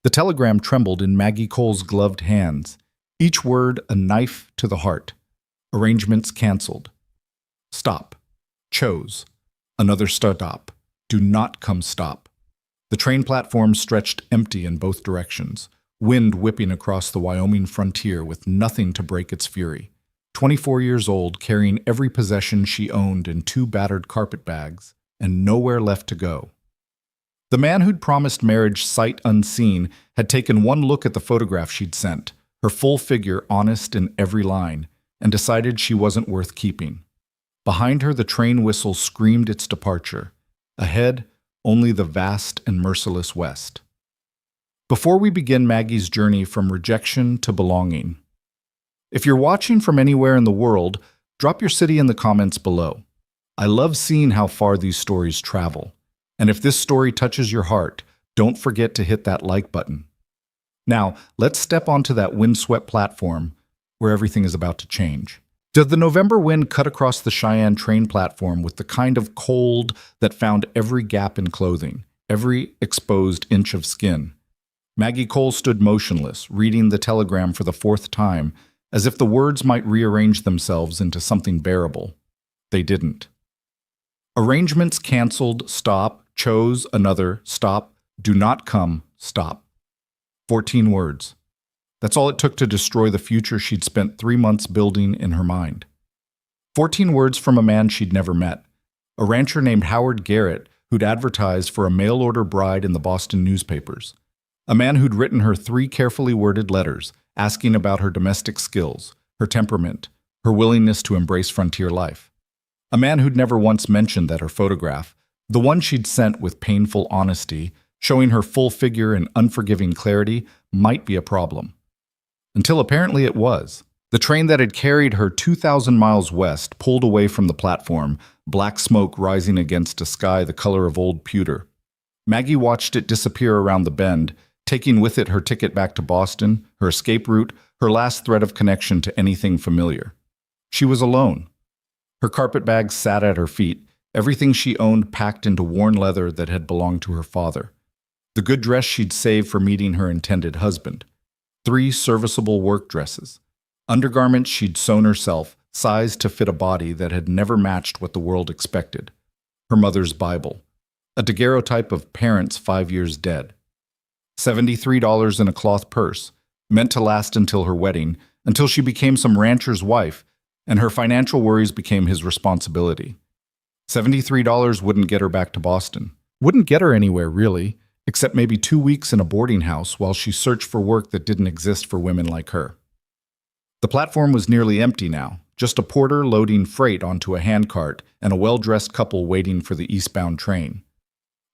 The telegram trembled in Maggie Cole's gloved hands, each word a knife to the heart. Arrangements canceled. Stop. Chose. Another stop. Do not come stop. The train platform stretched empty in both directions, wind whipping across the Wyoming frontier with nothing to break its fury. 24 years old, carrying every possession she owned in 2 battered carpet bags, and nowhere left to go. The man who'd promised marriage sight unseen had taken one look at the photograph she'd sent, her full figure honest in every line, and decided she wasn't worth keeping. Behind her, the train whistle screamed its departure. Ahead, only the vast and merciless West. Before we begin Maggie's journey from rejection to belonging, if you're watching from anywhere in the world, drop your city in the comments below. I love seeing how far these stories travel. And if this story touches your heart, don't forget to hit that like button. Now, let's step onto that windswept platform where everything is about to change. Did the November wind cut across the Cheyenne train platform with the kind of cold that found every gap in clothing, every exposed inch of skin? Maggie Cole stood motionless, reading the telegram for the 4th time, as if the words might rearrange themselves into something bearable. They didn't. Arrangements canceled, stop, chose, another, stop, do not come, stop. 14 words. That's all it took to destroy the future she'd spent 3 months building in her mind. 14 words from a man she'd never met, a rancher named Howard Garrett who'd advertised for a mail-order bride in the Boston newspapers. A man who'd written her 3 carefully worded letters, asking about her domestic skills, her temperament, her willingness to embrace frontier life. A man who'd never once mentioned that her photograph, the one she'd sent with painful honesty, showing her full figure in unforgiving clarity, might be a problem. Until apparently it was. The train that had carried her 2,000 miles west pulled away from the platform, black smoke rising against a sky the color of old pewter. Maggie watched it disappear around the bend, taking with it her ticket back to Boston, her escape route, her last thread of connection to anything familiar. She was alone. Her carpet bags sat at her feet, everything she owned packed into worn leather that had belonged to her father. The good dress she'd saved for meeting her intended husband. 3 serviceable work dresses. Undergarments she'd sewn herself, sized to fit a body that had never matched what the world expected. Her mother's Bible. A daguerreotype of parents 5 years dead. $73 in a cloth purse, meant to last until her wedding, until she became some rancher's wife, and her financial worries became his responsibility. $73 wouldn't get her back to Boston. Wouldn't get her anywhere, really, except maybe 2 weeks in a boarding house while she searched for work that didn't exist for women like her. The platform was nearly empty now, just a porter loading freight onto a handcart and a well-dressed couple waiting for the eastbound train.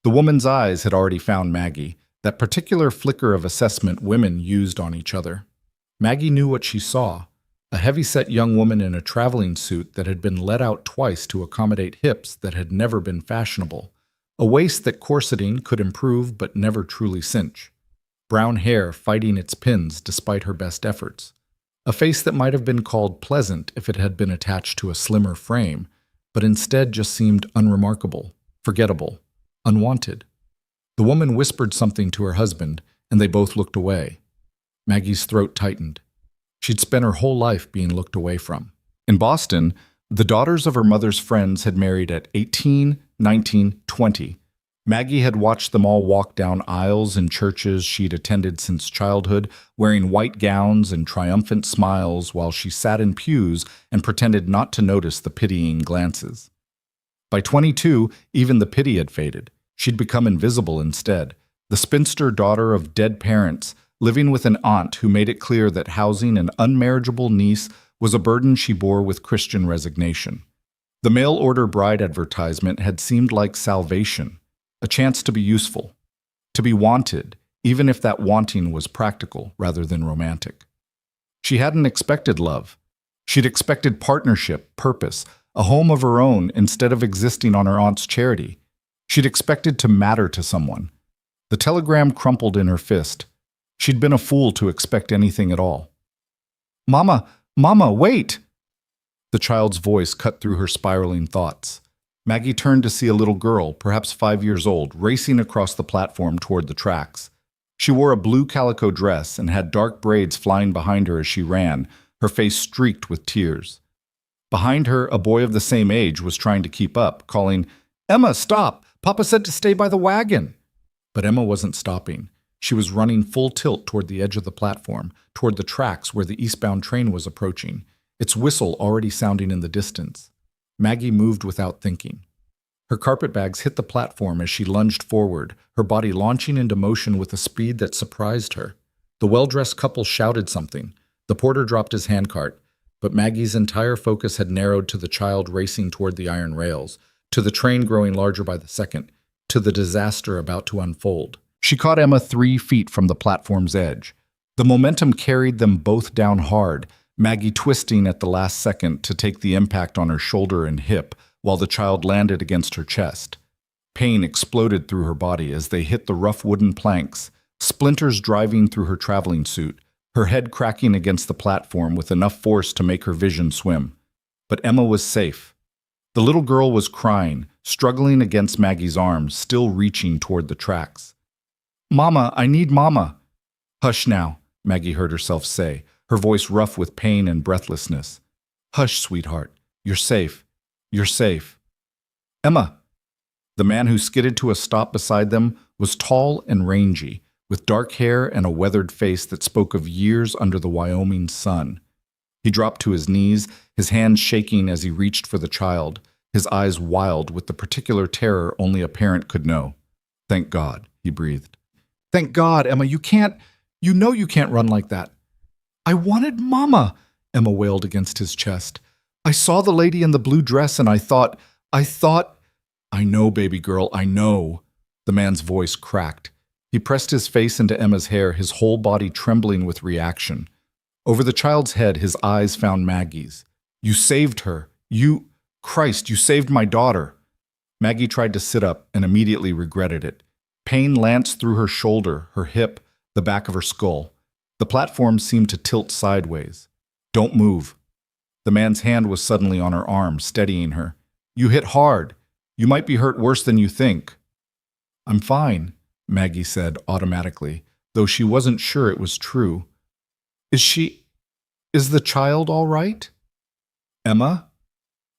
The woman's eyes had already found Maggie, that particular flicker of assessment women used on each other. Maggie knew what she saw. A heavy-set young woman in a traveling suit that had been let out twice to accommodate hips that had never been fashionable, a waist that corseting could improve but never truly cinch, brown hair fighting its pins despite her best efforts, a face that might have been called pleasant if it had been attached to a slimmer frame, but instead just seemed unremarkable, forgettable, unwanted. The woman whispered something to her husband, and they both looked away. Maggie's throat tightened. She'd spent her whole life being looked away from. In Boston, the daughters of her mother's friends had married at 18, 19, 20. Maggie had watched them all walk down aisles in churches she'd attended since childhood, wearing white gowns and triumphant smiles while she sat in pews and pretended not to notice the pitying glances. By 22, even the pity had faded. She'd become invisible instead, the spinster daughter of dead parents, living with an aunt who made it clear that housing an unmarriageable niece was a burden she bore with Christian resignation. The mail-order bride advertisement had seemed like salvation, a chance to be useful, to be wanted, even if that wanting was practical rather than romantic. She hadn't expected love. She'd expected partnership, purpose, a home of her own instead of existing on her aunt's charity. She'd expected to matter to someone. The telegram crumpled in her fist. She'd been a fool to expect anything at all. "Mama, Mama, wait!" The child's voice cut through her spiraling thoughts. Maggie turned to see a little girl, perhaps 5 years old, racing across the platform toward the tracks. She wore a blue calico dress and had dark braids flying behind her as she ran, her face streaked with tears. Behind her, a boy of the same age was trying to keep up, calling, "Emma, stop! Papa said to stay by the wagon." But Emma wasn't stopping. She was running full tilt toward the edge of the platform, toward the tracks where the eastbound train was approaching, its whistle already sounding in the distance. Maggie moved without thinking. Her carpetbags hit the platform as she lunged forward, her body launching into motion with a speed that surprised her. The well-dressed couple shouted something. The porter dropped his handcart, but Maggie's entire focus had narrowed to the child racing toward the iron rails, to the train growing larger by the second, to the disaster about to unfold. She caught Emma 3 feet from the platform's edge. The momentum carried them both down hard, Maggie twisting at the last second to take the impact on her shoulder and hip, while the child landed against her chest. Pain exploded through her body as they hit the rough wooden planks, splinters driving through her traveling suit, her head cracking against the platform with enough force to make her vision swim. But Emma was safe. The little girl was crying, struggling against Maggie's arms, still reaching toward the tracks. "Mama, I need Mama." "Hush now," Maggie heard herself say, her voice rough with pain and breathlessness. "Hush, sweetheart. You're safe. You're safe." "Emma!" The man who skidded to a stop beside them was tall and rangy, with dark hair and a weathered face that spoke of years under the Wyoming sun. He dropped to his knees, his hands shaking as he reached for the child, his eyes wild with the particular terror only a parent could know. "Thank God," he breathed. "Thank God, Emma, you know you can't run like that." "I wanted Mama," Emma wailed against his chest. "I saw the lady in the blue dress and I thought... "I know, baby girl, I know." The man's voice cracked. He pressed his face into Emma's hair, his whole body trembling with reaction. Over the child's head, his eyes found Maggie's. "You saved her. Christ, you saved my daughter." Maggie tried to sit up and immediately regretted it. Pain lanced through her shoulder, her hip, the back of her skull. The platform seemed to tilt sideways. "Don't move." The man's hand was suddenly on her arm, steadying her. "You hit hard. You might be hurt worse than you think." "I'm fine," Maggie said automatically, though she wasn't sure it was true. Is the child all right?" "Emma?"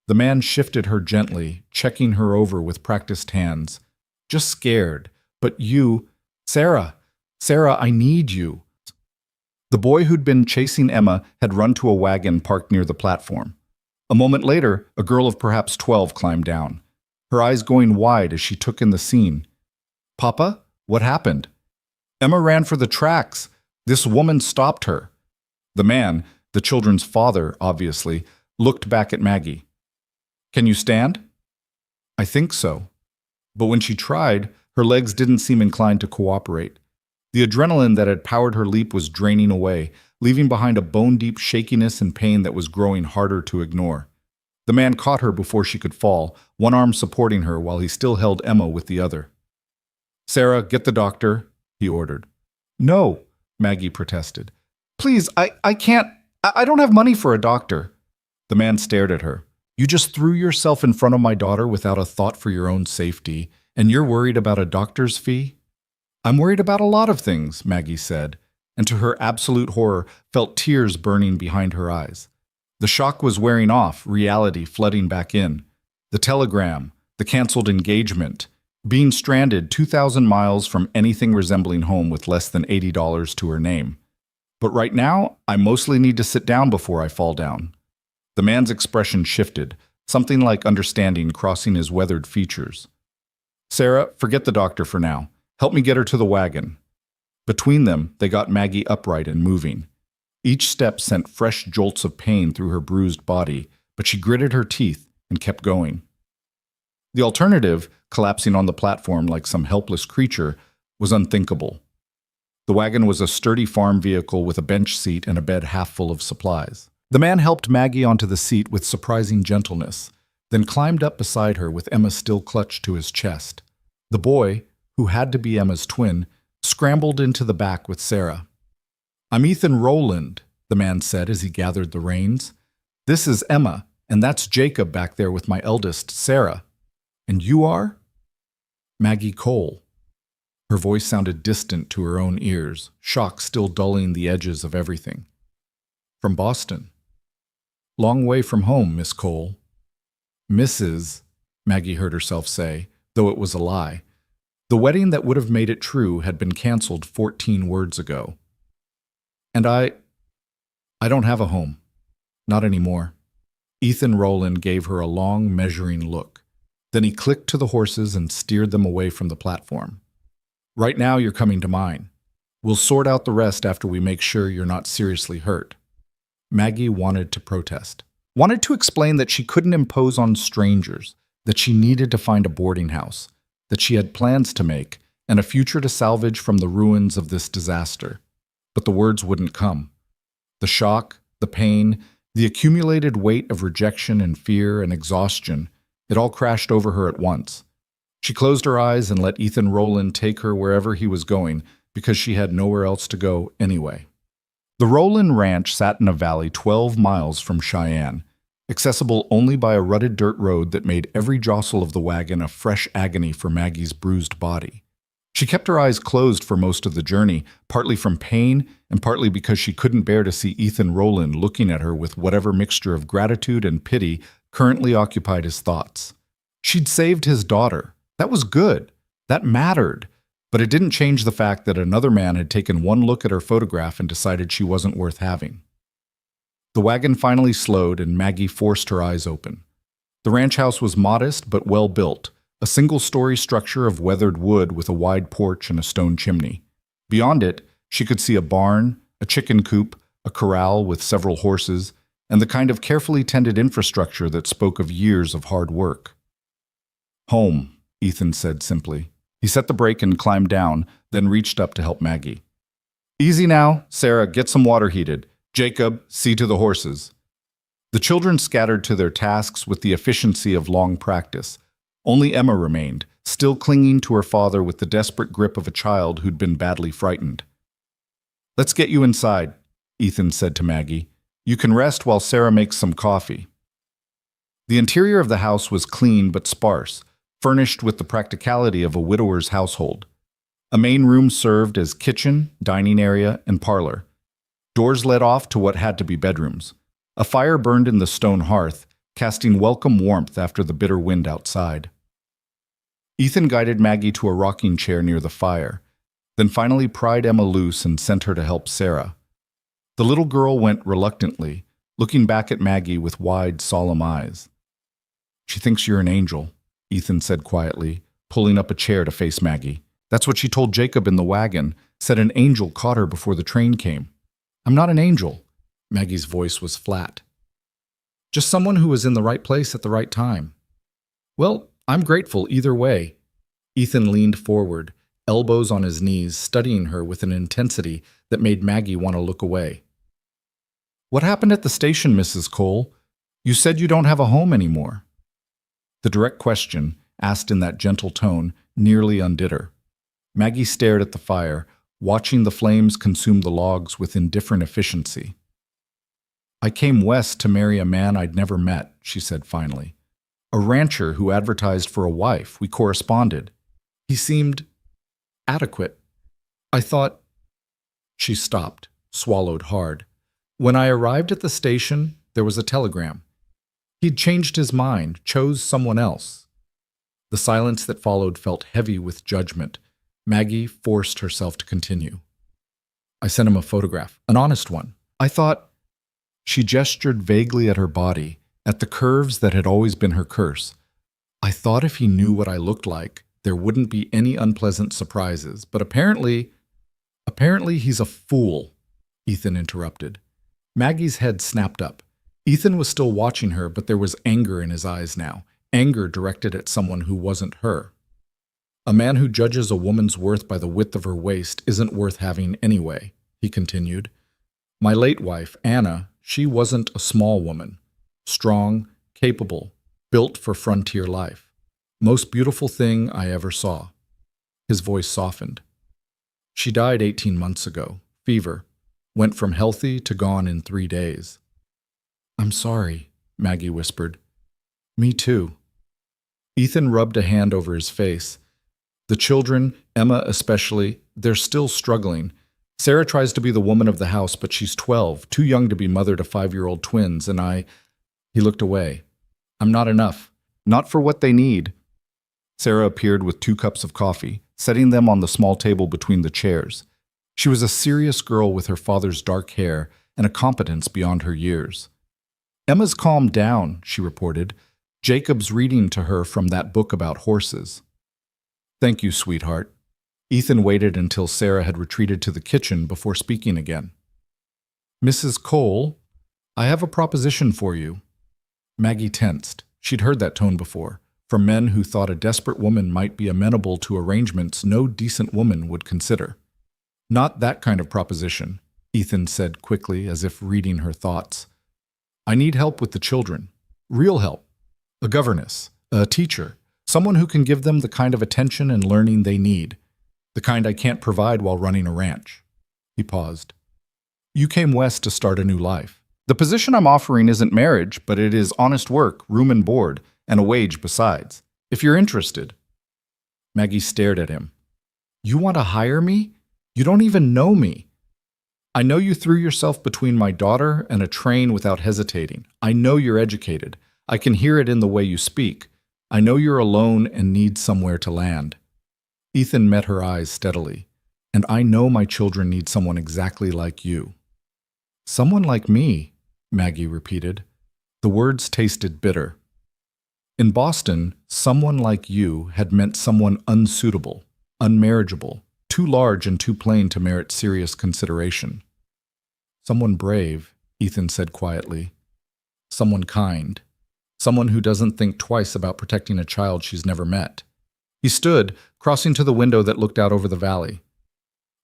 The man shifted her gently, checking her over with practiced hands. "Just scared. But you... Sarah, I need you." The boy who'd been chasing Emma had run to a wagon parked near the platform. A moment later, a girl of perhaps 12 climbed down, her eyes going wide as she took in the scene. "Papa, what happened?" "Emma ran for the tracks. This woman stopped her." The man, the children's father, obviously, looked back at Maggie. "Can you stand?" "I think so." But when she tried, her legs didn't seem inclined to cooperate. The adrenaline that had powered her leap was draining away, leaving behind a bone-deep shakiness and pain that was growing harder to ignore. The man caught her before she could fall, one arm supporting her while he still held Emma with the other. "Sarah, get the doctor," he ordered. "No," Maggie protested. "Please, I can't. I don't have money for a doctor." The man stared at her. "You just threw yourself in front of my daughter without a thought for your own safety, and you're worried about a doctor's fee?" "I'm worried about a lot of things," Maggie said, and to her absolute horror, felt tears burning behind her eyes. The shock was wearing off, reality flooding back in. The telegram, the canceled engagement, being stranded 2,000 miles from anything resembling home with less than $80 to her name. "But right now, I mostly need to sit down before I fall down." The man's expression shifted, something like understanding crossing his weathered features. "Sarah, forget the doctor for now. Help me get her to the wagon." Between them, they got Maggie upright and moving. Each step sent fresh jolts of pain through her bruised body, but she gritted her teeth and kept going. The alternative, collapsing on the platform like some helpless creature, was unthinkable. The wagon was a sturdy farm vehicle with a bench seat and a bed half full of supplies. The man helped Maggie onto the seat with surprising gentleness, then climbed up beside her with Emma still clutched to his chest. The boy, who had to be Emma's twin, scrambled into the back with Sarah. "I'm Ethan Rowland," the man said as he gathered the reins. "This is Emma, and that's Jacob back there with my eldest, Sarah. And you are?" "Maggie Cole." Her voice sounded distant to her own ears, shock still dulling the edges of everything. From Boston. Long way from home, Miss Cole. Mrs., Maggie heard herself say, though it was a lie. The wedding that would have made it true had been canceled 14 words ago. And I don't have a home. Not anymore. Ethan Rowland gave her a long, measuring look. Then he clicked to the horses and steered them away from the platform. Right now you're coming to mine. We'll sort out the rest after we make sure you're not seriously hurt. Maggie wanted to protest. Wanted to explain that she couldn't impose on strangers, that she needed to find a boarding house, that she had plans to make, and a future to salvage from the ruins of this disaster. But the words wouldn't come. The shock, the pain, the accumulated weight of rejection and fear and exhaustion, it all crashed over her at once. She closed her eyes and let Ethan Rowland take her wherever he was going because she had nowhere else to go anyway. The Rowland Ranch sat in a valley 12 miles from Cheyenne, accessible only by a rutted dirt road that made every jostle of the wagon a fresh agony for Maggie's bruised body. She kept her eyes closed for most of the journey, partly from pain and partly because she couldn't bear to see Ethan Rowland looking at her with whatever mixture of gratitude and pity currently occupied his thoughts. She'd saved his daughter. That was good. That mattered. But it didn't change the fact that another man had taken one look at her photograph and decided she wasn't worth having. The wagon finally slowed and Maggie forced her eyes open. The ranch house was modest but well built, a single-story structure of weathered wood with a wide porch and a stone chimney. Beyond it, she could see a barn, a chicken coop, a corral with several horses, and the kind of carefully tended infrastructure that spoke of years of hard work. Home, Ethan said simply. He set the brake and climbed down, then reached up to help Maggie. Easy now, Sarah, get some water heated. Jacob, see to the horses. The children scattered to their tasks with the efficiency of long practice. Only Emma remained, still clinging to her father with the desperate grip of a child who'd been badly frightened. Let's get you inside, Ethan said to Maggie. You can rest while Sarah makes some coffee. The interior of the house was clean but sparse, furnished with the practicality of a widower's household. A main room served as kitchen, dining area, and parlor. Doors led off to what had to be bedrooms. A fire burned in the stone hearth, casting welcome warmth after the bitter wind outside. Ethan guided Maggie to a rocking chair near the fire, then finally pried Emma loose and sent her to help Sarah. The little girl went reluctantly, looking back at Maggie with wide, solemn eyes. She thinks you're an angel, Ethan said quietly, pulling up a chair to face Maggie. That's what she told Jacob in the wagon, said an angel caught her before the train came. I'm not an angel. Maggie's voice was flat. Just someone who was in the right place at the right time. Well, I'm grateful either way. Ethan leaned forward, elbows on his knees, studying her with an intensity that made Maggie want to look away. What happened at the station, Mrs. Cole? You said you don't have a home anymore. The direct question, asked in that gentle tone, nearly undid her. Maggie stared at the fire, watching the flames consume the logs with indifferent efficiency. I came west to marry a man I'd never met, she said finally. A rancher who advertised for a wife. We corresponded. He seemed adequate. I thought... She stopped, swallowed hard. When I arrived at the station, there was a telegram. He'd changed his mind, chose someone else. The silence that followed felt heavy with judgment. Maggie forced herself to continue. I sent him a photograph, an honest one. I thought... She gestured vaguely at her body, at the curves that had always been her curse. I thought if he knew what I looked like, there wouldn't be any unpleasant surprises. But apparently he's a fool, Ethan interrupted. Maggie's head snapped up. Ethan was still watching her, but there was anger in his eyes now, anger directed at someone who wasn't her. A man who judges a woman's worth by the width of her waist isn't worth having anyway, he continued. My late wife, Anna, she wasn't a small woman. Strong, capable, built for frontier life. Most beautiful thing I ever saw. His voice softened. She died 18 months ago, fever. Went from healthy to gone in 3 days. I'm sorry, Maggie whispered. Me too. Ethan rubbed a hand over his face. The children, Emma especially, they're still struggling. Sarah tries to be the woman of the house, but she's 12, too young to be mother to 5-year-old twins, and He looked away. I'm not enough. Not for what they need. Sarah appeared with 2 cups of coffee, setting them on the small table between the chairs. She was a serious girl with her father's dark hair and a competence beyond her years. Emma's calmed down, she reported. Jacob's reading to her from that book about horses. Thank you, sweetheart. Ethan waited until Sarah had retreated to the kitchen before speaking again. Mrs. Cole, I have a proposition for you. Maggie tensed. She'd heard that tone before, from men who thought a desperate woman might be amenable to arrangements no decent woman would consider. Not that kind of proposition, Ethan said quickly, as if reading her thoughts. I need help with the children. Real help. A governess, a teacher, someone who can give them the kind of attention and learning they need, the kind I can't provide while running a ranch. He paused. You came west to start a new life. The position I'm offering isn't marriage, but it is honest work, room and board, and a wage besides. If you're interested. Maggie stared at him. You want to hire me? You don't even know me. I know you threw yourself between my daughter and a train without hesitating. I know you're educated. I can hear it in the way you speak. I know you're alone and need somewhere to land. Ethan met her eyes steadily. And I know my children need someone exactly like you. Someone like me, Maggie repeated. The words tasted bitter. In Boston, someone like you had meant someone unsuitable, unmarriageable, too large and too plain to merit serious consideration. Someone brave, Ethan said quietly. Someone kind. Someone who doesn't think twice about protecting a child she's never met. He stood, crossing to the window that looked out over the valley.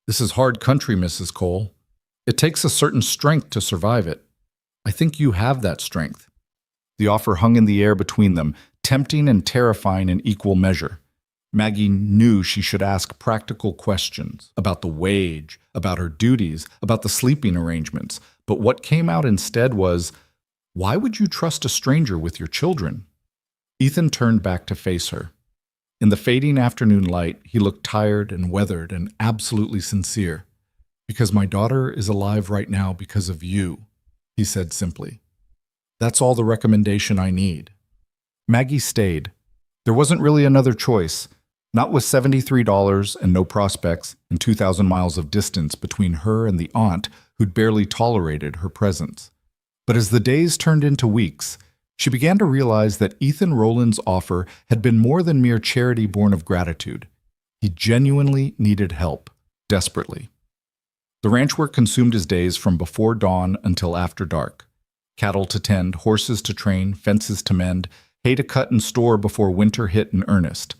This is hard country, Mrs. Cole. It takes a certain strength to survive it. I think you have that strength. The offer hung in the air between them, tempting and terrifying in equal measure. Maggie knew she should ask practical questions about the wage, about her duties, about the sleeping arrangements, but what came out instead was, why would you trust a stranger with your children? Ethan turned back to face her. In the fading afternoon light, he looked tired and weathered and absolutely sincere. Because my daughter is alive right now because of you, he said simply. That's all the recommendation I need. Maggie stayed. There wasn't really another choice, not with $73 and no prospects and 2,000 miles of distance between her and the aunt who'd barely tolerated her presence. But as the days turned into weeks, she began to realize that Ethan Rowland's offer had been more than mere charity born of gratitude. He genuinely needed help, desperately. The ranch work consumed his days from before dawn until after dark. Cattle to tend, horses to train, fences to mend, hay to cut and store before winter hit in earnest.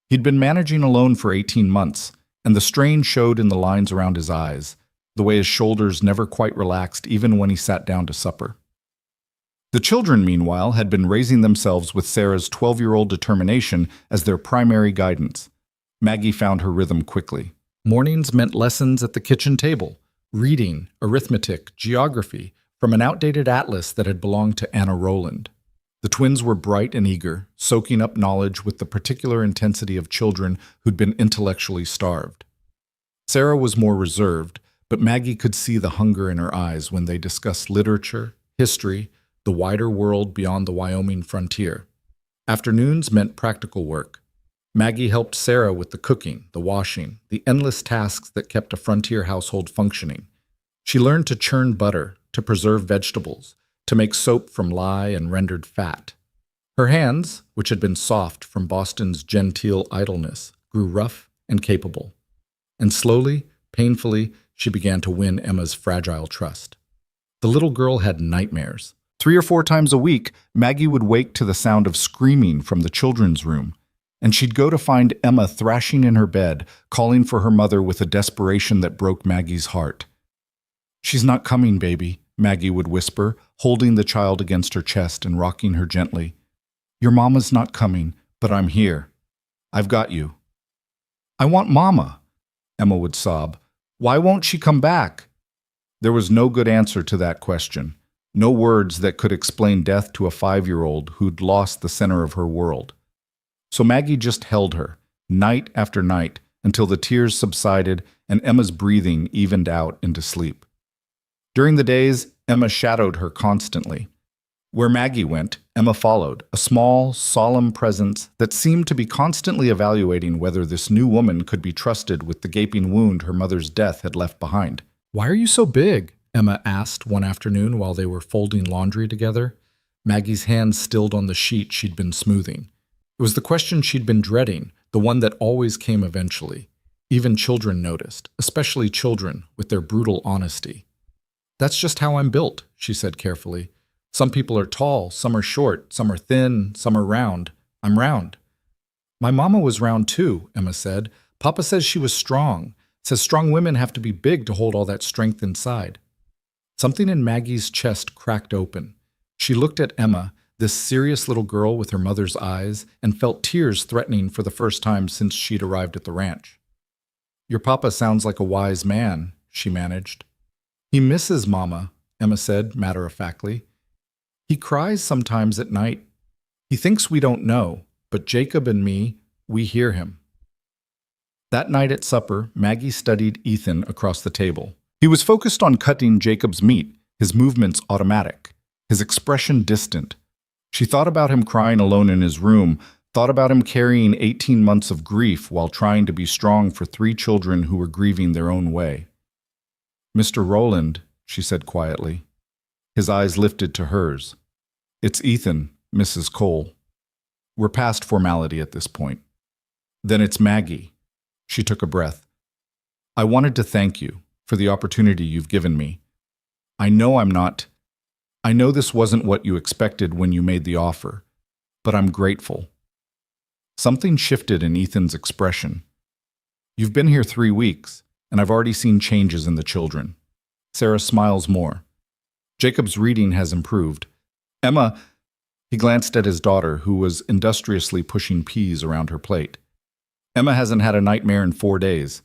He'd been managing alone for 18 months, and the strain showed in the lines around his eyes, the way his shoulders never quite relaxed even when he sat down to supper. The children, meanwhile, had been raising themselves with Sarah's 12-year-old determination as their primary guidance. Maggie found her rhythm quickly. Mornings meant lessons at the kitchen table, reading, arithmetic, geography, from an outdated atlas that had belonged to Anna Rowland. The twins were bright and eager, soaking up knowledge with the particular intensity of children who'd been intellectually starved. Sarah was more reserved, but Maggie could see the hunger in her eyes when they discussed literature, history, the wider world beyond the Wyoming frontier. Afternoons meant practical work. Maggie helped Sarah with the cooking, the washing, the endless tasks that kept a frontier household functioning. She learned to churn butter, to preserve vegetables, to make soap from lye and rendered fat. Her hands, which had been soft from Boston's genteel idleness, grew rough and capable. And slowly, painfully, she began to win Emma's fragile trust. The little girl had nightmares. 3 or 4 times a week, Maggie would wake to the sound of screaming from the children's room, and she'd go to find Emma thrashing in her bed, calling for her mother with a desperation that broke Maggie's heart. "She's not coming, baby," Maggie would whisper, holding the child against her chest and rocking her gently. "Your mama's not coming, but I'm here. I've got you." "I want Mama," Emma would sob. "Why won't she come back?" There was no good answer to that question. No words that could explain death to a 5-year-old who'd lost the center of her world. So Maggie just held her, night after night, until the tears subsided and Emma's breathing evened out into sleep. During the days, Emma shadowed her constantly. Where Maggie went, Emma followed, a small, solemn presence that seemed to be constantly evaluating whether this new woman could be trusted with the gaping wound her mother's death had left behind. "Why are you so big?" Emma asked one afternoon while they were folding laundry together. Maggie's hands stilled on the sheet she'd been smoothing. It was the question she'd been dreading, the one that always came eventually. Even children noticed, especially children with their brutal honesty. "That's just how I'm built," she said carefully. "Some people are tall, some are short, some are thin, some are round. I'm round." "My mama was round too," Emma said. "Papa says she was strong. Says strong women have to be big to hold all that strength inside." Something in Maggie's chest cracked open. She looked at Emma, this serious little girl with her mother's eyes, and felt tears threatening for the first time since she'd arrived at the ranch. "Your papa sounds like a wise man," she managed. "He misses Mama," Emma said matter-of-factly. "He cries sometimes at night. He thinks we don't know, but Jacob and me, we hear him." That night at supper, Maggie studied Ethan across the table. He was focused on cutting Jacob's meat, his movements automatic, his expression distant. She thought about him crying alone in his room, thought about him carrying 18 months of grief while trying to be strong for 3 children who were grieving their own way. "Mr. Rowland," she said quietly. His eyes lifted to hers. "It's Ethan, Mrs. Cole." We're past formality at this point. "Then it's Maggie." She took a breath. "I wanted to thank you for the opportunity you've given me. I know this wasn't what you expected when you made the offer, but I'm grateful." Something shifted in Ethan's expression. "You've been here 3 weeks, and I've already seen changes in the children." Sarah smiles more. "Jacob's reading has improved. Emma," he glanced at his daughter, who was industriously pushing peas around her plate. "Emma hasn't had a nightmare in 4 days.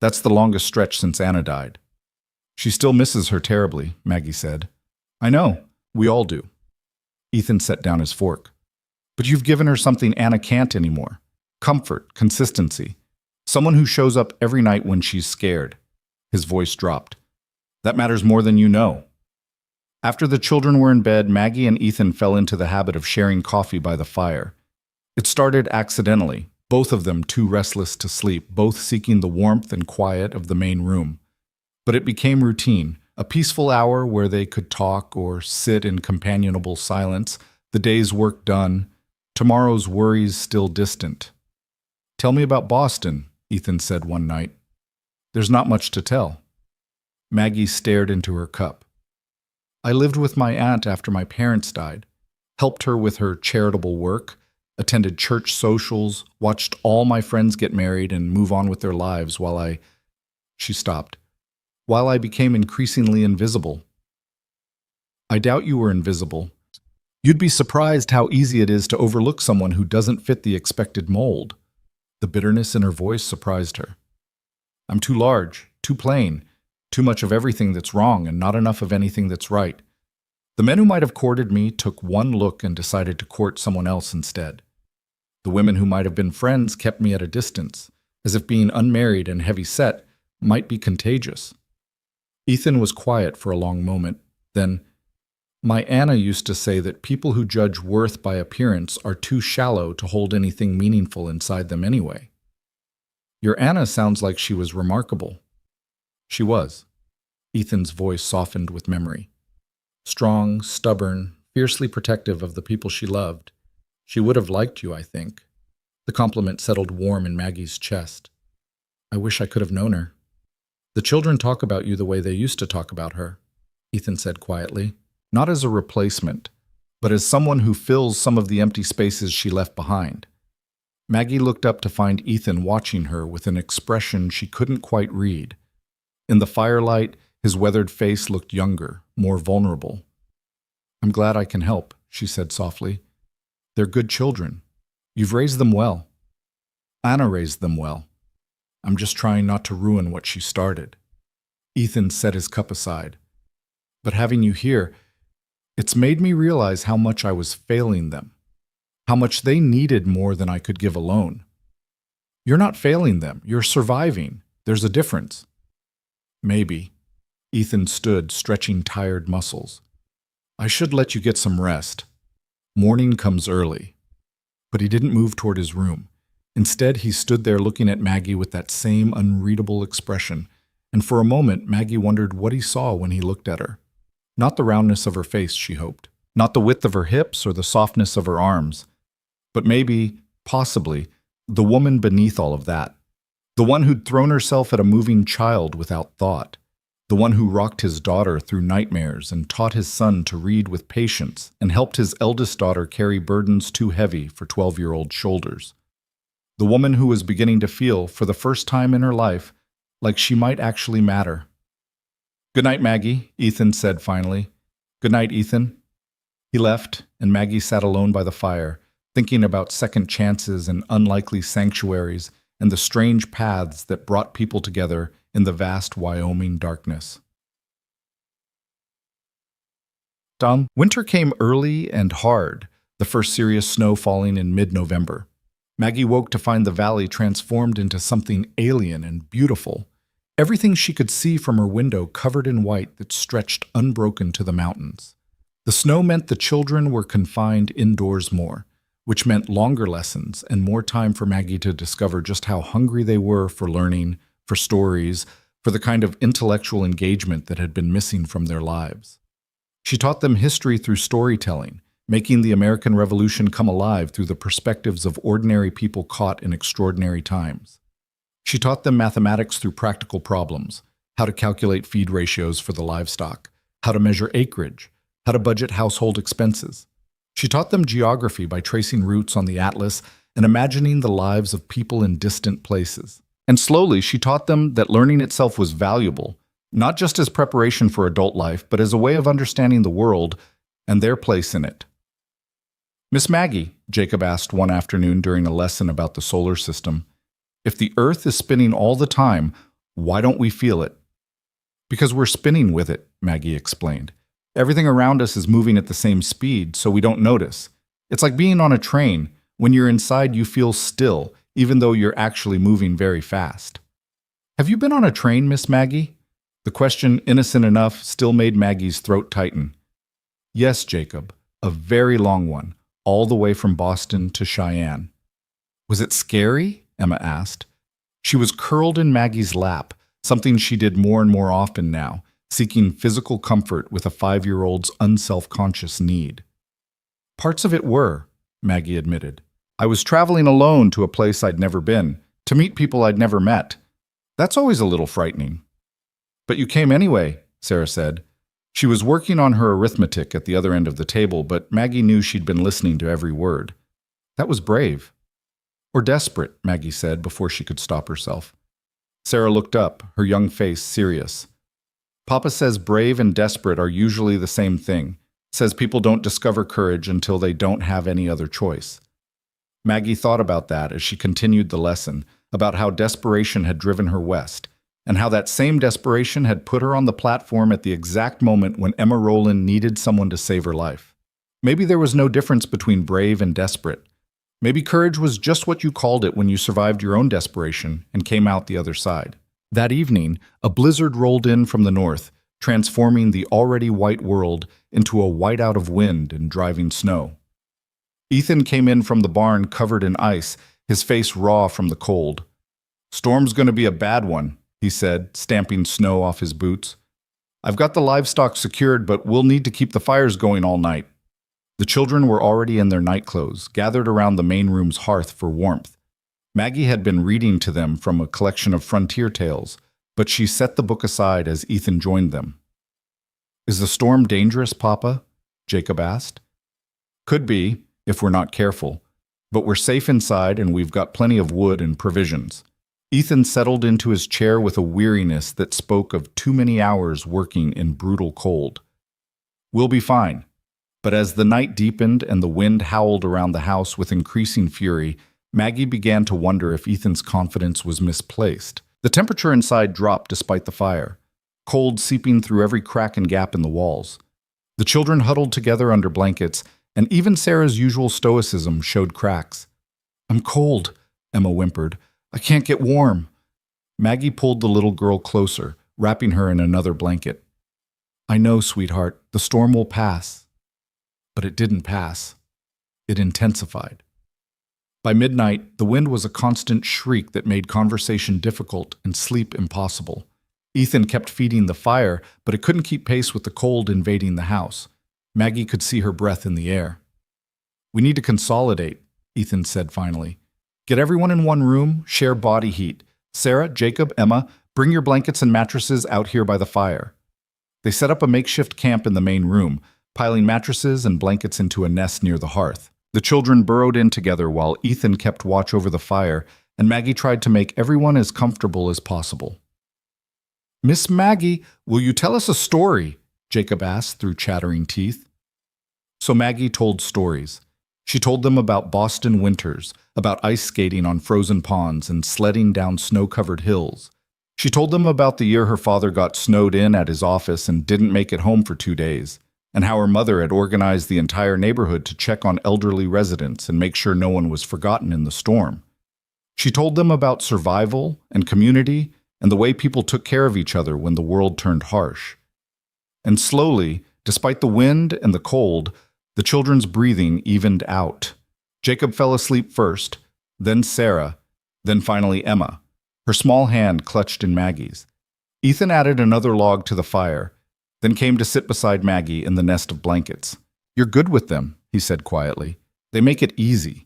That's the longest stretch since Anna died." "She still misses her terribly," Maggie said. "I know. We all do." Ethan set down his fork. "But you've given her something Anna can't anymore. Comfort, consistency. Someone who shows up every night when she's scared." His voice dropped. "That matters more than you know." After the children were in bed, Maggie and Ethan fell into the habit of sharing coffee by the fire. It started accidentally, both of them too restless to sleep, both seeking the warmth and quiet of the main room. But it became routine, a peaceful hour where they could talk or sit in companionable silence, the day's work done, tomorrow's worries still distant. "Tell me about Boston," Ethan said one night. "There's not much to tell." Maggie stared into her cup. "I lived with my aunt after my parents died, helped her with her charitable work, attended church socials, watched all my friends get married and move on with their lives while She stopped. "While I became increasingly invisible." "I doubt you were invisible. You'd be surprised how easy it is to overlook someone who doesn't fit the expected mold." The bitterness in her voice surprised her. "I'm too large, too plain, too much of everything that's wrong and not enough of anything that's right. The men who might have courted me took one look and decided to court someone else instead. The women who might have been friends kept me at a distance, as if being unmarried and heavy-set might be contagious." Ethan was quiet for a long moment. Then, "My Anna used to say that people who judge worth by appearance are too shallow to hold anything meaningful inside them anyway." "Your Anna sounds like she was remarkable." "She was." Ethan's voice softened with memory. "Strong, stubborn, fiercely protective of the people she loved. She would have liked you, I think." The compliment settled warm in Maggie's chest. "I wish I could have known her." "The children talk about you the way they used to talk about her," Ethan said quietly, "not as a replacement, but as someone who fills some of the empty spaces she left behind." Maggie looked up to find Ethan watching her with an expression she couldn't quite read. In the firelight, his weathered face looked younger, more vulnerable. "I'm glad I can help," she said softly. "They're good children. You've raised them well. Anna raised them well. I'm just trying not to ruin what she started." Ethan set his cup aside. "But having you here, it's made me realize how much I was failing them, how much they needed more than I could give alone." You're not failing them. You're surviving. There's a difference. Maybe. Ethan stood, stretching tired muscles. I should let you get some rest. Morning comes early. But he didn't move toward his room. Instead, he stood there looking at Maggie with that same unreadable expression, and for a moment Maggie wondered what he saw when he looked at her. Not the roundness of her face, she hoped. Not the width of her hips or the softness of her arms. But maybe, possibly, the woman beneath all of that. The one who'd thrown herself at a moving child without thought. The one who rocked his daughter through nightmares and taught his son to read with patience and helped his eldest daughter carry burdens too heavy for 12-year-old shoulders. The woman who was beginning to feel, for the first time in her life, like she might actually matter. Good night, Maggie, Ethan said finally. Good night, Ethan. He left, and Maggie sat alone by the fire, thinking about second chances and unlikely sanctuaries and the strange paths that brought people together in the vast Wyoming darkness. Winter came early and hard, the first serious snow falling in mid-November. Maggie woke to find the valley transformed into something alien and beautiful. Everything she could see from her window covered in white that stretched unbroken to the mountains. The snow meant the children were confined indoors more, which meant longer lessons and more time for Maggie to discover just how hungry they were for learning, for stories, for the kind of intellectual engagement that had been missing from their lives. She taught them history through storytelling, making the American Revolution come alive through the perspectives of ordinary people caught in extraordinary times. She taught them mathematics through practical problems, how to calculate feed ratios for the livestock, how to measure acreage, how to budget household expenses. She taught them geography by tracing routes on the atlas and imagining the lives of people in distant places. And slowly, she taught them that learning itself was valuable, not just as preparation for adult life, but as a way of understanding the world and their place in it. Miss Maggie, Jacob asked one afternoon during a lesson about the solar system, if the Earth is spinning all the time, why don't we feel it? Because we're spinning with it, Maggie explained. Everything around us is moving at the same speed, so we don't notice. It's like being on a train. When you're inside, you feel still, even though you're actually moving very fast. Have you been on a train, Miss Maggie? The question, innocent enough, still made Maggie's throat tighten. Yes, Jacob, a very long one, all the way from Boston to Cheyenne. Was it scary? Emma asked. She was curled in Maggie's lap, something she did more and more often now, seeking physical comfort with a 5-year-old's unself-conscious need. Parts of it were, Maggie admitted. I was traveling alone to a place I'd never been, to meet people I'd never met. That's always a little frightening. But you came anyway, Sarah said. She was working on her arithmetic at the other end of the table, but Maggie knew she'd been listening to every word. That was brave. Or desperate, Maggie said before she could stop herself. Sarah looked up, her young face serious. Papa says brave and desperate are usually the same thing. Says people don't discover courage until they don't have any other choice. Maggie thought about that as she continued the lesson, about how desperation had driven her west, and how that same desperation had put her on the platform at the exact moment when Emma Rowland needed someone to save her life. Maybe there was no difference between brave and desperate. Maybe courage was just what you called it when you survived your own desperation and came out the other side. That evening, a blizzard rolled in from the north, transforming the already white world into a whiteout of wind and driving snow. Ethan came in from the barn covered in ice, his face raw from the cold. Storm's going to be a bad one, he said, stamping snow off his boots. I've got the livestock secured, but we'll need to keep the fires going all night. The children were already in their nightclothes, gathered around the main room's hearth for warmth. Maggie had been reading to them from a collection of frontier tales, but she set the book aside as Ethan joined them. Is the storm dangerous, Papa? Jacob asked. Could be, if we're not careful, but we're safe inside and we've got plenty of wood and provisions. Ethan settled into his chair with a weariness that spoke of too many hours working in brutal cold. We'll be fine. But as the night deepened and the wind howled around the house with increasing fury, Maggie began to wonder if Ethan's confidence was misplaced. The temperature inside dropped despite the fire, cold seeping through every crack and gap in the walls. The children huddled together under blankets, and even Sarah's usual stoicism showed cracks. I'm cold, Emma whimpered. I can't get warm. Maggie pulled the little girl closer, wrapping her in another blanket. I know, sweetheart, the storm will pass. But it didn't pass. It intensified. By midnight, the wind was a constant shriek that made conversation difficult and sleep impossible. Ethan kept feeding the fire, but it couldn't keep pace with the cold invading the house. Maggie could see her breath in the air. We need to consolidate, Ethan said finally. Get everyone in one room, share body heat. Sarah, Jacob, Emma, bring your blankets and mattresses out here by the fire. They set up a makeshift camp in the main room, piling mattresses and blankets into a nest near the hearth. The children burrowed in together while Ethan kept watch over the fire, and Maggie tried to make everyone as comfortable as possible. Miss Maggie, will you tell us a story? Jacob asked through chattering teeth. So Maggie told stories. She told them about Boston winters, about ice skating on frozen ponds and sledding down snow-covered hills. She told them about the year her father got snowed in at his office and didn't make it home for 2 days, and how her mother had organized the entire neighborhood to check on elderly residents and make sure no one was forgotten in the storm. She told them about survival and community and the way people took care of each other when the world turned harsh. And slowly, despite the wind and the cold, the children's breathing evened out. Jacob fell asleep first, then Sarah, then finally Emma, her small hand clutched in Maggie's. Ethan added another log to the fire, then came to sit beside Maggie in the nest of blankets. You're good with them, he said quietly. They make it easy.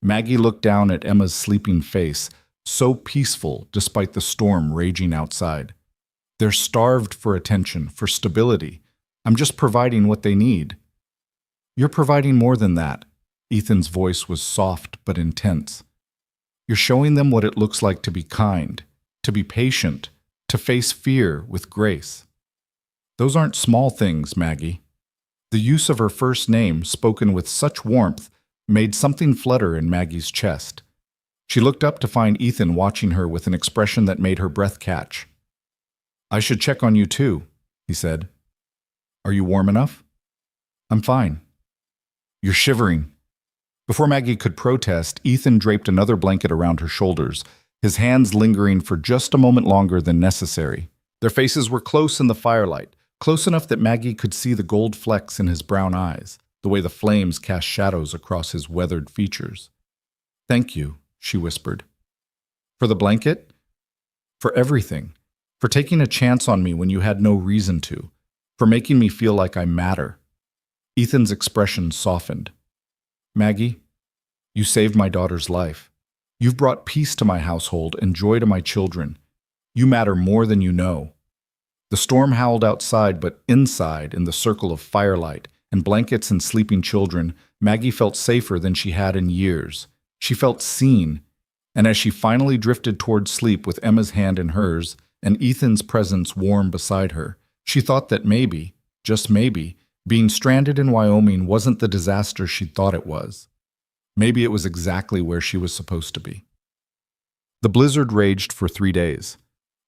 Maggie looked down at Emma's sleeping face, so peaceful despite the storm raging outside. They're starved for attention, for stability. I'm just providing what they need. You're providing more than that. Ethan's voice was soft but intense. You're showing them what it looks like to be kind, to be patient, to face fear with grace. Those aren't small things, Maggie. The use of her first name, spoken with such warmth, made something flutter in Maggie's chest. She looked up to find Ethan watching her with an expression that made her breath catch. I should check on you too, he said. Are you warm enough? I'm fine. You're shivering. Before Maggie could protest, Ethan draped another blanket around her shoulders, his hands lingering for just a moment longer than necessary. Their faces were close in the firelight, close enough that Maggie could see the gold flecks in his brown eyes, the way the flames cast shadows across his weathered features. Thank you, she whispered. For the blanket? For everything. For taking a chance on me when you had no reason to. For making me feel like I matter. Ethan's expression softened. Maggie, you saved my daughter's life. You've brought peace to my household and joy to my children. You matter more than you know. The storm howled outside, but inside, in the circle of firelight and blankets and sleeping children, Maggie felt safer than she had in years. She felt seen, and as she finally drifted toward sleep with Emma's hand in hers and Ethan's presence warm beside her, she thought that maybe, just maybe, being stranded in Wyoming wasn't the disaster she'd thought it was. Maybe it was exactly where she was supposed to be. The blizzard raged for 3 days.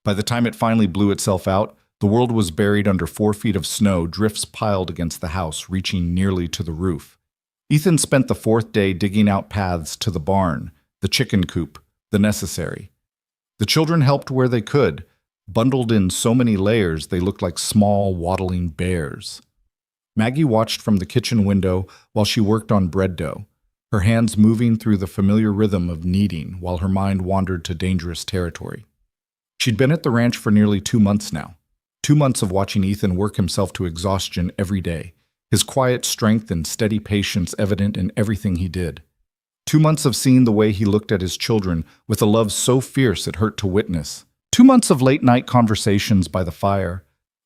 By the time it finally blew itself out, the world was buried under 4 feet of snow, drifts piled against the house, reaching nearly to the roof. Ethan spent the 4th day digging out paths to the barn, the chicken coop, the necessary. The children helped where they could, bundled in so many layers they looked like small, waddling bears. Maggie watched from the kitchen window while she worked on bread dough, her hands moving through the familiar rhythm of kneading while her mind wandered to dangerous territory. She'd been at the ranch for nearly 2 months now. 2 months of watching Ethan work himself to exhaustion every day, his quiet strength and steady patience evident in everything he did. 2 months of seeing the way he looked at his children with a love so fierce it hurt to witness. 2 months of late-night conversations by the fire,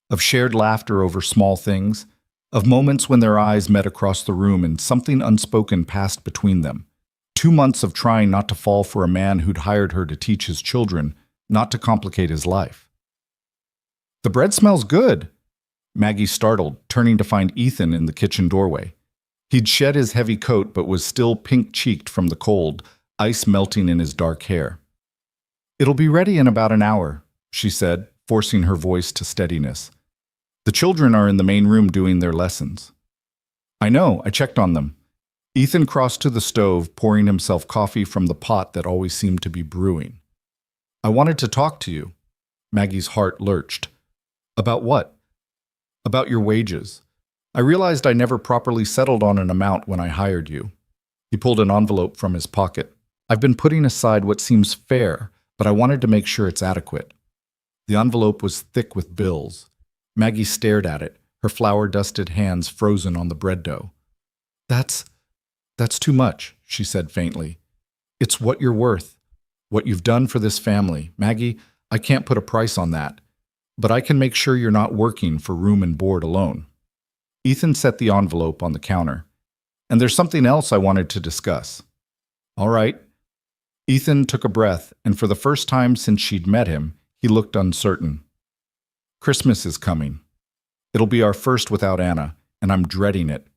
of shared laughter over small things, of moments when their eyes met across the room and something unspoken passed between them. 2 months of trying not to fall for a man who'd hired her to teach his children, not to complicate his life. The bread smells good, Maggie startled, turning to find Ethan in the kitchen doorway. He'd shed his heavy coat but was still pink-cheeked from the cold, ice melting in his dark hair. It'll be ready in about an hour, she said, forcing her voice to steadiness. The children are in the main room doing their lessons. I know, I checked on them. Ethan crossed to the stove, pouring himself coffee from the pot that always seemed to be brewing. I wanted to talk to you. Maggie's heart lurched. About what? About your wages. I realized I never properly settled on an amount when I hired you. He pulled an envelope from his pocket. I've been putting aside what seems fair, but I wanted to make sure it's adequate. The envelope was thick with bills. Maggie stared at it, her flour-dusted hands frozen on the bread dough. That's too much, she said faintly. It's what you're worth, what you've done for this family. Maggie, I can't put a price on that, but I can make sure you're not working for room and board alone. Ethan set the envelope on the counter. And there's something else I wanted to discuss. All right. Ethan took a breath, and for the first time since she'd met him, he looked uncertain. Christmas is coming. It'll be our first without Anna, and I'm dreading it.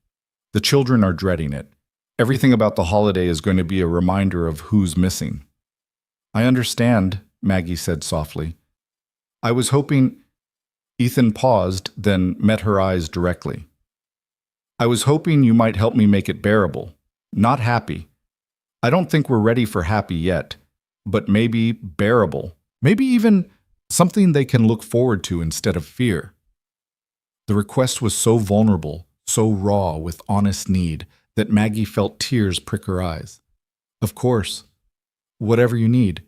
The children are dreading it. Everything about the holiday is going to be a reminder of who's missing. I understand, Maggie said softly. I was hoping... Ethan paused, then met her eyes directly. I was hoping you might help me make it bearable, not happy. I don't think we're ready for happy yet, but maybe bearable, maybe even something they can look forward to instead of fear. The request was so vulnerable, so raw with honest need, that Maggie felt tears prick her eyes. Of course, whatever you need.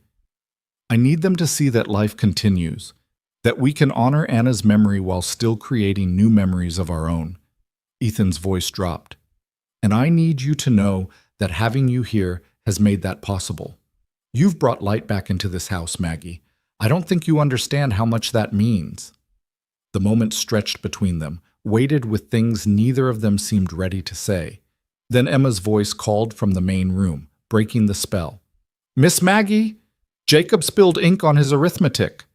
I need them to see that life continues, that we can honor Anna's memory while still creating new memories of our own. Ethan's voice dropped. And I need you to know that having you here has made that possible. You've brought light back into this house, Maggie. I don't think you understand how much that means. The moment stretched between them, weighted with things neither of them seemed ready to say. Then Emma's voice called from the main room, breaking the spell. Miss Maggie! Jacob spilled ink on his arithmetic.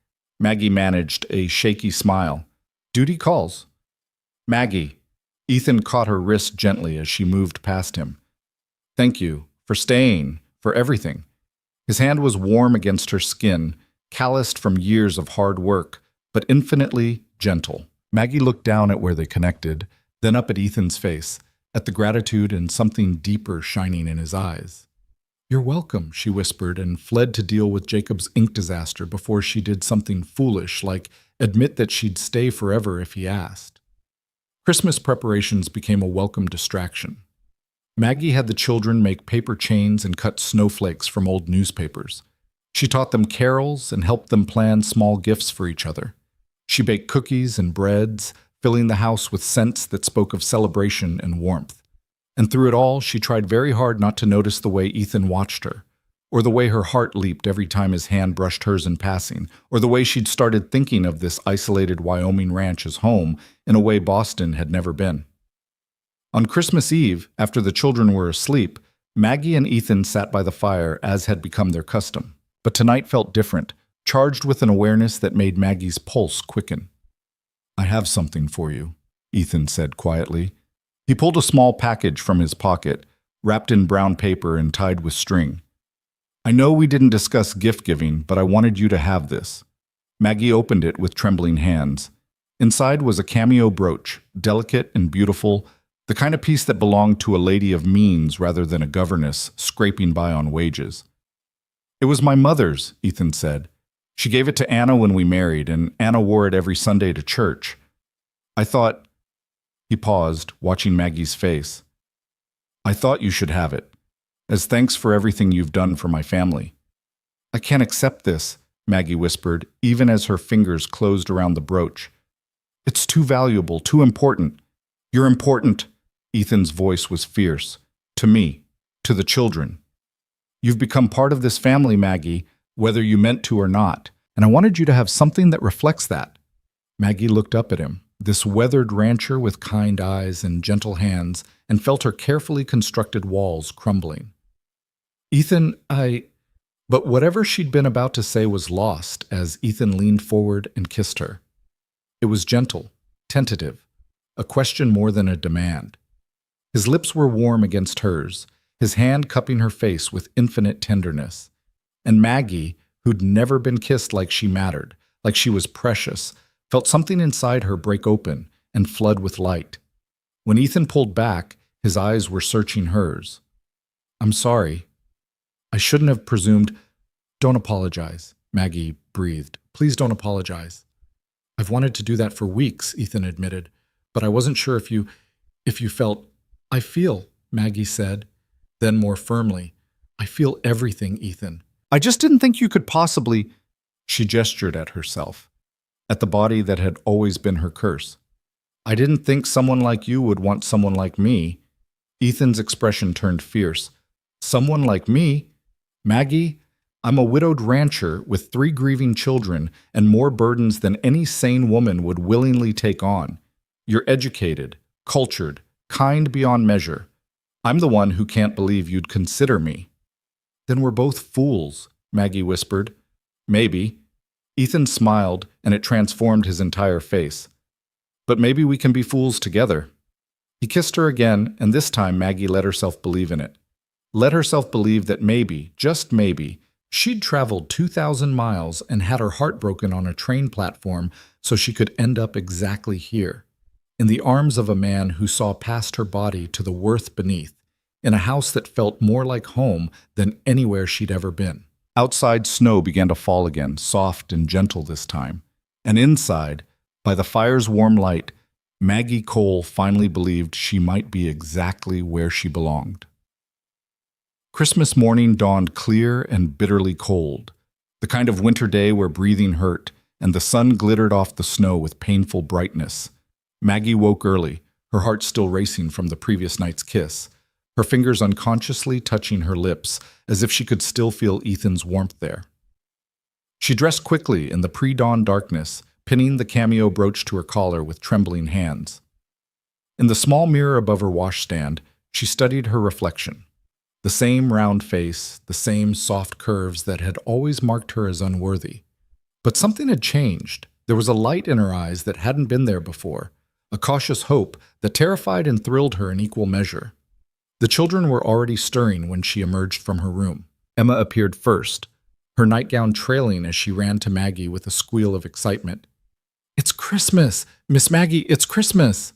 Maggie managed a shaky smile. Duty calls. Maggie. Ethan caught her wrist gently as she moved past him. Thank you, for staying, for everything. His hand was warm against her skin, calloused from years of hard work, but infinitely gentle. Maggie looked down at where they connected, then up at Ethan's face, at the gratitude and something deeper shining in his eyes. You're welcome, she whispered, and fled to deal with Jacob's ink disaster before she did something foolish, like admit that she'd stay forever if he asked. Christmas preparations became a welcome distraction. Maggie had the children make paper chains and cut snowflakes from old newspapers. She taught them carols and helped them plan small gifts for each other. She baked cookies and breads, filling the house with scents that spoke of celebration and warmth. And through it all, she tried very hard not to notice the way Ethan watched her, or the way her heart leaped every time his hand brushed hers in passing, or the way she'd started thinking of this isolated Wyoming ranch as home in a way Boston had never been. On Christmas Eve, after the children were asleep, Maggie and Ethan sat by the fire as had become their custom. But tonight felt different, charged with an awareness that made Maggie's pulse quicken. I have something for you, Ethan said quietly. He pulled a small package from his pocket, wrapped in brown paper and tied with string. I know we didn't discuss gift-giving, but I wanted you to have this. Maggie opened it with trembling hands. Inside was a cameo brooch, delicate and beautiful, the kind of piece that belonged to a lady of means rather than a governess scraping by on wages. It was my mother's, Ethan said. She gave it to Anna when we married, and Anna wore it every Sunday to church. I thought... He paused, watching Maggie's face. I thought you should have it, as thanks for everything you've done for my family. I can't accept this, Maggie whispered, even as her fingers closed around the brooch. It's too valuable, too important. You're important. Ethan's voice was fierce. To me, to the children. You've become part of this family, Maggie, whether you meant to or not, and I wanted you to have something that reflects that. Maggie looked up at him, this weathered rancher with kind eyes and gentle hands, and felt her carefully constructed walls crumbling. Ethan, But whatever she'd been about to say was lost as Ethan leaned forward and kissed her. It was gentle, tentative, a question more than a demand. His lips were warm against hers, his hand cupping her face with infinite tenderness. And Maggie, who'd never been kissed like she mattered, like she was precious, felt something inside her break open and flood with light. When Ethan pulled back, His eyes were searching hers. "I'm sorry. I shouldn't have presumed." "Don't apologize," Maggie breathed. "Please don't apologize." "I've wanted to do that for weeks," Ethan admitted, "but I wasn't sure if you felt—" "I feel," Maggie said. Then more firmly, "I feel everything, Ethan. I just didn't think you could possibly—" She gestured at herself, at the body that had always been her curse. "I didn't think someone like you would want someone like me." Ethan's expression turned fierce. "Someone like me? Maggie, I'm a widowed rancher with 3 grieving children and more burdens than any sane woman would willingly take on. You're educated, cultured, kind beyond measure. I'm the one who can't believe you'd consider me." "Then we're both fools," Maggie whispered. "Maybe." Ethan smiled, and it transformed his entire face. "But maybe we can be fools together." He kissed her again, and this time Maggie let herself believe in it. Let herself believe that maybe, just maybe, she'd traveled 2,000 miles and had her heart broken on a train platform so she could end up exactly here, in the arms of a man who saw past her body to the worth beneath, in a house that felt more like home than anywhere she'd ever been. Outside, snow began to fall again, soft and gentle this time. And inside, by the fire's warm light, Maggie Cole finally believed she might be exactly where she belonged. Christmas morning dawned clear and bitterly cold, the kind of winter day where breathing hurt, and the sun glittered off the snow with painful brightness. Maggie woke early, her heart still racing from the previous night's kiss, her fingers unconsciously touching her lips, as if she could still feel Ethan's warmth there. She dressed quickly in the pre-dawn darkness, pinning the cameo brooch to her collar with trembling hands. In the small mirror above her washstand, she studied her reflection. The same round face, the same soft curves that had always marked her as unworthy. But something had changed. There was a light in her eyes that hadn't been there before, a cautious hope that terrified and thrilled her in equal measure. The children were already stirring when she emerged from her room. Emma appeared first, her nightgown trailing as she ran to Maggie with a squeal of excitement. "It's Christmas! Miss Maggie, it's Christmas!"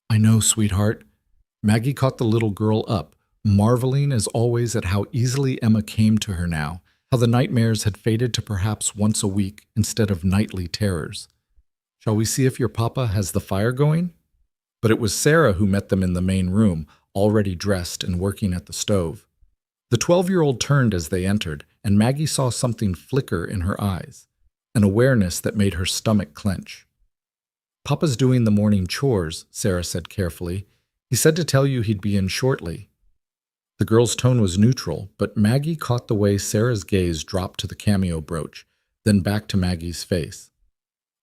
"I know, sweetheart." Maggie caught the little girl up, marveling as always at how easily Emma came to her now, how the nightmares had faded to perhaps once a week instead of nightly terrors. "Shall we see if your papa has the fire going?" But it was Sarah who met them in the main room, already dressed and working at the stove. The 12-year-old turned as they entered, and Maggie saw something flicker in her eyes, an awareness that made her stomach clench. "Papa's doing the morning chores," Sarah said carefully. "He said to tell you he'd be in shortly." The girl's tone was neutral, but Maggie caught the way Sarah's gaze dropped to the cameo brooch, then back to Maggie's face.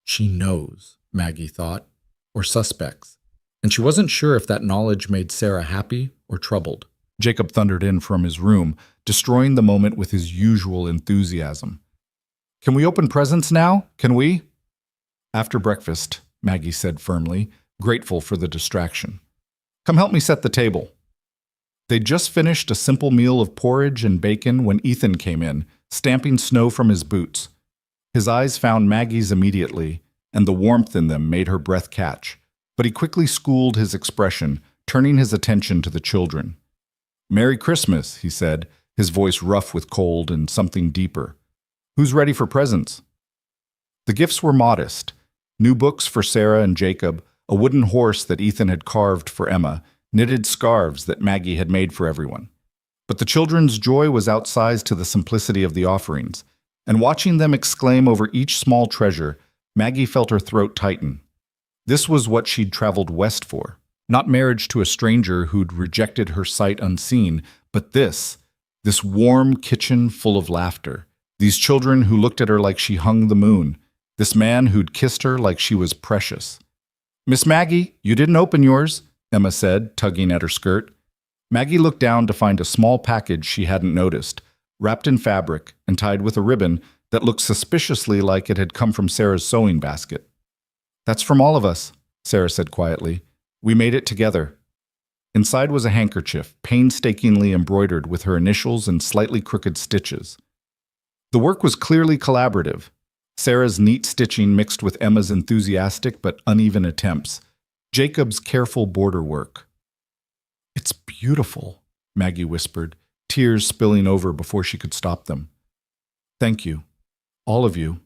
She knows, Maggie thought, or suspects, and she wasn't sure if that knowledge made Sarah happy or troubled. Jacob thundered in from his room, destroying the moment with his usual enthusiasm. "Can we open presents now? Can we?" "After breakfast," Maggie said firmly, grateful for the distraction. "Come help me set the table." They'd just finished a simple meal of porridge and bacon when Ethan came in, stamping snow from his boots. His eyes found Maggie's immediately, and the warmth in them made her breath catch, but he quickly schooled his expression, turning his attention to the children. "Merry Christmas," he said, his voice rough with cold and something deeper. "Who's ready for presents?" The gifts were modest. New books for Sarah and Jacob, a wooden horse that Ethan had carved for Emma, knitted scarves that Maggie had made for everyone. But the children's joy was outsized to the simplicity of the offerings, and watching them exclaim over each small treasure, Maggie felt her throat tighten. This was what she'd traveled west for. Not marriage to a stranger who'd rejected her sight unseen, but this warm kitchen full of laughter. These children who looked at her like she hung the moon. This man who'd kissed her like she was precious. "Miss Maggie, you didn't open yours," Emma said, tugging at her skirt. Maggie looked down to find a small package she hadn't noticed, wrapped in fabric and tied with a ribbon that looked suspiciously like it had come from Sarah's sewing basket. "That's from all of us," Sarah said quietly. "We made it together." Inside was a handkerchief, painstakingly embroidered with her initials and slightly crooked stitches. The work was clearly collaborative, Sarah's neat stitching mixed with Emma's enthusiastic but uneven attempts, Jacob's careful border work. beautiful, Maggie whispered, tears spilling over before she could stop them. Thank you. All of you.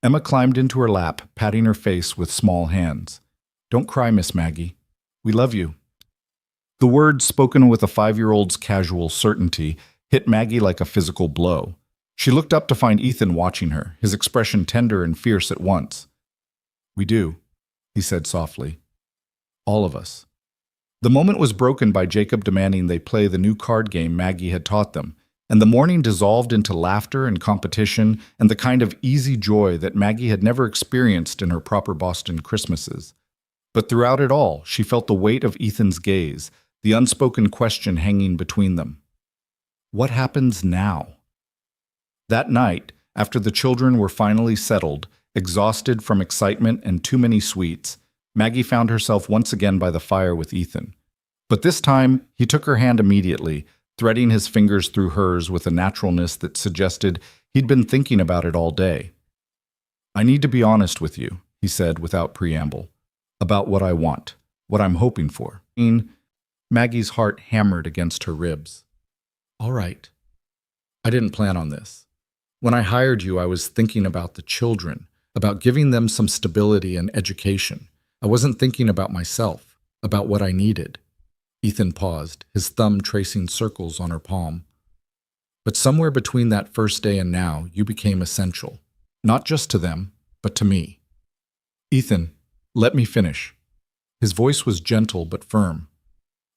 Emma climbed into her lap, patting her face with small hands. Don't cry, Miss Maggie. We love you. The words, spoken with a 5-year-old's casual certainty, hit Maggie like a physical blow. She looked up to find Ethan watching her, his expression tender and fierce at once. We do, he said softly. All of us. The moment was broken by Jacob demanding they play the new card game Maggie had taught them, and the morning dissolved into laughter and competition and the kind of easy joy that Maggie had never experienced in her proper Boston Christmases. But throughout it all, she felt the weight of Ethan's gaze, the unspoken question hanging between them. What happens now? That night, after the children were finally settled, exhausted from excitement and too many sweets, Maggie found herself once again by the fire with Ethan. But this time, he took her hand immediately, threading his fingers through hers with a naturalness that suggested he'd been thinking about it all day. I need to be honest with you, he said without preamble, about what I want, what I'm hoping for. Maggie's heart hammered against her ribs. All right. I didn't plan on this. When I hired you, I was thinking about the children, about giving them some stability and education. I wasn't thinking about myself, about what I needed. Ethan paused, his thumb tracing circles on her palm. But somewhere between that first day and now, you became essential. Not just to them, but to me. Ethan, let me finish. His voice was gentle but firm.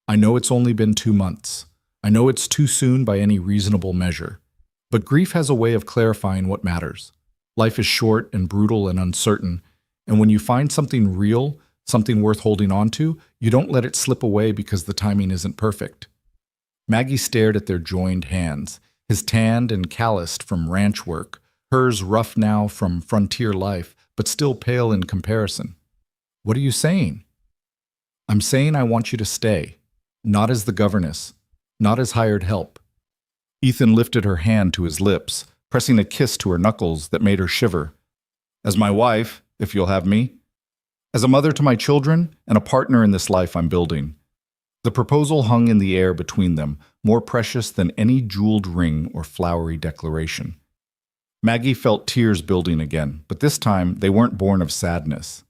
I know it's only been 2 months. I know it's too soon by any reasonable measure. But grief has a way of clarifying what matters. Life is short and brutal and uncertain, and when you find something real, something worth holding on to, you don't let it slip away because the timing isn't perfect. Maggie stared at their joined hands, his tanned and calloused from ranch work, hers rough now from frontier life, but still pale in comparison. What are you saying? I'm saying I want you to stay, not as the governess, not as hired help. Ethan lifted her hand to his lips, pressing a kiss to her knuckles that made her shiver. As my wife, if you'll have me. As a mother to my children and a partner in this life I'm building. The proposal hung in the air between them, more precious than any jeweled ring or flowery declaration. Maggie felt tears building again, but this time they weren't born of sadness.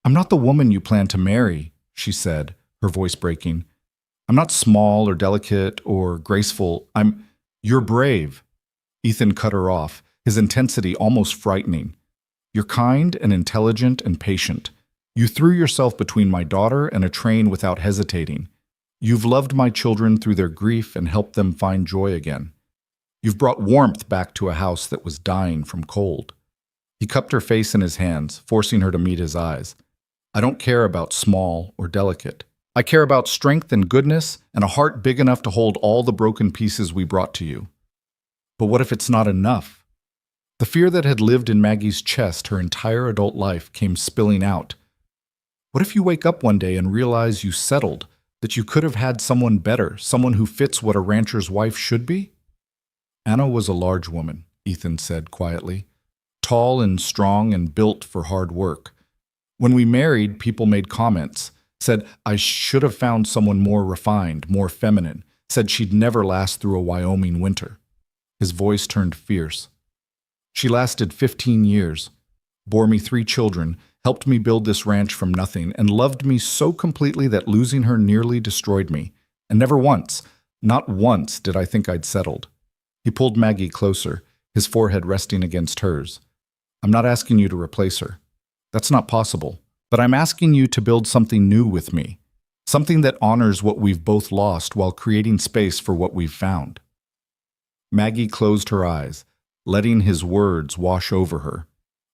I'm not the woman you plan to marry, she said, her voice breaking. I'm not small or delicate or graceful. You're brave. Ethan cut her off, his intensity almost frightening. You're kind and intelligent and patient. You threw yourself between my daughter and a train without hesitating. You've loved my children through their grief and helped them find joy again. You've brought warmth back to a house that was dying from cold. He cupped her face in his hands, forcing her to meet his eyes. I don't care about small or delicate. I care about strength and goodness and a heart big enough to hold all the broken pieces we brought to you. But what if it's not enough? The fear that had lived in Maggie's chest her entire adult life came spilling out. What if you wake up one day and realize you settled, that you could have had someone better, someone who fits what a rancher's wife should be? Anna was a large woman, Ethan said quietly, tall and strong and built for hard work. When we married, people made comments, said I should have found someone more refined, more feminine, said she'd never last through a Wyoming winter. His voice turned fierce. She lasted 15 years, bore me 3 children, helped me build this ranch from nothing, and loved me so completely that losing her nearly destroyed me. And never once, not once, did I think I'd settled. He pulled Maggie closer, his forehead resting against hers. I'm not asking you to replace her. That's not possible. But I'm asking you to build something new with me, something that honors what we've both lost while creating space for what we've found. Maggie closed her eyes, letting his words wash over her.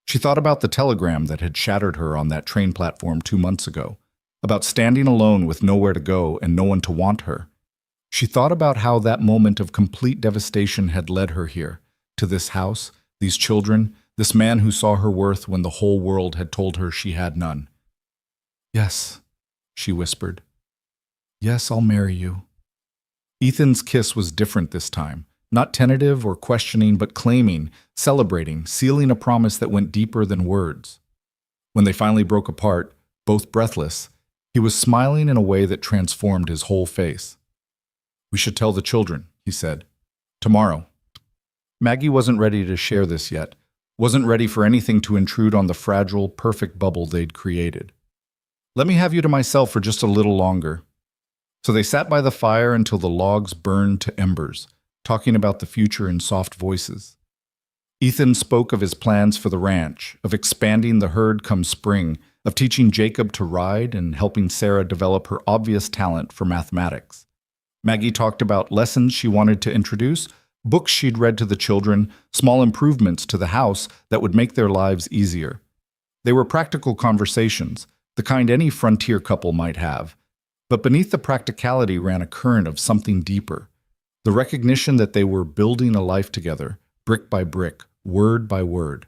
She thought about the telegram that had shattered her on that train platform 2 months ago, about standing alone with nowhere to go and no one to want her. She thought about how that moment of complete devastation had led her here, to this house, these children, this man who saw her worth when the whole world had told her she had none. Yes, she whispered. Yes, I'll marry you. Ethan's kiss was different this time, not tentative or questioning, but claiming, celebrating, sealing a promise that went deeper than words. When they finally broke apart, both breathless, He was smiling in a way that transformed his whole face. "We should tell the children," he said. "Tomorrow." Maggie wasn't ready to share this yet, wasn't ready for anything to intrude on the fragile, perfect bubble they'd created. "Let me have you to myself for just a little longer." So they sat by the fire until the logs burned to embers, talking about the future in soft voices. Ethan spoke of his plans for the ranch, of expanding the herd come spring, of teaching Jacob to ride and helping Sarah develop her obvious talent for mathematics. Maggie talked about lessons she wanted to introduce, books she'd read to the children, small improvements to the house that would make their lives easier. They were practical conversations, the kind any frontier couple might have. But beneath the practicality ran a current of something deeper, the recognition that they were building a life together, brick by brick, word by word.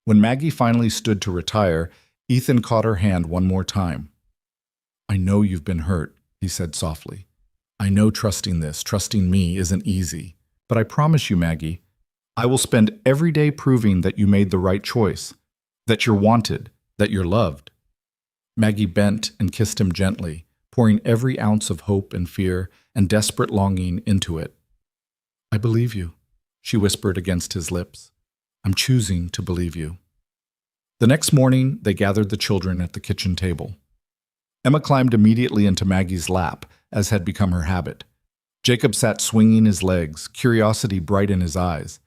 When Maggie finally stood to retire, Ethan caught her hand one more time. "I know you've been hurt," he said softly. "I know trusting me isn't easy. But I promise you, Maggie, I will spend every day proving that you made the right choice, that you're wanted, that you're loved." Maggie bent and kissed him gently, pouring every ounce of hope and fear and desperate longing into it. "I believe you," she whispered against his lips. "I'm choosing to believe you." The next morning, they gathered the children at the kitchen table. Emma climbed immediately into Maggie's lap, as had become her habit. Jacob sat swinging his legs, curiosity bright in his eyes.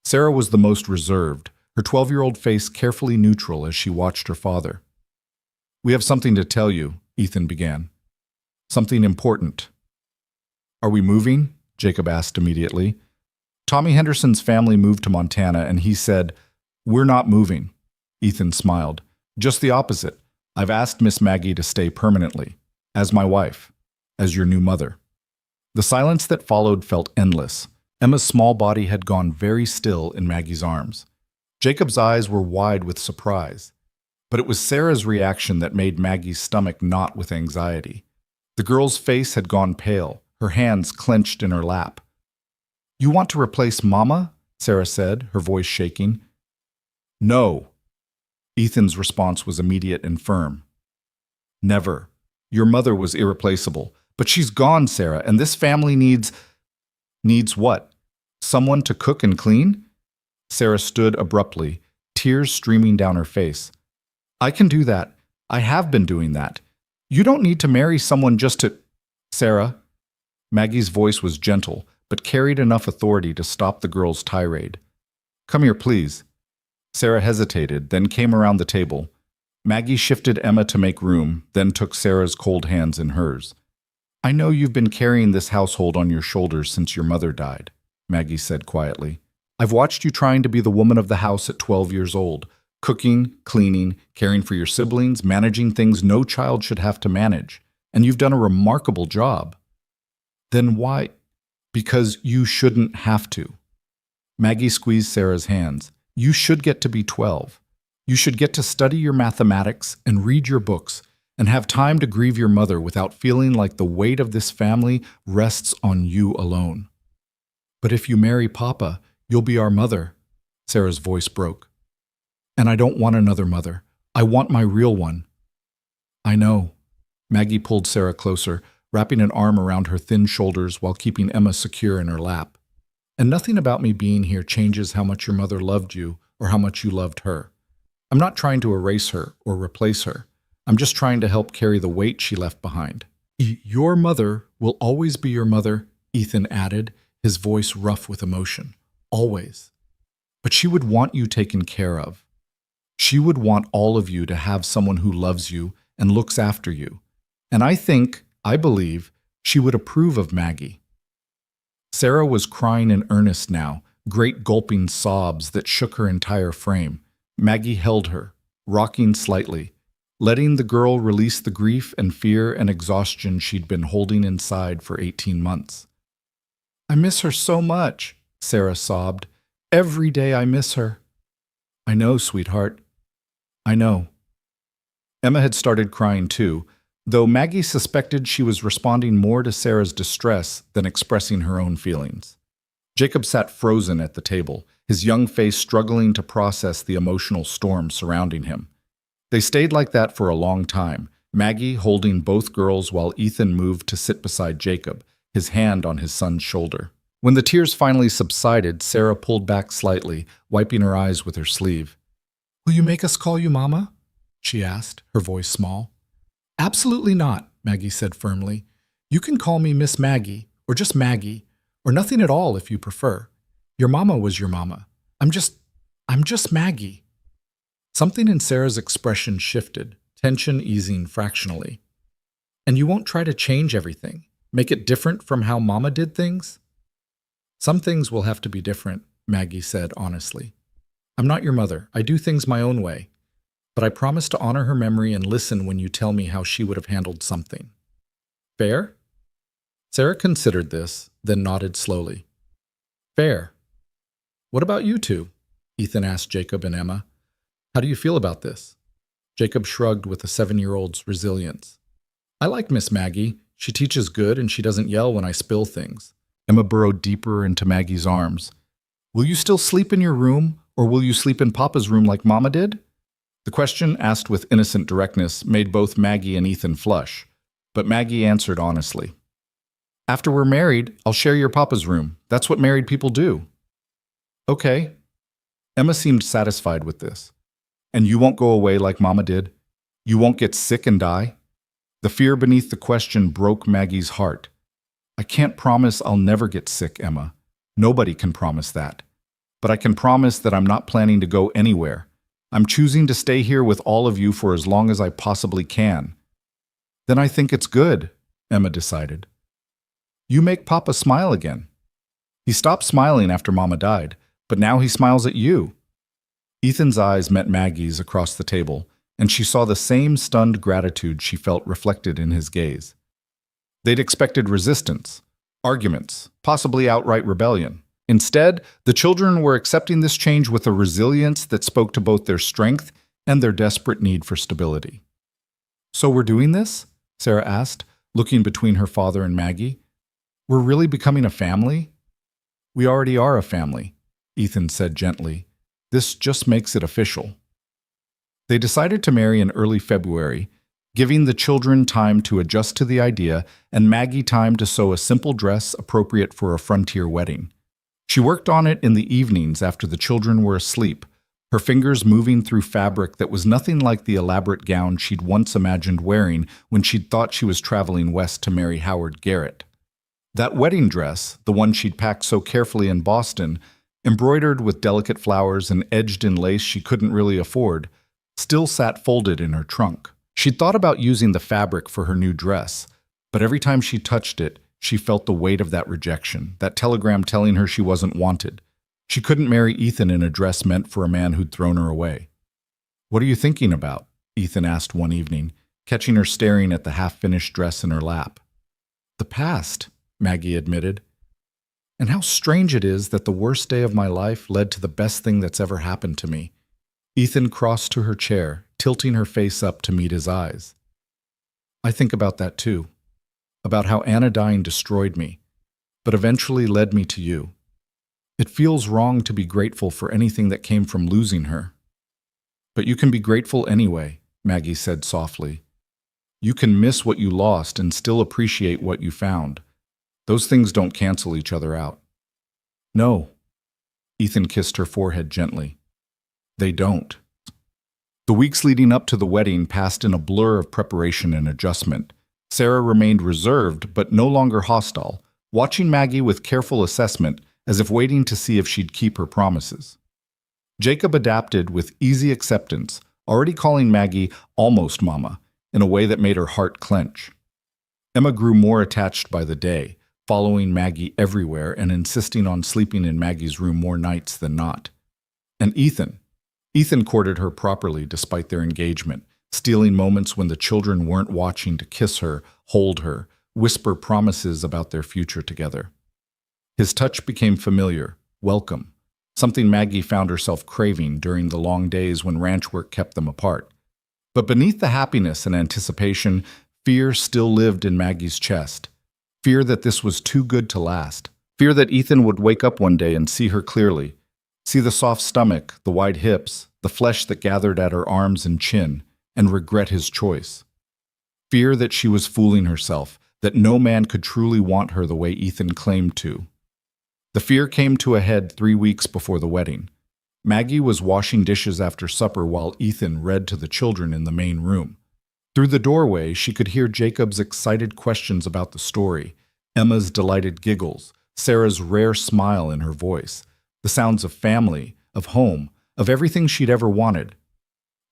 Sarah was the most reserved, her 12-year-old face carefully neutral as she watched her father. "We have something to tell you," Ethan began. "Something important." "Are we moving?" Jacob asked immediately. Tommy Henderson's family moved to Montana, and he said, "We're not moving." Ethan smiled. "Just the opposite. I've asked Miss Maggie to stay permanently, as my wife, as your new mother." The silence that followed felt endless. Emma's small body had gone very still in Maggie's arms. Jacob's eyes were wide with surprise. But it was Sarah's reaction that made Maggie's stomach knot with anxiety. The girl's face had gone pale, her hands clenched in her lap. "You want to replace Mama?" Sarah said, her voice shaking. "No." Ethan's response was immediate and firm. "Never. Your mother was irreplaceable. But she's gone, Sarah, and this family needs..." "Needs what? Someone to cook and clean?" Sarah stood abruptly, tears streaming down her face. "I can do that. I have been doing that. You don't need to marry someone just to..." "Sarah." Maggie's voice was gentle, but carried enough authority to stop the girl's tirade. "Come here, please." Sarah hesitated, then came around the table. Maggie shifted Emma to make room, then took Sarah's cold hands in hers. "I know you've been carrying this household on your shoulders since your mother died," Maggie said quietly. "I've watched you trying to be the woman of the house at 12 years old, cooking, cleaning, caring for your siblings, managing things no child should have to manage, and you've done a remarkable job." "Then why?" "Because you shouldn't have to." Maggie squeezed Sarah's hands. "You should get to be 12. You should get to study your mathematics and read your books and have time to grieve your mother without feeling like the weight of this family rests on you alone." "But if you marry Papa, you'll be our mother." Sarah's voice broke. "And I don't want another mother. I want my real one." "I know." Maggie pulled Sarah closer, wrapping an arm around her thin shoulders while keeping Emma secure in her lap. "And nothing about me being here changes how much your mother loved you or how much you loved her. I'm not trying to erase her or replace her. I'm just trying to help carry the weight she left behind." "Your mother will always be your mother," Ethan added, his voice rough with emotion. "Always. But she would want you taken care of. She would want all of you to have someone who loves you and looks after you. And I believe, she would approve of Maggie." Sarah was crying in earnest now, great gulping sobs that shook her entire frame. Maggie held her, rocking slightly, letting the girl release the grief and fear and exhaustion she'd been holding inside for 18 months. "I miss her so much," Sarah sobbed. "Every day I miss her." "I know, sweetheart. I know." Emma had started crying too, though Maggie suspected she was responding more to Sarah's distress than expressing her own feelings. Jacob sat frozen at the table, his young face struggling to process the emotional storm surrounding him. They stayed like that for a long time, Maggie holding both girls while Ethan moved to sit beside Jacob, his hand on his son's shoulder. When the tears finally subsided, Sarah pulled back slightly, wiping her eyes with her sleeve. "Will you make us call you Mama?" she asked, her voice small. "Absolutely not," Maggie said firmly. "You can call me Miss Maggie, or just Maggie, or nothing at all if you prefer. Your mama was your mama. I'm just Maggie." Something in Sarah's expression shifted, tension easing fractionally. "And you won't try to change everything, make it different from how Mama did things?" "Some things will have to be different," Maggie said honestly. "I'm not your mother. I do things my own way. But I promise to honor her memory and listen when you tell me how she would have handled something. Fair?" Sarah considered this, then nodded slowly. "Fair. What about you two?" Ethan asked Jacob and Emma. "How do you feel about this?" Jacob shrugged with a 7-year-old's resilience. "I like Miss Maggie. She teaches good and she doesn't yell when I spill things." Emma burrowed deeper into Maggie's arms. "Will you still sleep in your room, or will you sleep in Papa's room like Mama did?" The question, asked with innocent directness, made both Maggie and Ethan flush, but Maggie answered honestly. "After we're married, I'll share your Papa's room. That's what married people do." "Okay." Emma seemed satisfied with this. "And you won't go away like Mama did? You won't get sick and die?" The fear beneath the question broke Maggie's heart. "I can't promise I'll never get sick, Emma. Nobody can promise that. But I can promise that I'm not planning to go anywhere. I'm choosing to stay here with all of you for as long as I possibly can." "Then I think it's good," Emma decided. "You make Papa smile again. He stopped smiling after Mama died, but now he smiles at you." Ethan's eyes met Maggie's across the table, and she saw the same stunned gratitude she felt reflected in his gaze. They'd expected resistance, arguments, possibly outright rebellion. Instead, the children were accepting this change with a resilience that spoke to both their strength and their desperate need for stability. "So we're doing this?" Sarah asked, looking between her father and Maggie. "We're really becoming a family?" "We already are a family," Ethan said gently. "This just makes it official." They decided to marry in early February, giving the children time to adjust to the idea and Maggie time to sew a simple dress appropriate for a frontier wedding. She worked on it in the evenings after the children were asleep, her fingers moving through fabric that was nothing like the elaborate gown she'd once imagined wearing when she'd thought she was traveling west to marry Howard Garrett. That wedding dress, the one she'd packed so carefully in Boston, embroidered with delicate flowers and edged in lace she couldn't really afford, still sat folded in her trunk. She'd thought about using the fabric for her new dress, but every time she touched it, she felt the weight of that rejection, that telegram telling her she wasn't wanted. She couldn't marry Ethan in a dress meant for a man who'd thrown her away. "What are you thinking about?" Ethan asked one evening, catching her staring at the half-finished dress in her lap. "The past," Maggie admitted. "And how strange it is that the worst day of my life led to the best thing that's ever happened to me." Ethan crossed to her chair, tilting her face up to meet his eyes. "I think about that too. About how Anna dying destroyed me, but eventually led me to you. It feels wrong to be grateful for anything that came from losing her." "But you can be grateful anyway," Maggie said softly. "You can miss what you lost and still appreciate what you found. Those things don't cancel each other out." "No." Ethan kissed her forehead gently. "They don't." The weeks leading up to the wedding passed in a blur of preparation and adjustment. Sarah remained reserved, but no longer hostile, watching Maggie with careful assessment, as if waiting to see if she'd keep her promises. Jacob adapted with easy acceptance, already calling Maggie almost Mama, in a way that made her heart clench. Emma grew more attached by the day, following Maggie everywhere and insisting on sleeping in Maggie's room more nights than not. And Ethan courted her properly despite their engagement, stealing moments when the children weren't watching to kiss her, hold her, whisper promises about their future together. His touch became familiar, welcome, something Maggie found herself craving during the long days when ranch work kept them apart. But beneath the happiness and anticipation, fear still lived in Maggie's chest. Fear that this was too good to last. Fear that Ethan would wake up one day and see her clearly, see the soft stomach, the wide hips, the flesh that gathered at her arms and chin, and regret his choice. fear that she was fooling herself, that no man could truly want her the way Ethan claimed to. The fear came to a head 3 weeks before the wedding. Maggie was washing dishes after supper while Ethan read to the children in the main room. Through the doorway, she could hear Jacob's excited questions about the story, Emma's delighted giggles, Sarah's rare smile in her voice, the sounds of family, of home, of everything she'd ever wanted.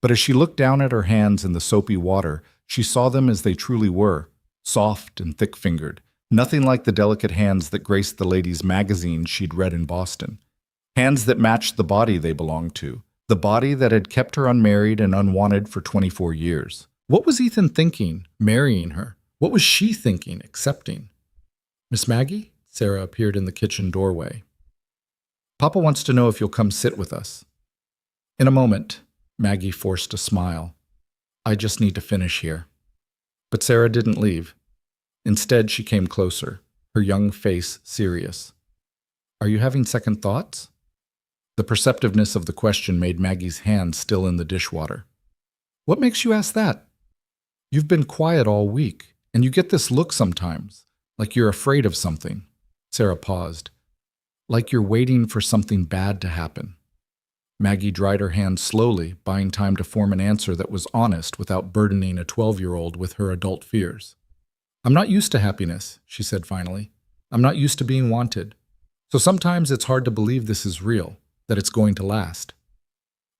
But as she looked down at her hands in the soapy water, she saw them as they truly were, soft and thick-fingered, nothing like the delicate hands that graced the ladies' magazine she'd read in Boston. Hands that matched the body they belonged to, the body that had kept her unmarried and unwanted for 24 years. What was Ethan thinking, marrying her? What was she thinking, accepting? "Miss Maggie?" Sarah appeared in the kitchen doorway. "Papa wants to know if you'll come sit with us." "In a moment," Maggie forced a smile. "I just need to finish here." But Sarah didn't leave. Instead, she came closer, her young face serious. "Are you having second thoughts?" The perceptiveness of the question made Maggie's hand still in the dishwater. "What makes you ask that? You've been quiet all week, and you get this look sometimes, like you're afraid of something." Sarah paused. "Like you're waiting for something bad to happen." Maggie dried her hand slowly, buying time to form an answer that was honest without burdening a 12-year-old with her adult fears. "I'm not used to happiness," she said finally. "I'm not used to being wanted. So sometimes it's hard to believe this is real, that it's going to last."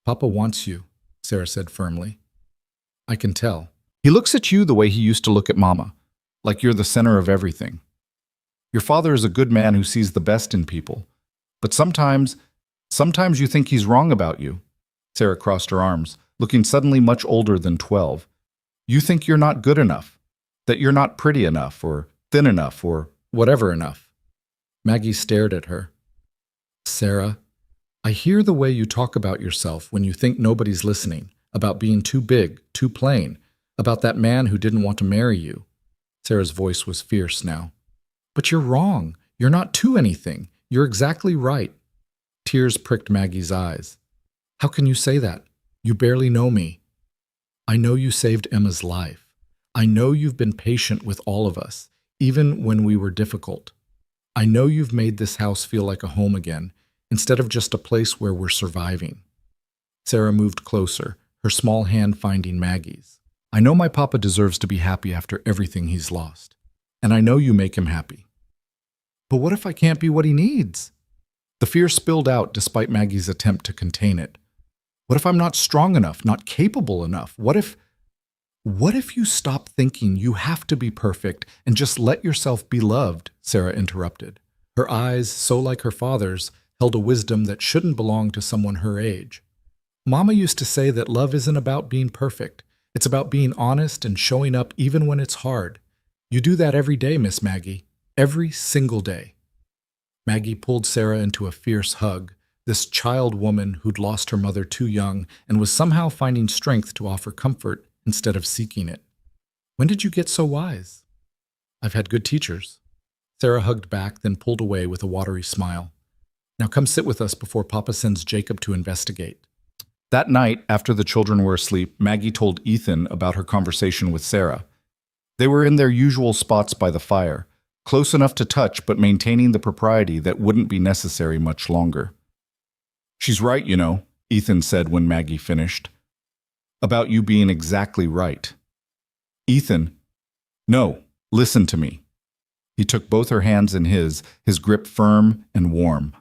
"Papa wants you," Sarah said firmly. "I can tell. He looks at you the way he used to look at Mama, like you're the center of everything. Your father is a good man who sees the best in people, but sometimes you think he's wrong about you." Sarah crossed her arms, looking suddenly much older than 12. "You think you're not good enough, that you're not pretty enough, or thin enough, or whatever enough." Maggie stared at her. "Sarah, I hear the way you talk about yourself when you think nobody's listening, about being too big, too plain, about that man who didn't want to marry you." Sarah's voice was fierce now. "But you're wrong. You're not too anything. You're exactly right." Tears pricked Maggie's eyes. "How can you say that? You barely know me." "I know you saved Emma's life. I know you've been patient with all of us, even when we were difficult. I know you've made this house feel like a home again, instead of just a place where we're surviving." Sarah moved closer, her small hand finding Maggie's. "I know my papa deserves to be happy after everything he's lost. And I know you make him happy. But what if I can't be what he needs?" The fear spilled out despite Maggie's attempt to contain it. "What if I'm not strong enough, not capable enough? What if you stop thinking you have to be perfect and just let yourself be loved?" Sarah interrupted. Her eyes, so like her father's, held a wisdom that shouldn't belong to someone her age. "Mama used to say that love isn't about being perfect. It's about being honest and showing up even when it's hard. You do that every day, Miss Maggie. Every single day." Maggie pulled Sarah into a fierce hug, this child woman who'd lost her mother too young and was somehow finding strength to offer comfort instead of seeking it. "When did you get so wise?" "I've had good teachers." Sarah hugged back, then pulled away with a watery smile. "Now come sit with us before Papa sends Jacob to investigate." That night, after the children were asleep, Maggie told Ethan about her conversation with Sarah. They were in their usual spots by the fire, close enough to touch but maintaining the propriety that wouldn't be necessary much longer. "She's right, you know," Ethan said when Maggie finished. "About you being exactly right." "Ethan, no, listen to me." He took both her hands in his grip firm and warm.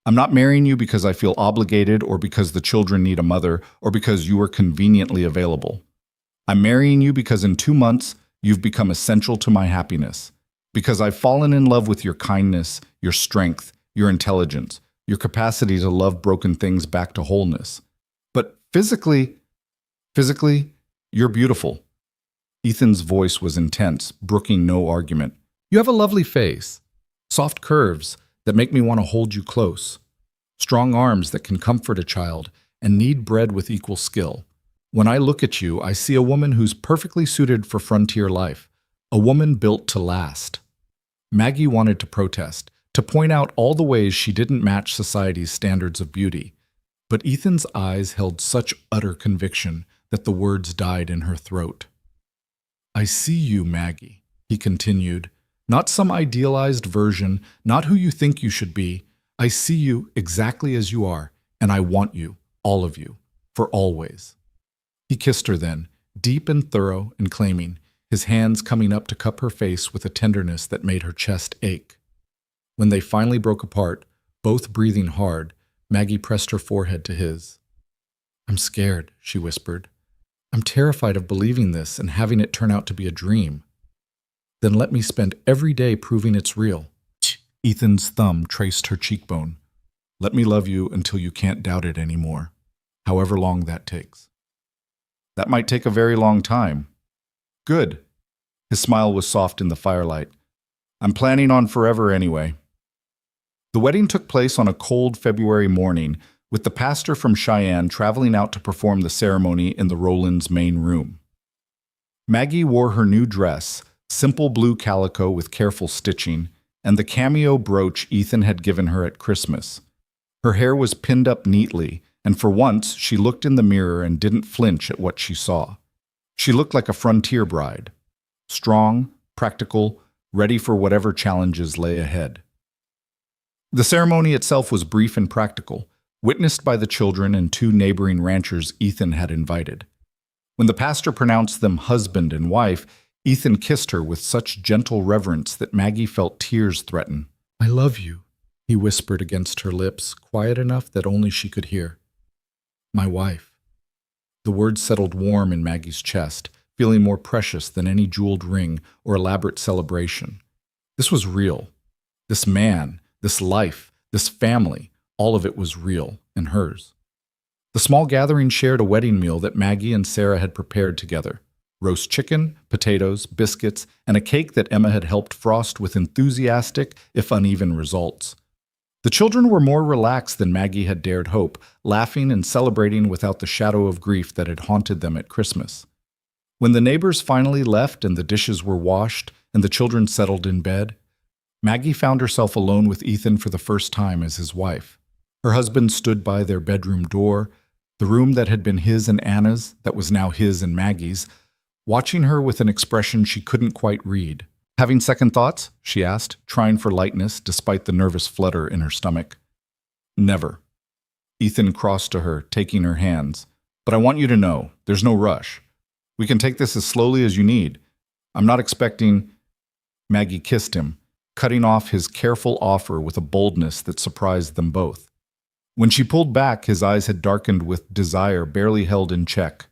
"I'm not marrying you because I feel obligated or because the children need a mother or because you are conveniently available. I'm marrying you because in 2 months you've become essential to my happiness. Because I've fallen in love with your kindness, your strength, your intelligence, your capacity to love broken things back to wholeness. But physically, you're beautiful." Ethan's voice was intense, brooking no argument. "You have a lovely face, soft curves that make me want to hold you close, strong arms that can comfort a child and knead bread with equal skill. When I look at you, I see a woman who's perfectly suited for frontier life, a woman built to last." Maggie wanted to protest, to point out all the ways she didn't match society's standards of beauty, but Ethan's eyes held such utter conviction that the words died in her throat. I see you, Maggie, he continued. Not some idealized version, not who you think you should be. I see you exactly as you are, and I want you, all of you, for always. He kissed her then, deep and thorough and claiming, his hands coming up to cup her face with a tenderness that made her chest ache. When they finally broke apart, both breathing hard, Maggie pressed her forehead to his. I'm scared, she whispered. I'm terrified of believing this and having it turn out to be a dream. Then let me spend every day proving it's real. Ethan's thumb traced her cheekbone. Let me love you until you can't doubt it anymore, however long that takes. That might take a very long time. Good. His smile was soft in the firelight. I'm planning on forever anyway. The wedding took place on a cold February morning, with the pastor from Cheyenne traveling out to perform the ceremony in the Rowlands' main room. Maggie wore her new dress, simple blue calico with careful stitching, and the cameo brooch Ethan had given her at Christmas. Her hair was pinned up neatly, and for once she looked in the mirror and didn't flinch at what she saw. She looked like a frontier bride, strong, practical, ready for whatever challenges lay ahead. The ceremony itself was brief and practical, witnessed by the children and 2 neighboring ranchers Ethan had invited. When the pastor pronounced them husband and wife, Ethan kissed her with such gentle reverence that Maggie felt tears threaten. I love you, he whispered against her lips, quiet enough that only she could hear. My wife. The words settled warm in Maggie's chest, feeling more precious than any jeweled ring or elaborate celebration. This was real. This man, this life, this family, all of it was real and hers. The small gathering shared a wedding meal that Maggie and Sarah had prepared together. Roast chicken, potatoes, biscuits, and a cake that Emma had helped frost with enthusiastic, if uneven, results. The children were more relaxed than Maggie had dared hope, laughing and celebrating without the shadow of grief that had haunted them at Christmas. When the neighbors finally left and the dishes were washed and the children settled in bed, Maggie found herself alone with Ethan for the first time as his wife. Her husband stood by their bedroom door, the room that had been his and Anna's, that was now his and Maggie's, watching her with an expression she couldn't quite read. Having second thoughts? She asked, trying for lightness despite the nervous flutter in her stomach. Never. Ethan crossed to her, taking her hands. But I want you to know, there's no rush. We can take this as slowly as you need. I'm not expecting... Maggie kissed him, cutting off his careful offer with a boldness that surprised them both. When she pulled back, his eyes had darkened with desire barely held in check.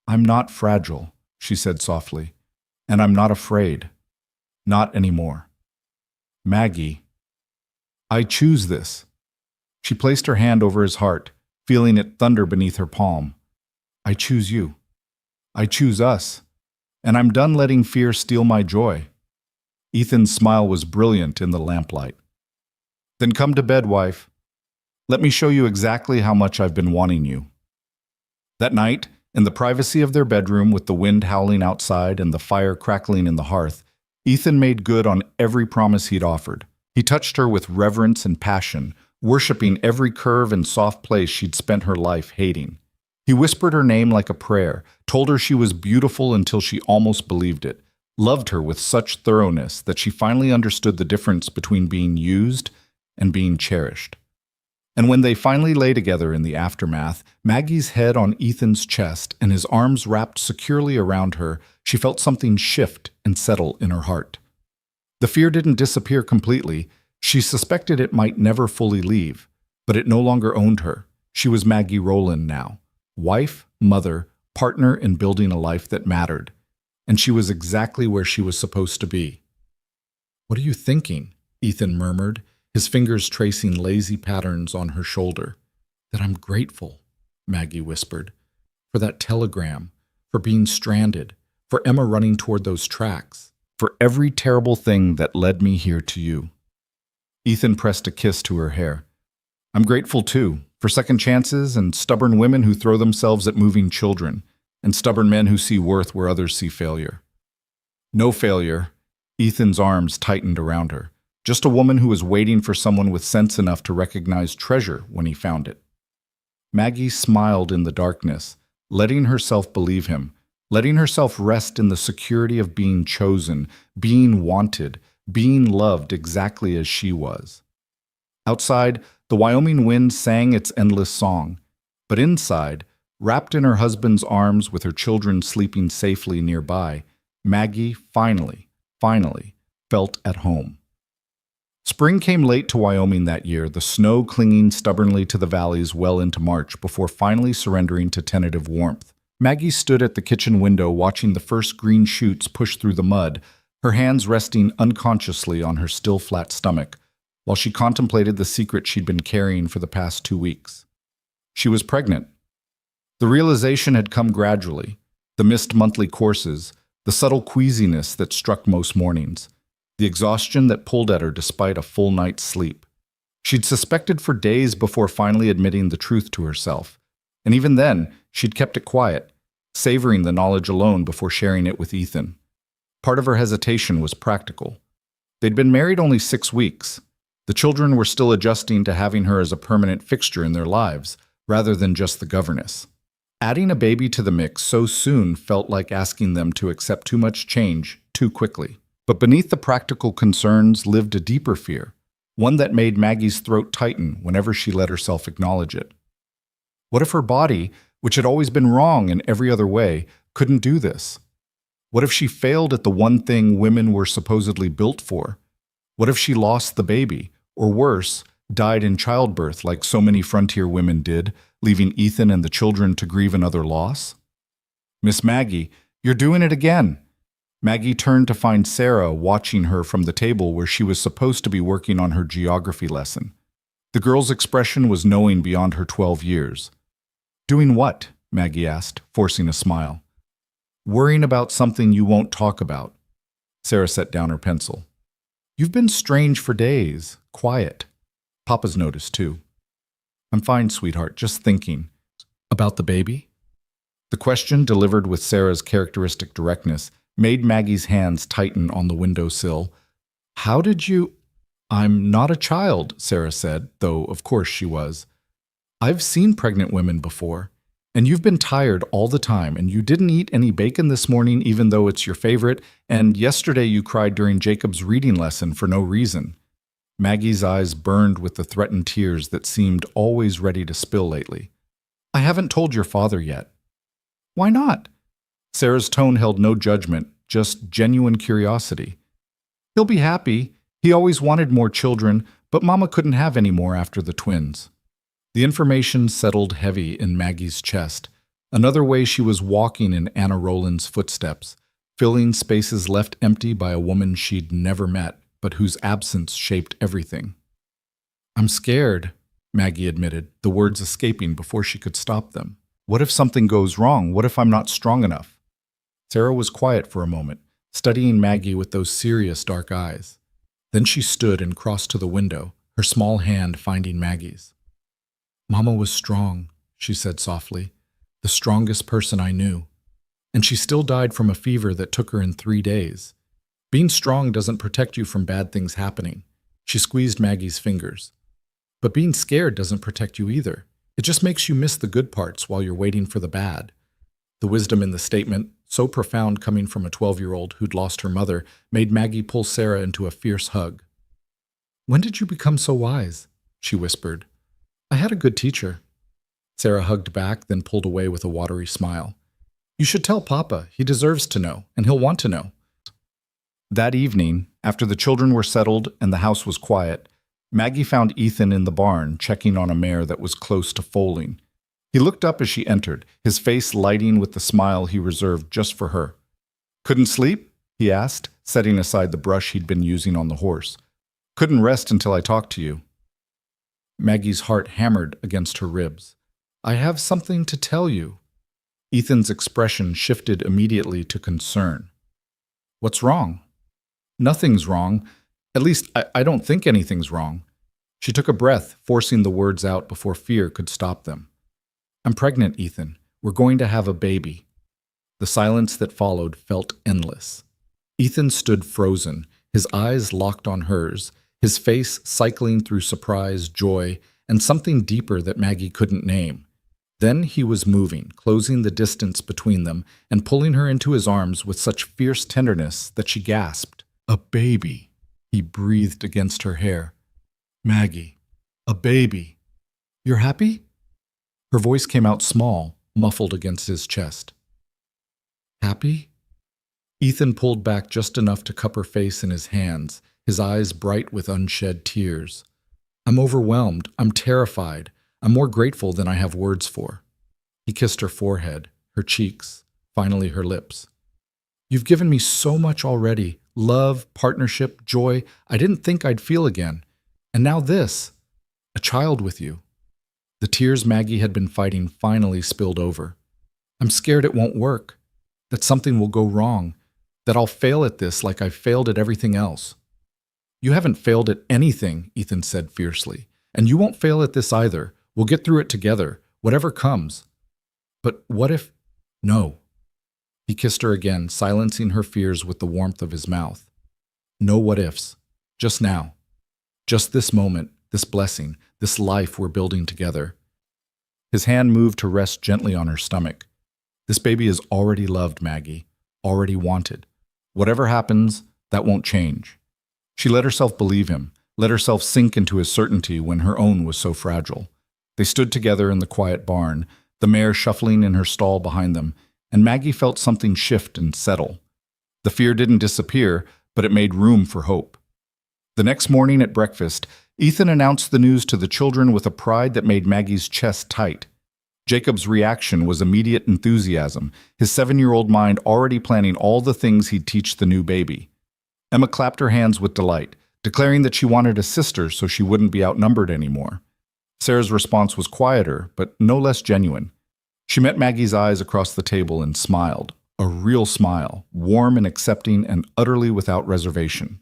I'm not fragile, she said softly, and I'm not afraid. Not anymore. Maggie, I choose this. She placed her hand over his heart, feeling it thunder beneath her palm. I choose you. I choose us. And I'm done letting fear steal my joy. Ethan's smile was brilliant in the lamplight. Then come to bed, wife. Let me show you exactly how much I've been wanting you. That night, in the privacy of their bedroom with the wind howling outside and the fire crackling in the hearth, Ethan made good on every promise he'd offered. He touched her with reverence and passion, worshiping every curve and soft place she'd spent her life hating. He whispered her name like a prayer, told her she was beautiful until she almost believed it, loved her with such thoroughness that she finally understood the difference between being used and being cherished. And when they finally lay together in the aftermath, Maggie's head on Ethan's chest and his arms wrapped securely around her, she felt something shift and settle in her heart. The fear didn't disappear completely. She suspected it might never fully leave, but it no longer owned her. She was Maggie Rowland now, wife, mother, partner in building a life that mattered. And she was exactly where she was supposed to be. What are you thinking? Ethan murmured, his fingers tracing lazy patterns on her shoulder. That I'm grateful, Maggie whispered, for that telegram, for being stranded, for Emma running toward those tracks, for every terrible thing that led me here to you. Ethan pressed a kiss to her hair. I'm grateful too, for second chances and stubborn women who throw themselves at moving children, and stubborn men who see worth where others see failure. No failure. Ethan's arms tightened around her. Just a woman who was waiting for someone with sense enough to recognize treasure when he found it. Maggie smiled in the darkness, letting herself believe him, letting herself rest in the security of being chosen, being wanted, being loved exactly as she was. Outside, the Wyoming wind sang its endless song, but inside, wrapped in her husband's arms with her children sleeping safely nearby, Maggie finally felt at home. Spring came late to Wyoming that year, the snow clinging stubbornly to the valleys well into March before finally surrendering to tentative warmth. Maggie stood at the kitchen window watching the first green shoots push through the mud, her hands resting unconsciously on her still flat stomach, while she contemplated the secret she'd been carrying for the past 2 weeks. She was pregnant. The realization had come gradually, the missed monthly courses, the subtle queasiness that struck most mornings, the exhaustion that pulled at her despite a full night's sleep. She'd suspected for days before finally admitting the truth to herself, and even then, she'd kept it quiet, savoring the knowledge alone before sharing it with Ethan. Part of her hesitation was practical. They'd been married only 6 weeks. The children were still adjusting to having her as a permanent fixture in their lives, rather than just the governess. Adding a baby to the mix so soon felt like asking them to accept too much change too quickly. But beneath the practical concerns lived a deeper fear, one that made Maggie's throat tighten whenever she let herself acknowledge it. What if her body, which had always been wrong in every other way, couldn't do this? What if she failed at the one thing women were supposedly built for? What if she lost the baby, or worse, died in childbirth like so many frontier women did, leaving Ethan and the children to grieve another loss? "Miss Maggie, you're doing it again." Maggie turned to find Sarah watching her from the table where she was supposed to be working on her geography lesson. The girl's expression was knowing beyond her 12 years. "Doing what?" Maggie asked, forcing a smile. "Worrying about something you won't talk about." Sarah set down her pencil. "You've been strange for days, quiet. Papa's noticed too." "I'm fine, sweetheart, just thinking." "About the baby?" The question, delivered with Sarah's characteristic directness, made Maggie's hands tighten on the windowsill. "How did you—" "I'm not a child," Sarah said, though of course she was. "I've seen pregnant women before, and you've been tired all the time, and you didn't eat any bacon this morning even though it's your favorite, and yesterday you cried during Jacob's reading lesson for no reason." Maggie's eyes burned with the threatened tears that seemed always ready to spill lately. "I haven't told your father yet." "Why not?" Sarah's tone held no judgment, just genuine curiosity. "He'll be happy. He always wanted more children, but Mama couldn't have any more after the twins." The information settled heavy in Maggie's chest. Another way she was walking in Anna Rowland's footsteps, filling spaces left empty by a woman she'd never met, but whose absence shaped everything. "I'm scared," Maggie admitted, the words escaping before she could stop them. "What if something goes wrong? What if I'm not strong enough?" Sarah was quiet for a moment, studying Maggie with those serious dark eyes. Then she stood and crossed to the window, her small hand finding Maggie's. "Mama was strong," she said softly, "the strongest person I knew. And she still died from a fever that took her in 3 days. Being strong doesn't protect you from bad things happening." She squeezed Maggie's fingers. "But being scared doesn't protect you either. It just makes you miss the good parts while you're waiting for the bad." The wisdom in the statement, so profound coming from a 12-year-old who'd lost her mother, made Maggie pull Sarah into a fierce hug. "When did you become so wise?" she whispered. "I had a good teacher." Sarah hugged back, then pulled away with a watery smile. "You should tell Papa. He deserves to know, and he'll want to know." That evening, after the children were settled and the house was quiet, Maggie found Ethan in the barn, checking on a mare that was close to foaling. He looked up as she entered, his face lighting with the smile he reserved just for her. "Couldn't sleep?" he asked, setting aside the brush he'd been using on the horse. "Couldn't rest until I talked to you." Maggie's heart hammered against her ribs. "I have something to tell you." Ethan's expression shifted immediately to concern. "What's wrong?" "Nothing's wrong. At least, I don't think anything's wrong." She took a breath, forcing the words out before fear could stop them. "I'm pregnant, Ethan. We're going to have a baby." The silence that followed felt endless. Ethan stood frozen, his eyes locked on hers, his face cycling through surprise, joy, and something deeper that Maggie couldn't name. Then he was moving, closing the distance between them and pulling her into his arms with such fierce tenderness that she gasped. "A baby," he breathed against her hair. "Maggie, a baby. You're happy?" Her voice came out small, muffled against his chest. "Happy?" Ethan pulled back just enough to cup her face in his hands, his eyes bright with unshed tears. "I'm overwhelmed. I'm terrified. I'm more grateful than I have words for." He kissed her forehead, her cheeks, finally her lips. "You've given me so much already. Love, partnership, joy I didn't think I'd feel again. And now this. A child with you." The tears Maggie had been fighting finally spilled over. "I'm scared it won't work, that something will go wrong, that I'll fail at this like I've failed at everything else." "You haven't failed at anything," Ethan said fiercely. "And you won't fail at this either. We'll get through it together, whatever comes." "But what if—" "No." He kissed her again, silencing her fears with the warmth of his mouth. "No what ifs. Just now. Just this moment, this blessing, this life we're building together." His hand moved to rest gently on her stomach. "This baby is already loved, Maggie, already wanted. Whatever happens, that won't change." She let herself believe him, let herself sink into his certainty when her own was so fragile. They stood together in the quiet barn, the mare shuffling in her stall behind them, and Maggie felt something shift and settle. The fear didn't disappear, but it made room for hope. The next morning at breakfast, Ethan announced the news to the children with a pride that made Maggie's chest tight. Jacob's reaction was immediate enthusiasm, his 7-year-old mind already planning all the things he'd teach the new baby. Emma clapped her hands with delight, declaring that she wanted a sister so she wouldn't be outnumbered anymore. Sarah's response was quieter, but no less genuine. She met Maggie's eyes across the table and smiled, a real smile, warm and accepting and utterly without reservation.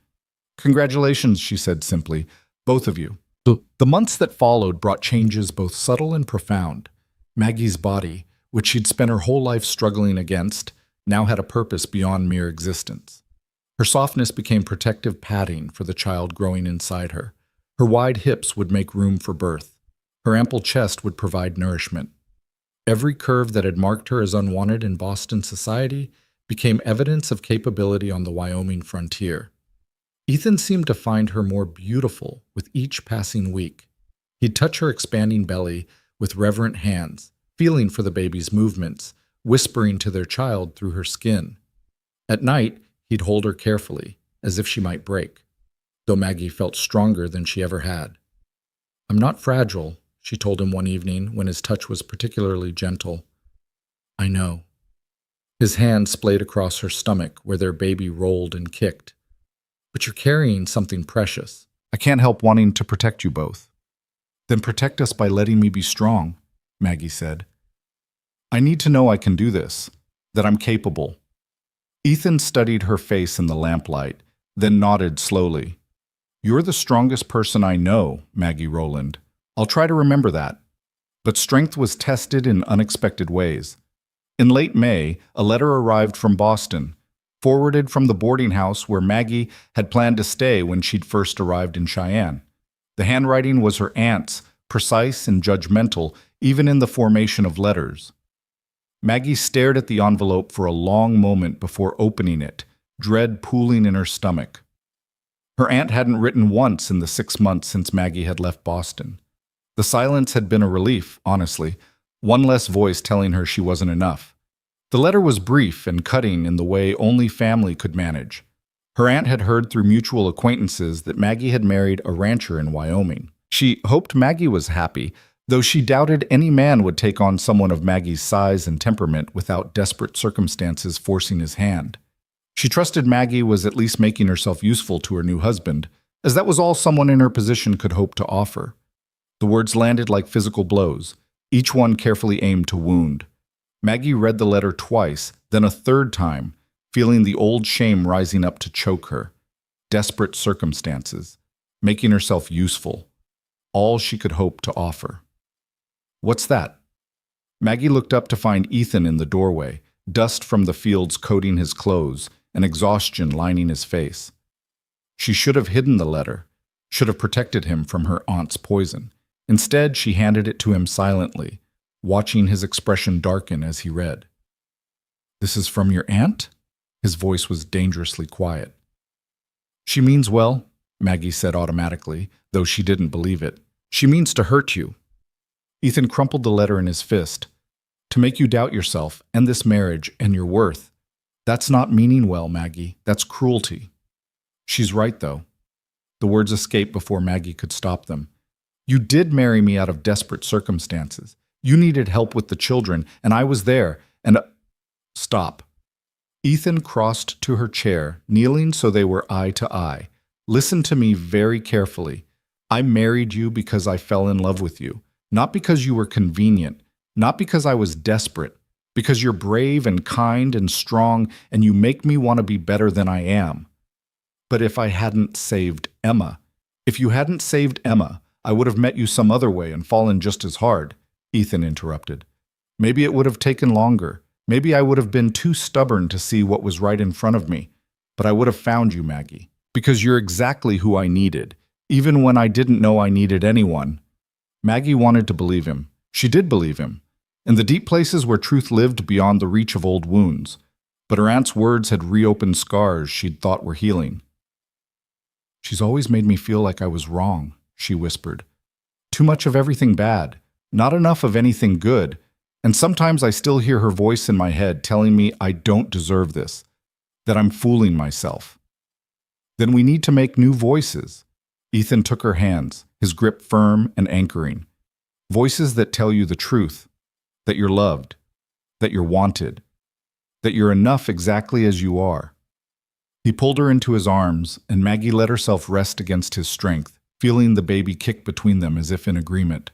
"Congratulations," she said simply, "both of you." The months that followed brought changes both subtle and profound. Maggie's body, which she'd spent her whole life struggling against, now had a purpose beyond mere existence. Her softness became protective padding for the child growing inside her. Her wide hips would make room for birth. Her ample chest would provide nourishment. Every curve that had marked her as unwanted in Boston society became evidence of capability on the Wyoming frontier. Ethan seemed to find her more beautiful with each passing week. He'd touch her expanding belly with reverent hands, feeling for the baby's movements, whispering to their child through her skin. At night, he'd hold her carefully, as if she might break, though Maggie felt stronger than she ever had. "I'm not fragile," she told him one evening when his touch was particularly gentle. "I know." His hand splayed across her stomach where their baby rolled and kicked. "But you're carrying something precious. I can't help wanting to protect you both." "Then protect us by letting me be strong," Maggie said. "I need to know I can do this, that I'm capable." Ethan studied her face in the lamplight, then nodded slowly. "You're the strongest person I know, Maggie Rowland. I'll try to remember that." But strength was tested in unexpected ways. In late May, a letter arrived from Boston, forwarded from the boarding house where Maggie had planned to stay when she'd first arrived in Cheyenne. The handwriting was her aunt's, precise and judgmental, even in the formation of letters. Maggie stared at the envelope for a long moment before opening it, dread pooling in her stomach. Her aunt hadn't written once in the 6 months since Maggie had left Boston. The silence had been a relief, honestly, one less voice telling her she wasn't enough. The letter was brief and cutting in the way only family could manage. Her aunt had heard through mutual acquaintances that Maggie had married a rancher in Wyoming. She hoped Maggie was happy, though she doubted any man would take on someone of Maggie's size and temperament without desperate circumstances forcing his hand. She trusted Maggie was at least making herself useful to her new husband, as that was all someone in her position could hope to offer. The words landed like physical blows, each one carefully aimed to wound. Maggie read the letter twice, then a third time, feeling the old shame rising up to choke her. Desperate circumstances, making herself useful, all she could hope to offer. "What's that?" Maggie looked up to find Ethan in the doorway, dust from the fields coating his clothes and exhaustion lining his face. She should have hidden the letter, should have protected him from her aunt's poison. Instead, she handed it to him silently, watching his expression darken as he read. "This is from your aunt?" His voice was dangerously quiet. "She means well," Maggie said automatically, though she didn't believe it. "She means to hurt you." Ethan crumpled the letter in his fist. "To make you doubt yourself, and this marriage, and your worth. That's not meaning well, Maggie. That's cruelty." "She's right, though." The words escaped before Maggie could stop them. "You did marry me out of desperate circumstances. You needed help with the children, and I was there, and—" "Stop." Ethan crossed to her chair, kneeling so they were eye to eye. "Listen to me very carefully. I married you because I fell in love with you, not because you were convenient, not because I was desperate, because you're brave and kind and strong, and you make me want to be better than I am. But if I hadn't saved Emma, if you hadn't saved Emma, I would have met you some other way and fallen just as hard," Ethan interrupted. "Maybe it would have taken longer. Maybe I would have been too stubborn to see what was right in front of me. But I would have found you, Maggie, because you're exactly who I needed, even when I didn't know I needed anyone." Maggie wanted to believe him. She did believe him, in the deep places where truth lived beyond the reach of old wounds. But her aunt's words had reopened scars she'd thought were healing. "She's always made me feel like I was wrong," she whispered. "Too much of everything bad, not enough of anything good. And sometimes I still hear her voice in my head telling me I don't deserve this, that I'm fooling myself." "Then we need to make new voices." Ethan took her hands, his grip firm and anchoring. "Voices that tell you the truth, that you're loved, that you're wanted, that you're enough exactly as you are." He pulled her into his arms, and Maggie let herself rest against his strength, feeling the baby kick between them as if in agreement.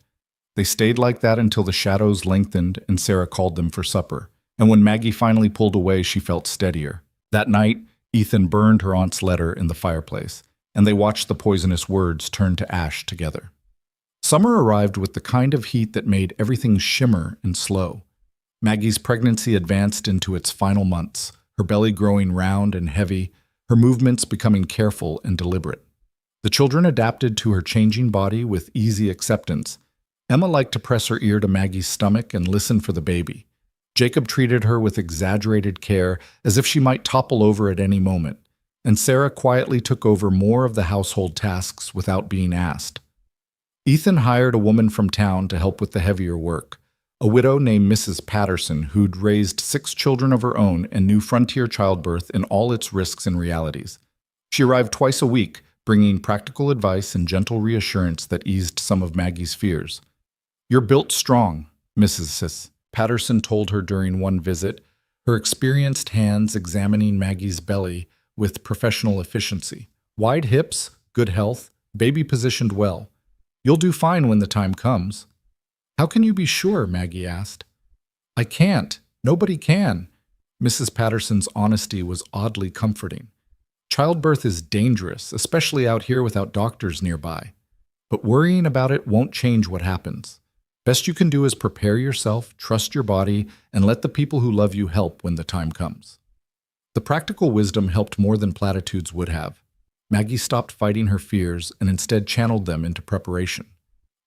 They stayed like that until the shadows lengthened and Sarah called them for supper. And when Maggie finally pulled away, she felt steadier. That night, Ethan burned her aunt's letter in the fireplace, and they watched the poisonous words turn to ash together. Summer arrived with the kind of heat that made everything shimmer and slow. Maggie's pregnancy advanced into its final months, her belly growing round and heavy, her movements becoming careful and deliberate. The children adapted to her changing body with easy acceptance. Emma liked to press her ear to Maggie's stomach and listen for the baby. Jacob treated her with exaggerated care, as if she might topple over at any moment, and Sarah quietly took over more of the household tasks without being asked. Ethan hired a woman from town to help with the heavier work, a widow named Mrs. Patterson who'd raised 6 children of her own and knew frontier childbirth in all its risks and realities. She arrived twice a week, bringing practical advice and gentle reassurance that eased some of Maggie's fears. "You're built strong," Mrs. Patterson told her during one visit, her experienced hands examining Maggie's belly with professional efficiency. "Wide hips, good health, baby positioned well. You'll do fine when the time comes." "How can you be sure?" Maggie asked. "I can't. Nobody can." Mrs. Patterson's honesty was oddly comforting. "Childbirth is dangerous, especially out here without doctors nearby. But worrying about it won't change what happens. Best you can do is prepare yourself, trust your body, and let the people who love you help when the time comes." The practical wisdom helped more than platitudes would have. Maggie stopped fighting her fears and instead channeled them into preparation.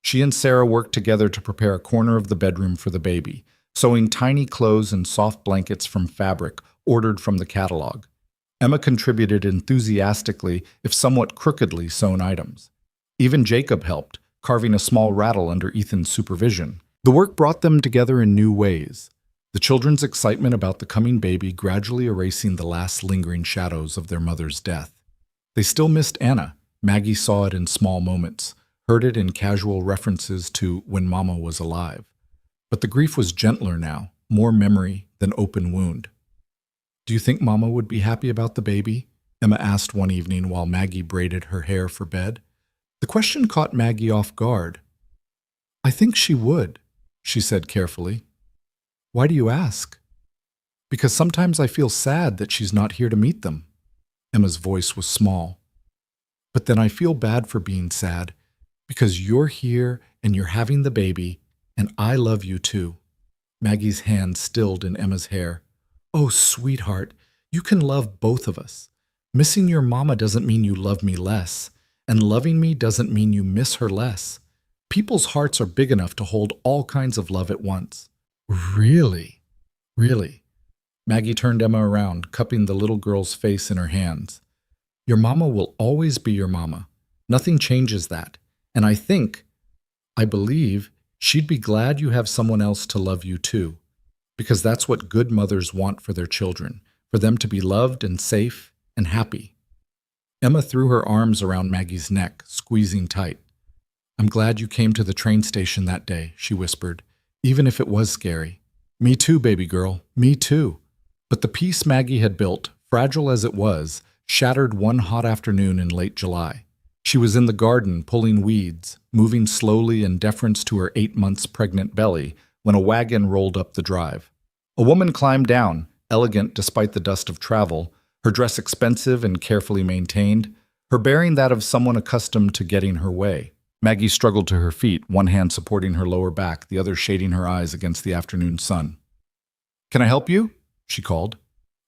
She and Sarah worked together to prepare a corner of the bedroom for the baby, sewing tiny clothes and soft blankets from fabric ordered from the catalog. Emma contributed enthusiastically, if somewhat crookedly, sewn items. Even Jacob helped, carving a small rattle under Ethan's supervision. The work brought them together in new ways, the children's excitement about the coming baby gradually erasing the last lingering shadows of their mother's death. They still missed Anna. Maggie saw it in small moments, heard it in casual references to when Mama was alive. But the grief was gentler now, more memory than open wound. "Do you think Mama would be happy about the baby?" Emma asked one evening while Maggie braided her hair for bed. The question caught Maggie off guard. "I think she would," she said carefully. "Why do you ask?" "Because sometimes I feel sad that she's not here to meet them." Emma's voice was small. "But then I feel bad for being sad, because you're here and you're having the baby, and I love you too." Maggie's hand stilled in Emma's hair. "Oh, sweetheart, you can love both of us. Missing your mama doesn't mean you love me less. And loving me doesn't mean you miss her less. People's hearts are big enough to hold all kinds of love at once. Really? Really? Maggie turned Emma around, cupping the little girl's face in her hands. Your mama will always be your mama. Nothing changes that. And I believe, she'd be glad you have someone else to love you too. Because that's what good mothers want for their children, for them to be loved and safe and happy. Emma threw her arms around Maggie's neck, squeezing tight. I'm glad you came to the train station that day, she whispered, even if it was scary. Me too, baby girl, me too. But the peace Maggie had built, fragile as it was, shattered one hot afternoon in late July. She was in the garden pulling weeds, moving slowly in deference to her 8 months pregnant belly, when a wagon rolled up the drive. A woman climbed down, elegant despite the dust of travel, her dress expensive and carefully maintained, her bearing that of someone accustomed to getting her way. Maggie struggled to her feet, one hand supporting her lower back, the other shading her eyes against the afternoon sun. Can I help you? She called.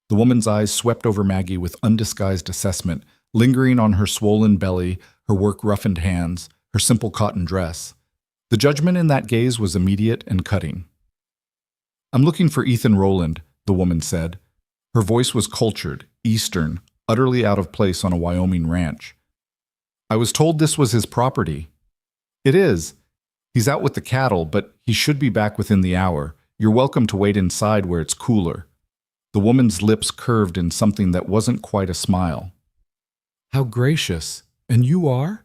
The woman's eyes swept over Maggie with undisguised assessment, lingering on her swollen belly, her work-roughened hands, her simple cotton dress. The judgment in that gaze was immediate and cutting. I'm looking for Ethan Rowland, the woman said. Her voice was cultured, Eastern, utterly out of place on a Wyoming ranch. I was told this was his property. It is. He's out with the cattle, but he should be back within the hour. You're welcome to wait inside where it's cooler. The woman's lips curved in something that wasn't quite a smile. How gracious. And you are?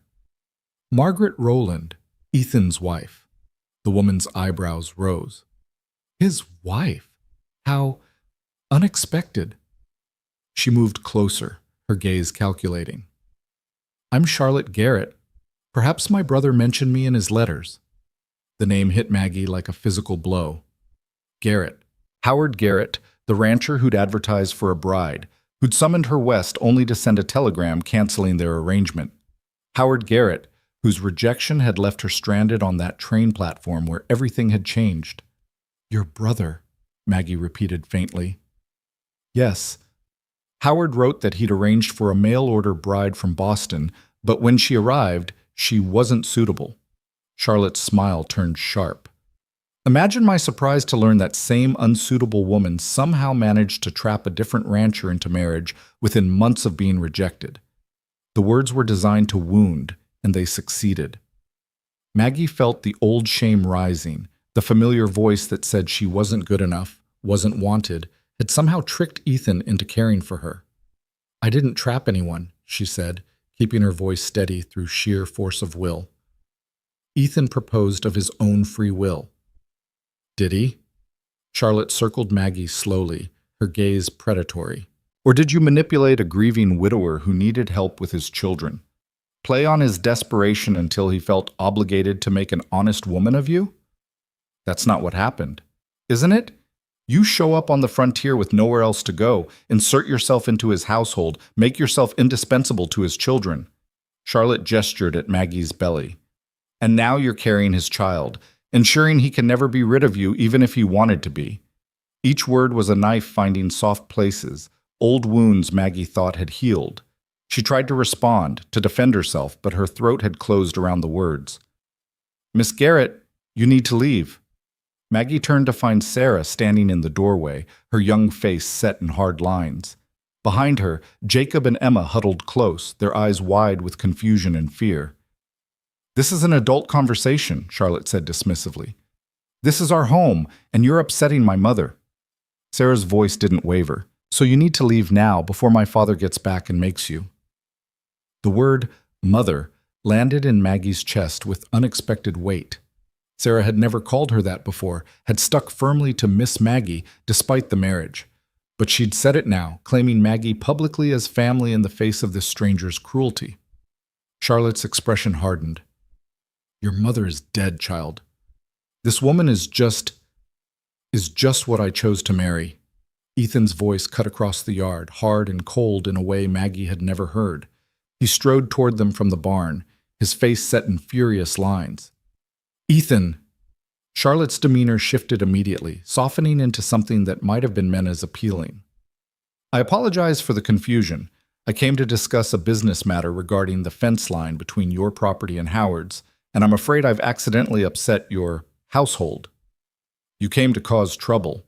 Margaret Rowland, Ethan's wife. The woman's eyebrows rose. His wife? How unexpected. She moved closer, her gaze calculating. I'm Charlotte Garrett. Perhaps my brother mentioned me in his letters. The name hit Maggie like a physical blow. Garrett. Howard Garrett, the rancher who'd advertised for a bride, who'd summoned her west only to send a telegram canceling their arrangement. Howard Garrett, whose rejection had left her stranded on that train platform where everything had changed. Your brother, Maggie repeated faintly. Yes. Howard wrote that he'd arranged for a mail-order bride from Boston, but when she arrived, she wasn't suitable. Charlotte's smile turned sharp. Imagine my surprise to learn that same unsuitable woman somehow managed to trap a different rancher into marriage within months of being rejected. The words were designed to wound, and they succeeded. Maggie felt the old shame rising, the familiar voice that said she wasn't good enough, wasn't wanted, had somehow tricked Ethan into caring for her. I didn't trap anyone, she said, keeping her voice steady through sheer force of will. Ethan proposed of his own free will. Did he? Charlotte circled Maggie slowly, her gaze predatory. Or did you manipulate a grieving widower who needed help with his children? Play on his desperation until he felt obligated to make an honest woman of you? That's not what happened, isn't it? You show up on the frontier with nowhere else to go, insert yourself into his household, make yourself indispensable to his children. Charlotte gestured at Maggie's belly. And now you're carrying his child, ensuring he can never be rid of you even if he wanted to be. Each word was a knife finding soft places, old wounds Maggie thought had healed. She tried to respond, to defend herself, but her throat had closed around the words. Miss Garrett, you need to leave. Maggie turned to find Sarah standing in the doorway, her young face set in hard lines. Behind her, Jacob and Emma huddled close, their eyes wide with confusion and fear. This is an adult conversation, Charlotte said dismissively. This is our home, and you're upsetting my mother. Sarah's voice didn't waver. So you need to leave now before my father gets back and makes you. The word mother landed in Maggie's chest with unexpected weight. Sarah had never called her that before, had stuck firmly to Miss Maggie despite the marriage. But she'd said it now, claiming Maggie publicly as family in the face of this stranger's cruelty. Charlotte's expression hardened. Your mother is dead, child. This woman is just what I chose to marry. Ethan's voice cut across the yard, hard and cold in a way Maggie had never heard. He strode toward them from the barn, his face set in furious lines. Ethan! Charlotte's demeanor shifted immediately, softening into something that might have been meant as appealing. I apologize for the confusion. I came to discuss a business matter regarding the fence line between your property and Howard's, and I'm afraid I've accidentally upset your household. You came to cause trouble,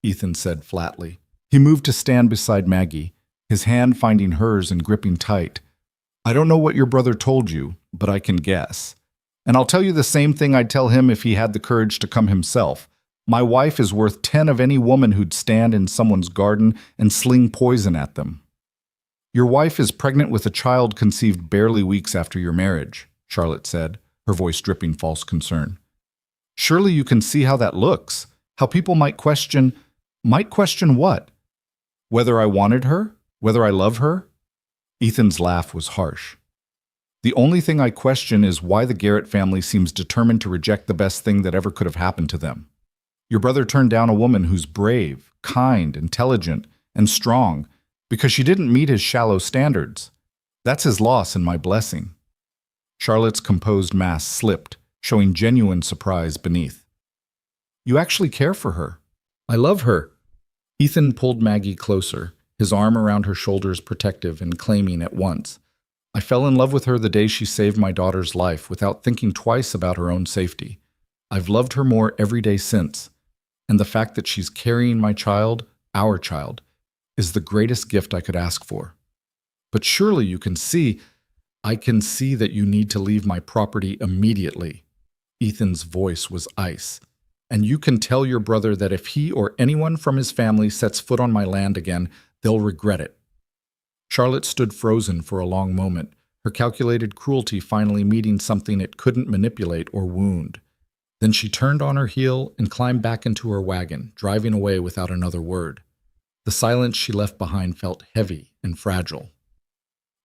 Ethan said flatly. He moved to stand beside Maggie, his hand finding hers and gripping tight. I don't know what your brother told you, but I can guess. And I'll tell you the same thing I'd tell him if he had the courage to come himself. My wife is worth 10 of any woman who'd stand in someone's garden and sling poison at them. Your wife is pregnant with a child conceived barely weeks after your marriage, Charlotte said, her voice dripping false concern. Surely you can see how that looks, how people might question what? Whether I wanted her? Whether I love her? Ethan's laugh was harsh. The only thing I question is why the Garrett family seems determined to reject the best thing that ever could have happened to them. Your brother turned down a woman who's brave, kind, intelligent, and strong because she didn't meet his shallow standards. That's his loss and my blessing. Charlotte's composed mask slipped, showing genuine surprise beneath. You actually care for her. I love her. Ethan pulled Maggie closer, his arm around her shoulders protective and claiming at once. I fell in love with her the day she saved my daughter's life without thinking twice about her own safety. I've loved her more every day since, and the fact that she's carrying my child, our child, is the greatest gift I could ask for. But surely you can see, I can see that you need to leave my property immediately. Ethan's voice was ice. And you can tell your brother that if he or anyone from his family sets foot on my land again, they'll regret it. Charlotte stood frozen for a long moment, her calculated cruelty finally meeting something it couldn't manipulate or wound. Then she turned on her heel and climbed back into her wagon, driving away without another word. The silence she left behind felt heavy and fragile.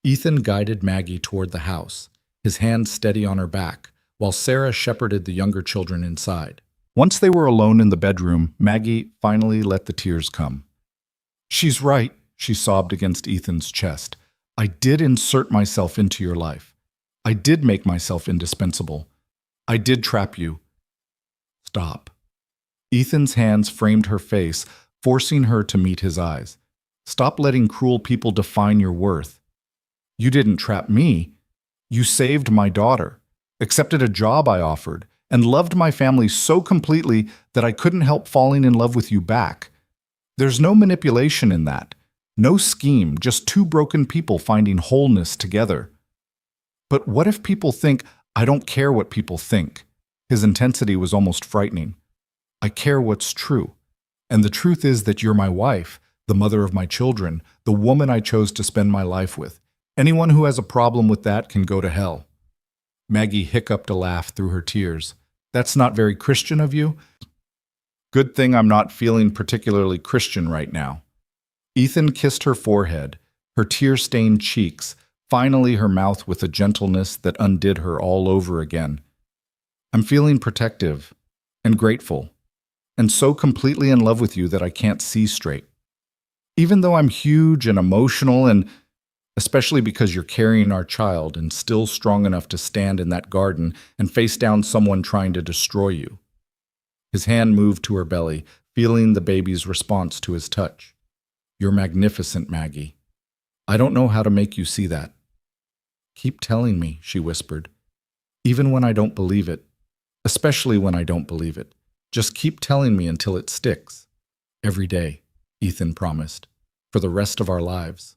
Ethan guided Maggie toward the house, his hand steady on her back, while Sarah shepherded the younger children inside. Once they were alone in the bedroom, Maggie finally let the tears come. She's right, she sobbed against Ethan's chest. I did insert myself into your life. I did make myself indispensable. I did trap you. Stop. Ethan's hands framed her face, forcing her to meet his eyes. Stop letting cruel people define your worth. You didn't trap me. You saved my daughter, accepted a job I offered, and loved my family so completely that I couldn't help falling in love with you back. There's no manipulation in that. No scheme, just two broken people finding wholeness together. But what if people think, I don't care what people think? His intensity was almost frightening. I care what's true. And the truth is that you're my wife, the mother of my children, the woman I chose to spend my life with. Anyone who has a problem with that can go to hell. Maggie hiccuped a laugh through her tears. That's not very Christian of you. Good thing I'm not feeling particularly Christian right now. Ethan kissed her forehead, her tear-stained cheeks, finally her mouth with a gentleness that undid her all over again. I'm feeling protective and grateful, and so completely in love with you that I can't see straight. Even though I'm huge and emotional, and especially because you're carrying our child and still strong enough to stand in that garden and face down someone trying to destroy you. His hand moved to her belly, feeling the baby's response to his touch. You're magnificent, Maggie. I don't know how to make you see that. Keep telling me, she whispered. Even when I don't believe it, especially when I don't believe it. Just keep telling me until it sticks. Every day, Ethan promised, for the rest of our lives.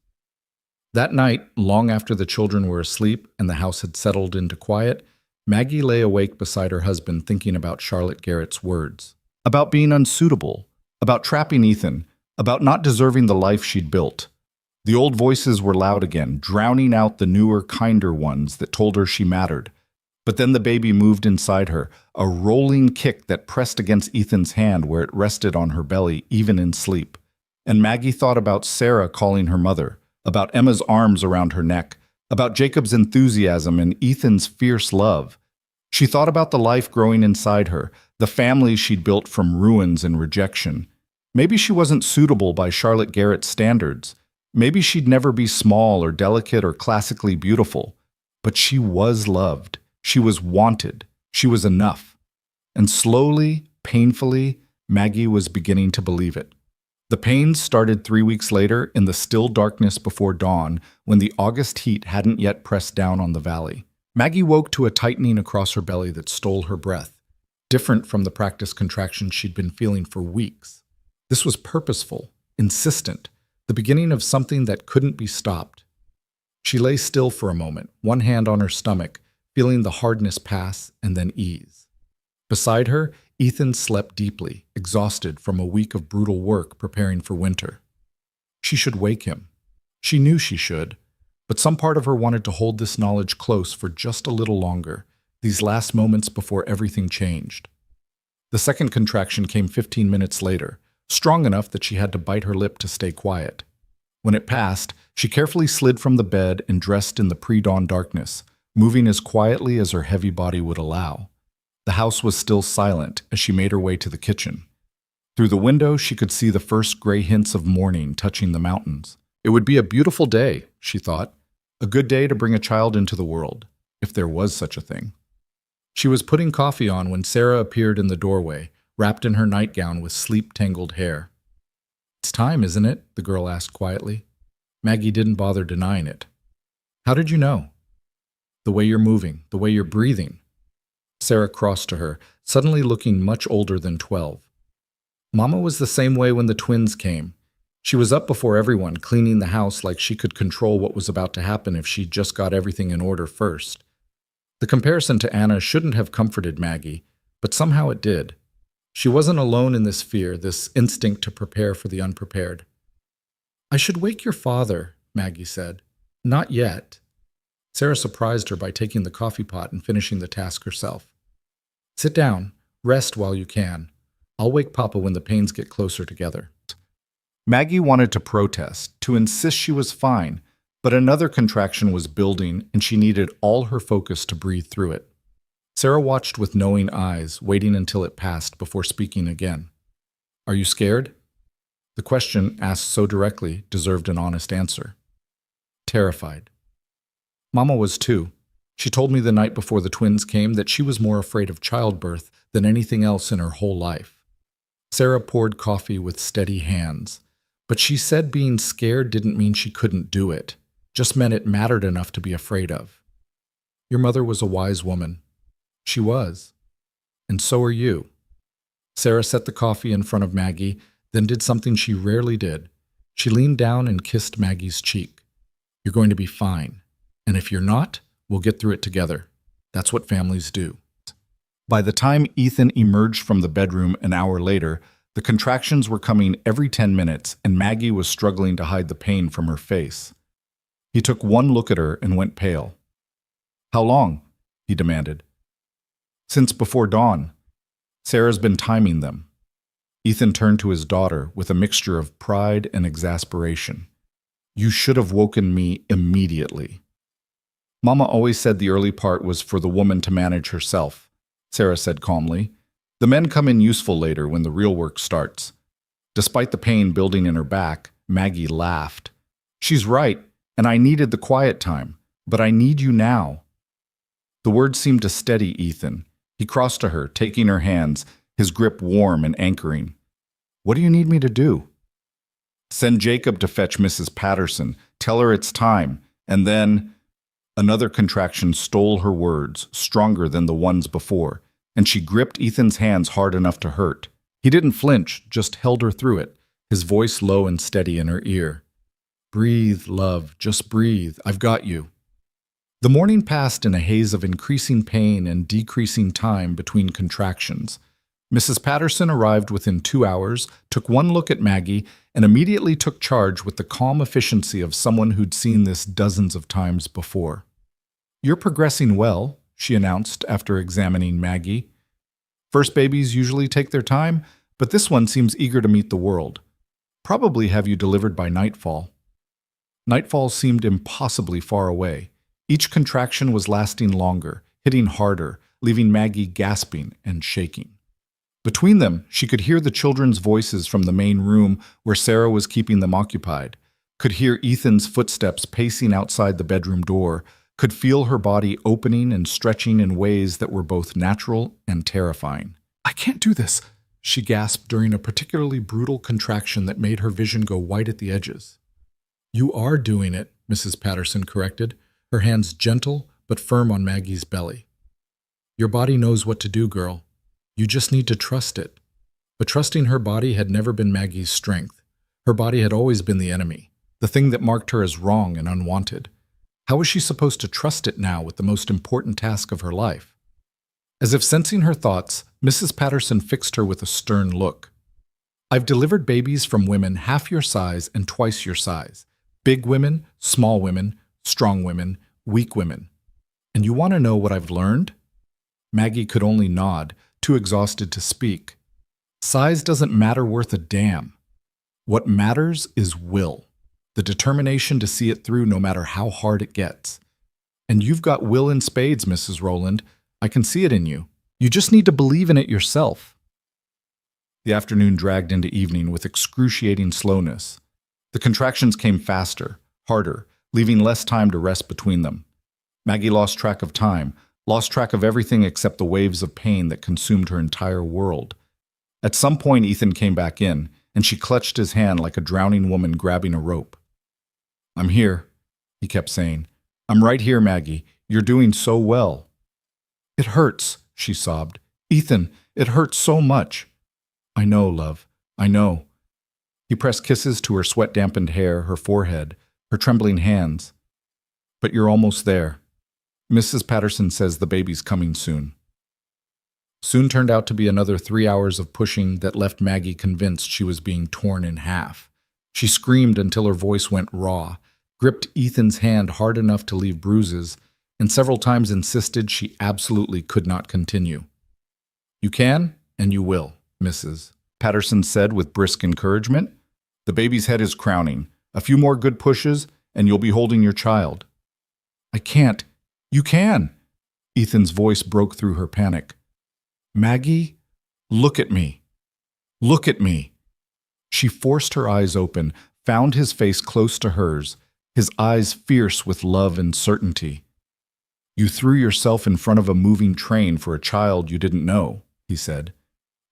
That night, long after the children were asleep and the house had settled into quiet, Maggie lay awake beside her husband thinking about Charlotte Garrett's words. About being unsuitable, about trapping Ethan, about not deserving the life she'd built. The old voices were loud again, drowning out the newer, kinder ones that told her she mattered. But then the baby moved inside her, a rolling kick that pressed against Ethan's hand where it rested on her belly, even in sleep. And Maggie thought about Sarah calling her mother, about Emma's arms around her neck, about Jacob's enthusiasm and Ethan's fierce love. She thought about the life growing inside her, the family she'd built from ruins and rejection. Maybe she wasn't suitable by Charlotte Garrett's standards. Maybe she'd never be small or delicate or classically beautiful. But she was loved. She was wanted. She was enough. And slowly, painfully, Maggie was beginning to believe it. The pains started 3 weeks later in the still darkness before dawn when the August heat hadn't yet pressed down on the valley. Maggie woke to a tightening across her belly that stole her breath, different from the practice contractions she'd been feeling for weeks. This was purposeful, insistent, the beginning of something that couldn't be stopped. She lay still for a moment, one hand on her stomach, feeling the hardness pass and then ease. Beside her, Ethan slept deeply, exhausted from a week of brutal work preparing for winter. She should wake him. She knew she should, but some part of her wanted to hold this knowledge close for just a little longer, these last moments before everything changed. The second contraction came 15 minutes later, strong enough that she had to bite her lip to stay quiet. When it passed, she carefully slid from the bed and dressed in the pre-dawn darkness, moving as quietly as her heavy body would allow. The house was still silent as she made her way to the kitchen. Through the window, she could see the first gray hints of morning touching the mountains. It would be a beautiful day, she thought, a good day to bring a child into the world, if there was such a thing. She was putting coffee on when Sarah appeared in the doorway, wrapped in her nightgown with sleep-tangled hair. "It's time, isn't it?" the girl asked quietly. Maggie didn't bother denying it. "How did you know?" "The way you're moving, the way you're breathing." Sarah crossed to her, suddenly looking much older than 12. Mama was the same way when the twins came. She was up before everyone, cleaning the house like she could control what was about to happen if she just got everything in order first. The comparison to Anna shouldn't have comforted Maggie, but somehow it did. She wasn't alone in this fear, this instinct to prepare for the unprepared. "I should wake your father," Maggie said. "Not yet." Sarah surprised her by taking the coffee pot and finishing the task herself. "Sit down. Rest while you can. I'll wake Papa when the pains get closer together." Maggie wanted to protest, to insist she was fine, but another contraction was building and she needed all her focus to breathe through it. Sarah watched with knowing eyes, waiting until it passed before speaking again. "Are you scared?" The question, asked so directly, deserved an honest answer. "Terrified." Mama was too. She told me the night before the twins came that she was more afraid of childbirth than anything else in her whole life. Sarah poured coffee with steady hands. But she said being scared didn't mean she couldn't do it, just meant it mattered enough to be afraid of. "Your mother was a wise woman." "She was. And so are you." Sarah set the coffee in front of Maggie, then did something she rarely did. She leaned down and kissed Maggie's cheek. "You're going to be fine. And if you're not, we'll get through it together. That's what families do." By the time Ethan emerged from the bedroom an hour later, the contractions were coming every 10 minutes, and Maggie was struggling to hide the pain from her face. He took one look at her and went pale. "How long?" he demanded. "Since before dawn. Sarah's been timing them." Ethan turned to his daughter with a mixture of pride and exasperation. "You should have woken me immediately." "Mama always said the early part was for the woman to manage herself," Sarah said calmly. "The men come in useful later when the real work starts." Despite the pain building in her back, Maggie laughed. "She's right, and I needed the quiet time, but I need you now." The words seemed to steady Ethan. He crossed to her, taking her hands, his grip warm and anchoring. "What do you need me to do?" "Send Jacob to fetch Mrs. Patterson. Tell her it's time. And then—" Another contraction stole her words, stronger than the ones before, and she gripped Ethan's hands hard enough to hurt. He didn't flinch, just held her through it, his voice low and steady in her ear. "Breathe, love, just breathe. I've got you." The morning passed in a haze of increasing pain and decreasing time between contractions. Mrs. Patterson arrived within 2 hours, took one look at Maggie, and immediately took charge with the calm efficiency of someone who'd seen this dozens of times before. "You're progressing well," she announced after examining Maggie. "First babies usually take their time, but this one seems eager to meet the world. Probably have you delivered by nightfall." Nightfall seemed impossibly far away. Each contraction was lasting longer, hitting harder, leaving Maggie gasping and shaking. Between them, she could hear the children's voices from the main room where Sarah was keeping them occupied, could hear Ethan's footsteps pacing outside the bedroom door, could feel her body opening and stretching in ways that were both natural and terrifying. "I can't do this," she gasped during a particularly brutal contraction that made her vision go white at the edges. "You are doing it," Mrs. Patterson corrected, her hands gentle but firm on Maggie's belly. Your body knows what to do, girl. You just need to trust it. But trusting her body had never been Maggie's strength. Her body had always been the enemy, the thing that marked her as wrong and unwanted. How was she supposed to trust it now with the most important task of her life? As if sensing her thoughts, Mrs. Patterson fixed her with a stern look. I've delivered babies from women half your size and twice your size. Big women, small women, strong women, weak women. And you want to know what I've learned? Maggie could only nod, too exhausted to speak. Size doesn't matter worth a damn. What matters is will, the determination to see it through no matter how hard it gets. And you've got will in spades, Mrs. Rowland. I can see it in you. You just need to believe in it yourself. The afternoon dragged into evening with excruciating slowness. The contractions came faster, harder, leaving less time to rest between them. Maggie lost track of time, lost track of everything except the waves of pain that consumed her entire world. At some point, Ethan came back in, and she clutched his hand like a drowning woman grabbing a rope. I'm here, he kept saying. I'm right here, Maggie. You're doing so well. It hurts, she sobbed. Ethan, it hurts so much. I know, love. I know. He pressed kisses to her sweat-dampened hair, her forehead, her trembling hands. But you're almost there. Mrs. Patterson says the baby's coming soon. Soon turned out to be another 3 hours of pushing that left Maggie convinced she was being torn in half. She screamed until her voice went raw, gripped Ethan's hand hard enough to leave bruises, and several times insisted she absolutely could not continue. You can, and you will, Mrs. Patterson said with brisk encouragement. The baby's head is crowning. A few more good pushes, and you'll be holding your child. I can't. You can. Ethan's voice broke through her panic. Maggie, look at me. Look at me. She forced her eyes open, found his face close to hers, his eyes fierce with love and certainty. You threw yourself in front of a moving train for a child you didn't know, he said.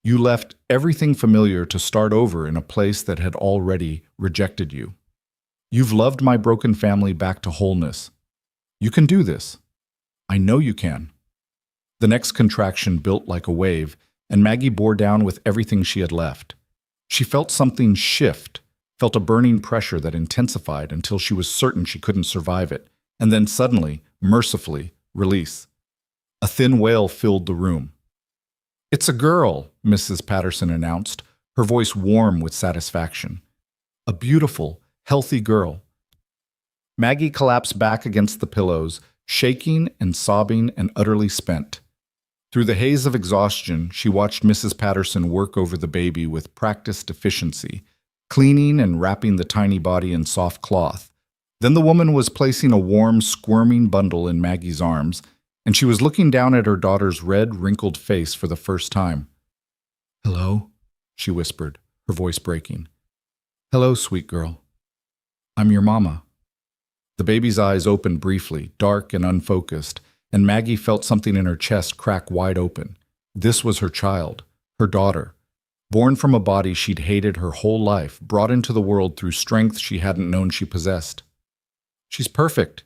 You left everything familiar to start over in a place that had already rejected you. You've loved my broken family back to wholeness. You can do this. I know you can. The next contraction built like a wave, and Maggie bore down with everything she had left. She felt something shift, felt a burning pressure that intensified until she was certain she couldn't survive it, and then suddenly, mercifully, release. A thin wail filled the room. It's a girl, Mrs. Patterson announced, her voice warm with satisfaction. A beautiful, healthy girl. Maggie collapsed back against the pillows, shaking and sobbing and utterly spent. Through the haze of exhaustion, she watched Mrs. Patterson work over the baby with practiced efficiency, cleaning and wrapping the tiny body in soft cloth. Then the woman was placing a warm, squirming bundle in Maggie's arms, and she was looking down at her daughter's red, wrinkled face for the first time. Hello, she whispered, her voice breaking. Hello, sweet girl. I'm your mama. The baby's eyes opened briefly, dark and unfocused, and Maggie felt something in her chest crack wide open. This was her child, her daughter, born from a body she'd hated her whole life, brought into the world through strength she hadn't known she possessed. She's perfect,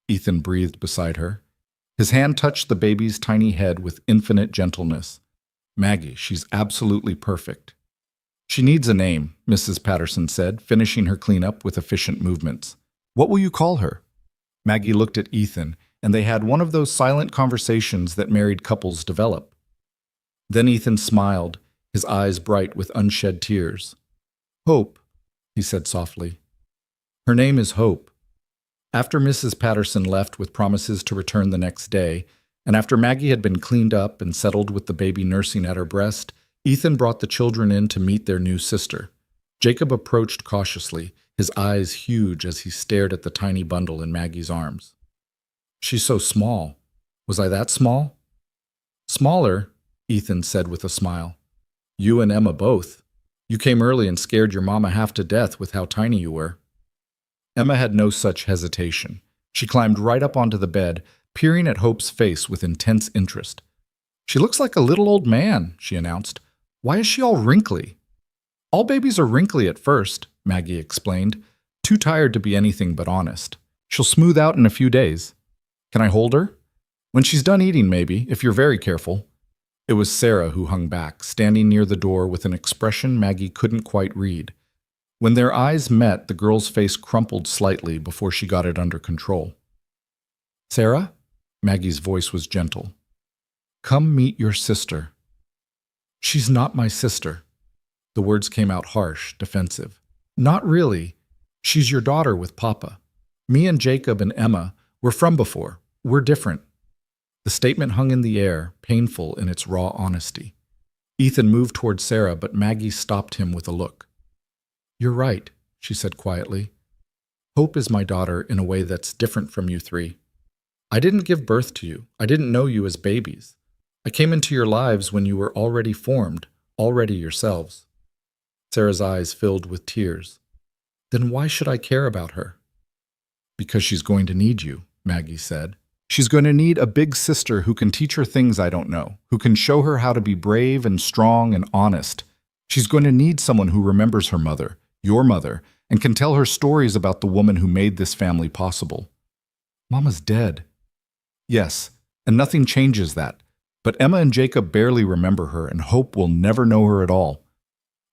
Ethan breathed beside her. His hand touched the baby's tiny head with infinite gentleness. Maggie, she's absolutely perfect. She needs a name, Mrs. Patterson said, finishing her cleanup with efficient movements. What will you call her? Maggie looked at Ethan, and they had one of those silent conversations that married couples develop. Then Ethan smiled, his eyes bright with unshed tears. Hope, he said softly. Her name is Hope. After Mrs. Patterson left with promises to return the next day, and after Maggie had been cleaned up and settled with the baby nursing at her breast, Ethan brought the children in to meet their new sister. Jacob approached cautiously, his eyes huge as he stared at the tiny bundle in Maggie's arms. She's so small. Was I that small? Smaller, Ethan said with a smile. You and Emma both. You came early and scared your mama half to death with how tiny you were. Emma had no such hesitation. She climbed right up onto the bed, peering at Hope's face with intense interest. She looks like a little old man, she announced. Why is she all wrinkly? All babies are wrinkly at first, Maggie explained, too tired to be anything but honest. She'll smooth out in a few days. Can I hold her? When she's done eating, maybe, if you're very careful. It was Sarah who hung back, standing near the door with an expression Maggie couldn't quite read. When their eyes met, the girl's face crumpled slightly before she got it under control. Sarah? Maggie's voice was gentle. Come meet your sister. She's not my sister. The words came out harsh, defensive. Not really. She's your daughter with Papa. Me and Jacob and Emma, we're from before. We're different. The statement hung in the air, painful in its raw honesty. Ethan moved toward Sarah, but Maggie stopped him with a look. You're right, she said quietly. Hope is my daughter in a way that's different from you three. I didn't give birth to you. I didn't know you as babies. I came into your lives when you were already formed, already yourselves. Sarah's eyes filled with tears. Then why should I care about her? Because she's going to need you, Maggie said. She's going to need a big sister who can teach her things I don't know, who can show her how to be brave and strong and honest. She's going to need someone who remembers her mother, your mother, and can tell her stories about the woman who made this family possible. Mama's dead. Yes, and nothing changes that. But Emma and Jacob barely remember her, and Hope will never know her at all.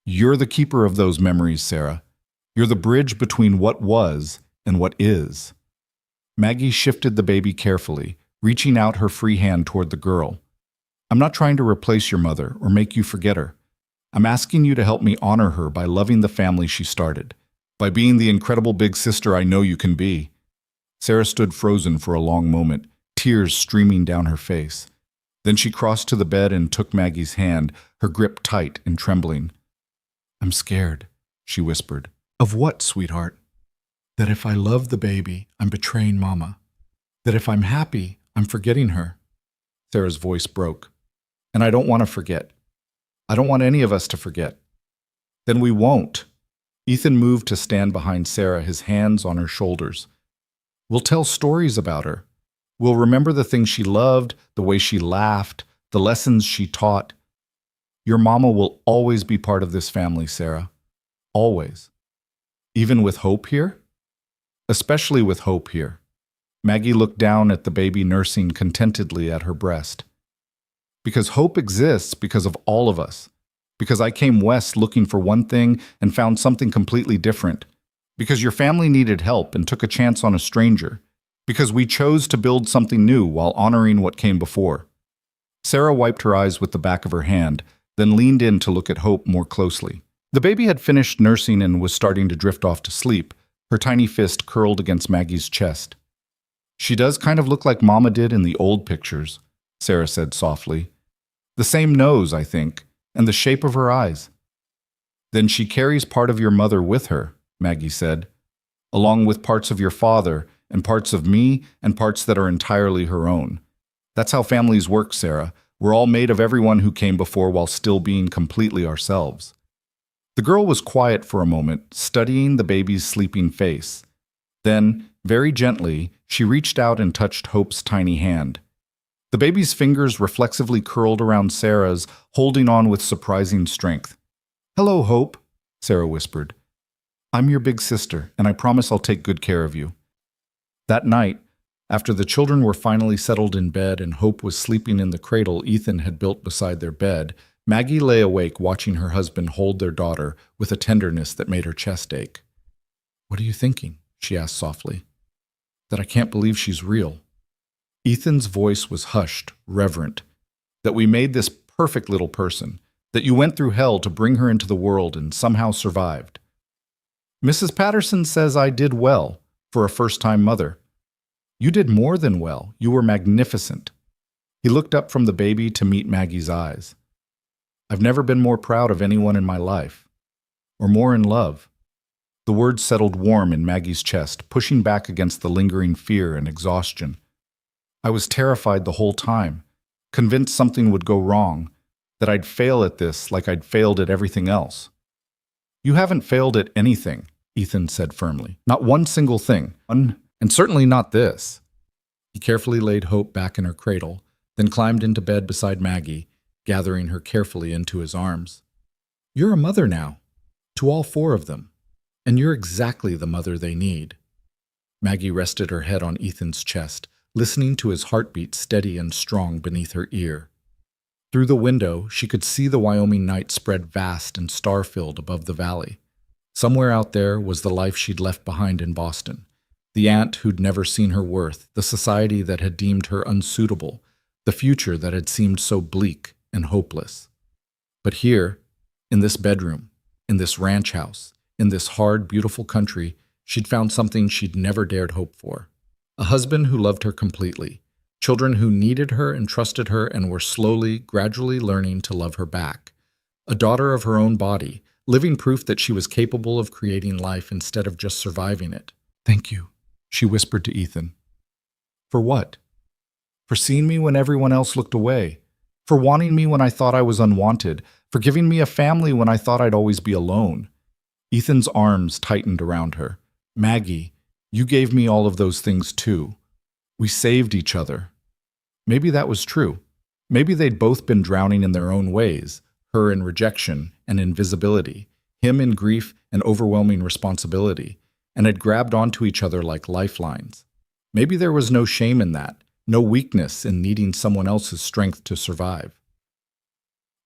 You're the keeper of those memories, Sarah. You're the bridge between what was and what is. Maggie shifted the baby carefully, reaching out her free hand toward the girl. I'm not trying to replace your mother or make you forget her. I'm asking you to help me honor her by loving the family she started, by being the incredible big sister I know you can be. Sarah stood frozen for a long moment, tears streaming down her face. Then she crossed to the bed and took Maggie's hand, her grip tight and trembling. I'm scared, she whispered. Of what, sweetheart? That if I love the baby, I'm betraying Mama. That if I'm happy, I'm forgetting her. Sarah's voice broke. And I don't want to forget. I don't want any of us to forget. Then we won't. Ethan moved to stand behind Sarah, his hands on her shoulders. We'll tell stories about her. We'll remember the things she loved, the way she laughed, the lessons she taught. Your Mama will always be part of this family, Sarah. Always. Even with Hope here? Especially with Hope here. Maggie looked down at the baby nursing contentedly at her breast. Because Hope exists because of all of us. Because I came west looking for one thing and found something completely different. Because your family needed help and took a chance on a stranger. Because we chose to build something new while honoring what came before. Sarah wiped her eyes with the back of her hand, then leaned in to look at Hope more closely. The baby had finished nursing and was starting to drift off to sleep, her tiny fist curled against Maggie's chest. She does kind of look like Mama did in the old pictures, Sarah said softly. The same nose, I think, and the shape of her eyes. Then she carries part of your mother with her, Maggie said, along with parts of your father and parts of me and parts that are entirely her own. That's how families work, Sarah. We're all made of everyone who came before while still being completely ourselves. The girl was quiet for a moment, studying the baby's sleeping face. Then, very gently, she reached out and touched Hope's tiny hand. The baby's fingers reflexively curled around Sarah's, holding on with surprising strength. Hello, Hope, Sarah whispered. I'm your big sister, and I promise I'll take good care of you. That night, after the children were finally settled in bed and Hope was sleeping in the cradle Ethan had built beside their bed, Maggie lay awake watching her husband hold their daughter with a tenderness that made her chest ache. What are you thinking? She asked softly. That I can't believe she's real. Ethan's voice was hushed, reverent. That we made this perfect little person. That you went through hell to bring her into the world and somehow survived. Mrs. Patterson says I did well for a first-time mother. You did more than well. You were magnificent. He looked up from the baby to meet Maggie's eyes. I've never been more proud of anyone in my life, or more in love. The words settled warm in Maggie's chest, pushing back against the lingering fear and exhaustion. I was terrified the whole time, convinced something would go wrong, that I'd fail at this like I'd failed at everything else. You haven't failed at anything, Ethan said firmly. Not one single thing, and certainly not this. He carefully laid Hope back in her cradle, then climbed into bed beside Maggie, gathering her carefully into his arms. You're a mother now, to all four of them, and you're exactly the mother they need. Maggie rested her head on Ethan's chest, listening to his heartbeat steady and strong beneath her ear. Through the window, she could see the Wyoming night spread vast and star-filled above the valley. Somewhere out there was the life she'd left behind in Boston, the aunt who'd never seen her worth, the society that had deemed her unsuitable, the future that had seemed so bleak and hopeless. But here, in this bedroom, in this ranch house, in this hard, beautiful country, she'd found something she'd never dared hope for. A husband who loved her completely, children who needed her and trusted her and were slowly, gradually learning to love her back. A daughter of her own body, living proof that she was capable of creating life instead of just surviving it. "Thank you," she whispered to Ethan. "For what?" "For seeing me when everyone else looked away. For wanting me when I thought I was unwanted. For giving me a family when I thought I'd always be alone." Ethan's arms tightened around her. "Maggie, you gave me all of those things too. We saved each other." Maybe that was true. Maybe they'd both been drowning in their own ways, her in rejection and invisibility, him in grief and overwhelming responsibility, and had grabbed onto each other like lifelines. Maybe there was no shame in that, no weakness in needing someone else's strength to survive.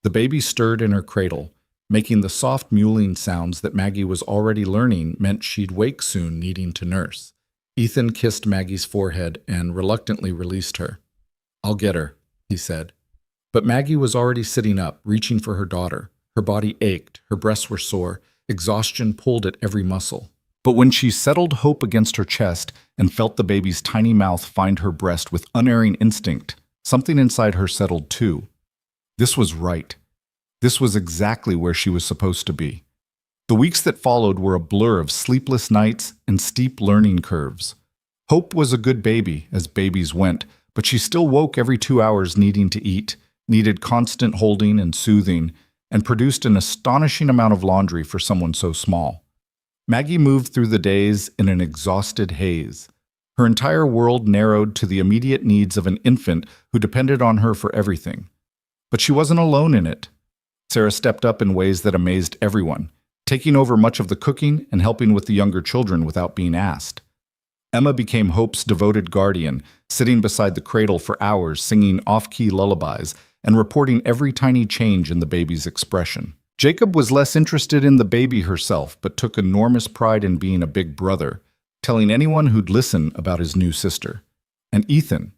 The baby stirred in her cradle, making the soft mewling sounds that Maggie was already learning meant she'd wake soon, needing to nurse. Ethan kissed Maggie's forehead and reluctantly released her. "I'll get her," he said. But Maggie was already sitting up, reaching for her daughter. Her body ached, her breasts were sore, exhaustion pulled at every muscle. But when she settled hope against her chest and felt the baby's tiny mouth find her breast with unerring instinct, something inside her settled too. This was right. This was exactly where she was supposed to be. The weeks that followed were a blur of sleepless nights and steep learning curves. Hope was a good baby, as babies went, but she still woke every 2 hours needing to eat, needed constant holding and soothing, and produced an astonishing amount of laundry for someone so small. Maggie moved through the days in an exhausted haze. Her entire world narrowed to the immediate needs of an infant who depended on her for everything. But she wasn't alone in it. Sarah stepped up in ways that amazed everyone, taking over much of the cooking and helping with the younger children without being asked. Emma became Hope's devoted guardian, sitting beside the cradle for hours singing off-key lullabies and reporting every tiny change in the baby's expression. Jacob was less interested in the baby herself, but took enormous pride in being a big brother, telling anyone who'd listen about his new sister. And Ethan.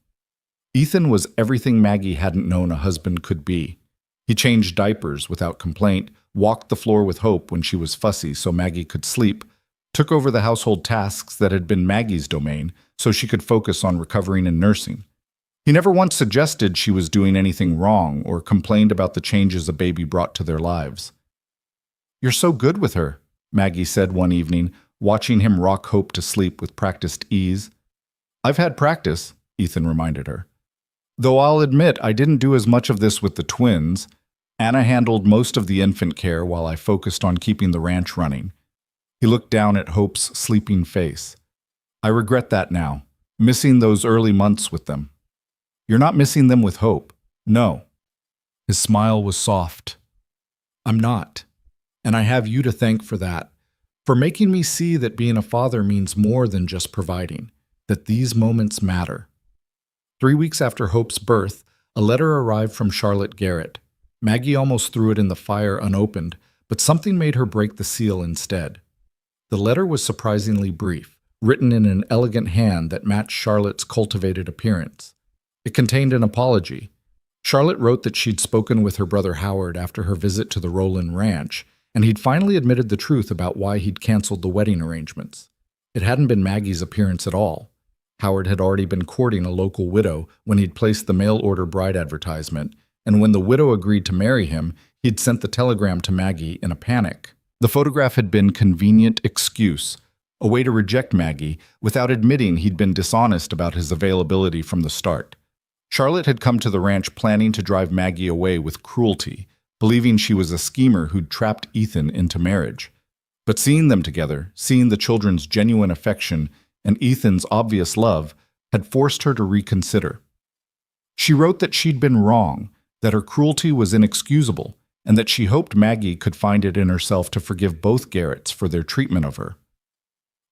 Ethan was everything Maggie hadn't known a husband could be. He changed diapers without complaint, walked the floor with Hope when she was fussy so Maggie could sleep, took over the household tasks that had been Maggie's domain so she could focus on recovering and nursing. He never once suggested she was doing anything wrong or complained about the changes a baby brought to their lives. "You're so good with her," Maggie said one evening, watching him rock Hope to sleep with practiced ease. "I've had practice," Ethan reminded her. "Though I'll admit I didn't do as much of this with the twins. Anna handled most of the infant care while I focused on keeping the ranch running." He looked down at Hope's sleeping face. "I regret that now, missing those early months with them." "You're not missing them with Hope. No." His smile was soft. "I'm not. And I have you to thank for that, for making me see that being a father means more than just providing, that these moments matter." 3 weeks after Hope's birth, a letter arrived from Charlotte Garrett. Maggie almost threw it in the fire unopened, but something made her break the seal instead. The letter was surprisingly brief, written in an elegant hand that matched Charlotte's cultivated appearance. It contained an apology. Charlotte wrote that she'd spoken with her brother Howard after her visit to the Rowland Ranch, and he'd finally admitted the truth about why he'd canceled the wedding arrangements. It hadn't been Maggie's appearance at all. Howard had already been courting a local widow when he'd placed the mail-order bride advertisement, and when the widow agreed to marry him, he'd sent the telegram to Maggie in a panic. The photograph had been convenient excuse, a way to reject Maggie without admitting he'd been dishonest about his availability from the start. Charlotte had come to the ranch planning to drive Maggie away with cruelty, believing she was a schemer who'd trapped Ethan into marriage. But seeing them together, seeing the children's genuine affection and Ethan's obvious love, had forced her to reconsider. She wrote that she'd been wrong, that her cruelty was inexcusable, and that she hoped Maggie could find it in herself to forgive both Garretts for their treatment of her.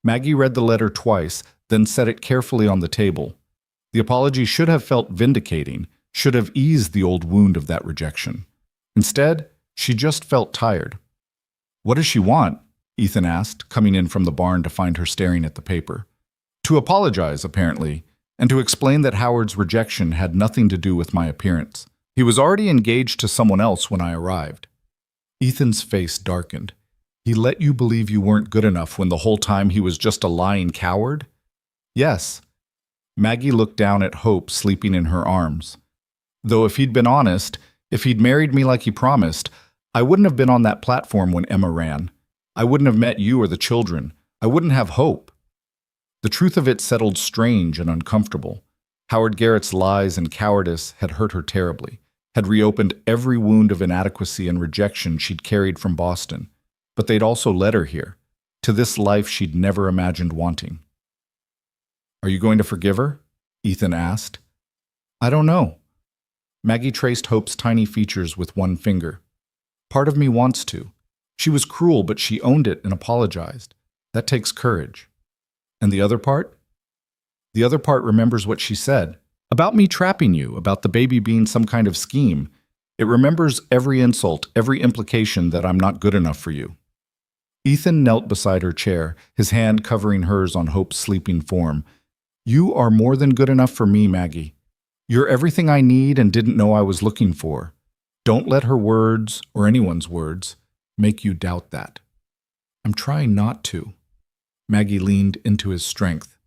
Maggie read the letter twice, then set it carefully on the table. The apology should have felt vindicating, should have eased the old wound of that rejection. Instead, she just felt tired. "What does she want?" Ethan asked, coming in from the barn to find her staring at the paper. "To apologize, apparently, and to explain that Howard's rejection had nothing to do with my appearance. He was already engaged to someone else when I arrived." Ethan's face darkened. "He let you believe you weren't good enough when the whole time he was just a lying coward?" "Yes." Maggie looked down at Hope sleeping in her arms. "Though if he'd been honest, if he'd married me like he promised, I wouldn't have been on that platform when Emma ran. I wouldn't have met you or the children. I wouldn't have Hope." The truth of it settled strange and uncomfortable. Howard Garrett's lies and cowardice had hurt her terribly, had reopened every wound of inadequacy and rejection she'd carried from Boston. But they'd also led her here, to this life she'd never imagined wanting. "Are you going to forgive her?" Ethan asked. "I don't know." Maggie traced Hope's tiny features with one finger. "Part of me wants to. She was cruel, but she owned it and apologized. That takes courage." "And the other part?" "The other part remembers what she said. About me trapping you, about the baby being some kind of scheme. It remembers every insult, every implication that I'm not good enough for you." Ethan knelt beside her chair, his hand covering hers on Hope's sleeping form. "You are more than good enough for me, Maggie. You're everything I need and didn't know I was looking for. Don't let her words, or anyone's words, make you doubt that." "I'm trying not to." Maggie leaned into his strength.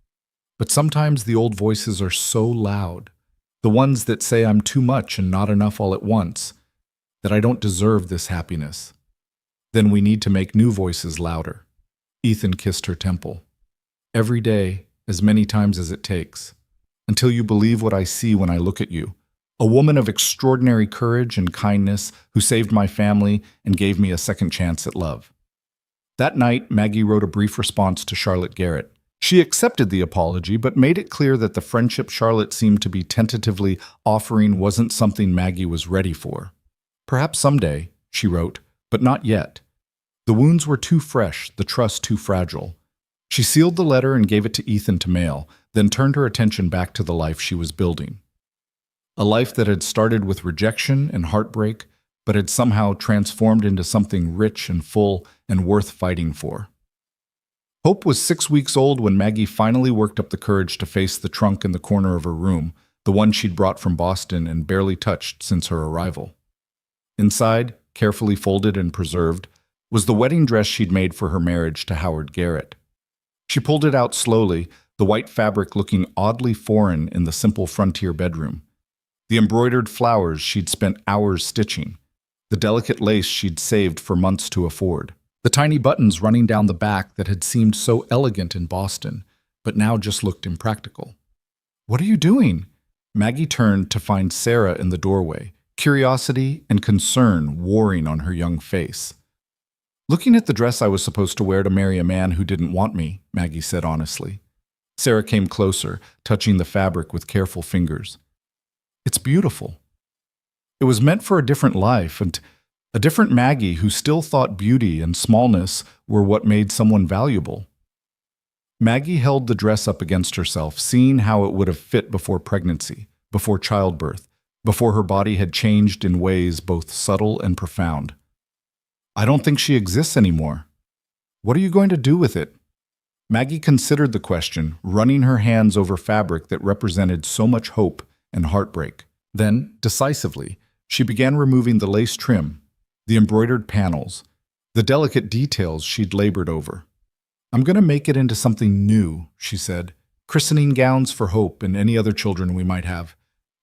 "But sometimes the old voices are so loud, the ones that say I'm too much and not enough all at once, that I don't deserve this happiness. Then we need to make new voices louder." Ethan kissed her temple. "Every day, as many times as it takes, until you believe what I see when I look at you. A woman of extraordinary courage and kindness who saved my family and gave me a second chance at love." That night, Maggie wrote a brief response to Charlotte Garrett. She accepted the apology, but made it clear that the friendship Charlotte seemed to be tentatively offering wasn't something Maggie was ready for. "Perhaps someday," she wrote, "but not yet. The wounds were too fresh, the trust too fragile." She sealed the letter and gave it to Ethan to mail, then turned her attention back to the life she was building. A life that had started with rejection and heartbreak, but had somehow transformed into something rich and full and worth fighting for. Hope was 6 weeks old when Maggie finally worked up the courage to face the trunk in the corner of her room, the one she'd brought from Boston and barely touched since her arrival. Inside, carefully folded and preserved, was the wedding dress she'd made for her marriage to Howard Garrett. She pulled it out slowly, the white fabric looking oddly foreign in the simple frontier bedroom. The embroidered flowers she'd spent hours stitching, the delicate lace she'd saved for months to afford, the tiny buttons running down the back that had seemed so elegant in Boston, but now just looked impractical. "What are you doing?" Maggie turned to find Sarah in the doorway, curiosity and concern warring on her young face. "Looking at the dress I was supposed to wear to marry a man who didn't want me," Maggie said honestly. Sarah came closer, touching the fabric with careful fingers. "It's beautiful. It was meant for a different life, and a different Maggie who still thought beauty and smallness were what made someone valuable." Maggie held the dress up against herself, seeing how it would have fit before pregnancy, before childbirth, before her body had changed in ways both subtle and profound. "I don't think she exists anymore. What are you going to do with it?" Maggie considered the question, running her hands over fabric that represented so much hope and heartbreak. Then, decisively, she began removing the lace trim, the embroidered panels, the delicate details she'd labored over. "I'm going to make it into something new," she said. "Christening gowns for Hope and any other children we might have.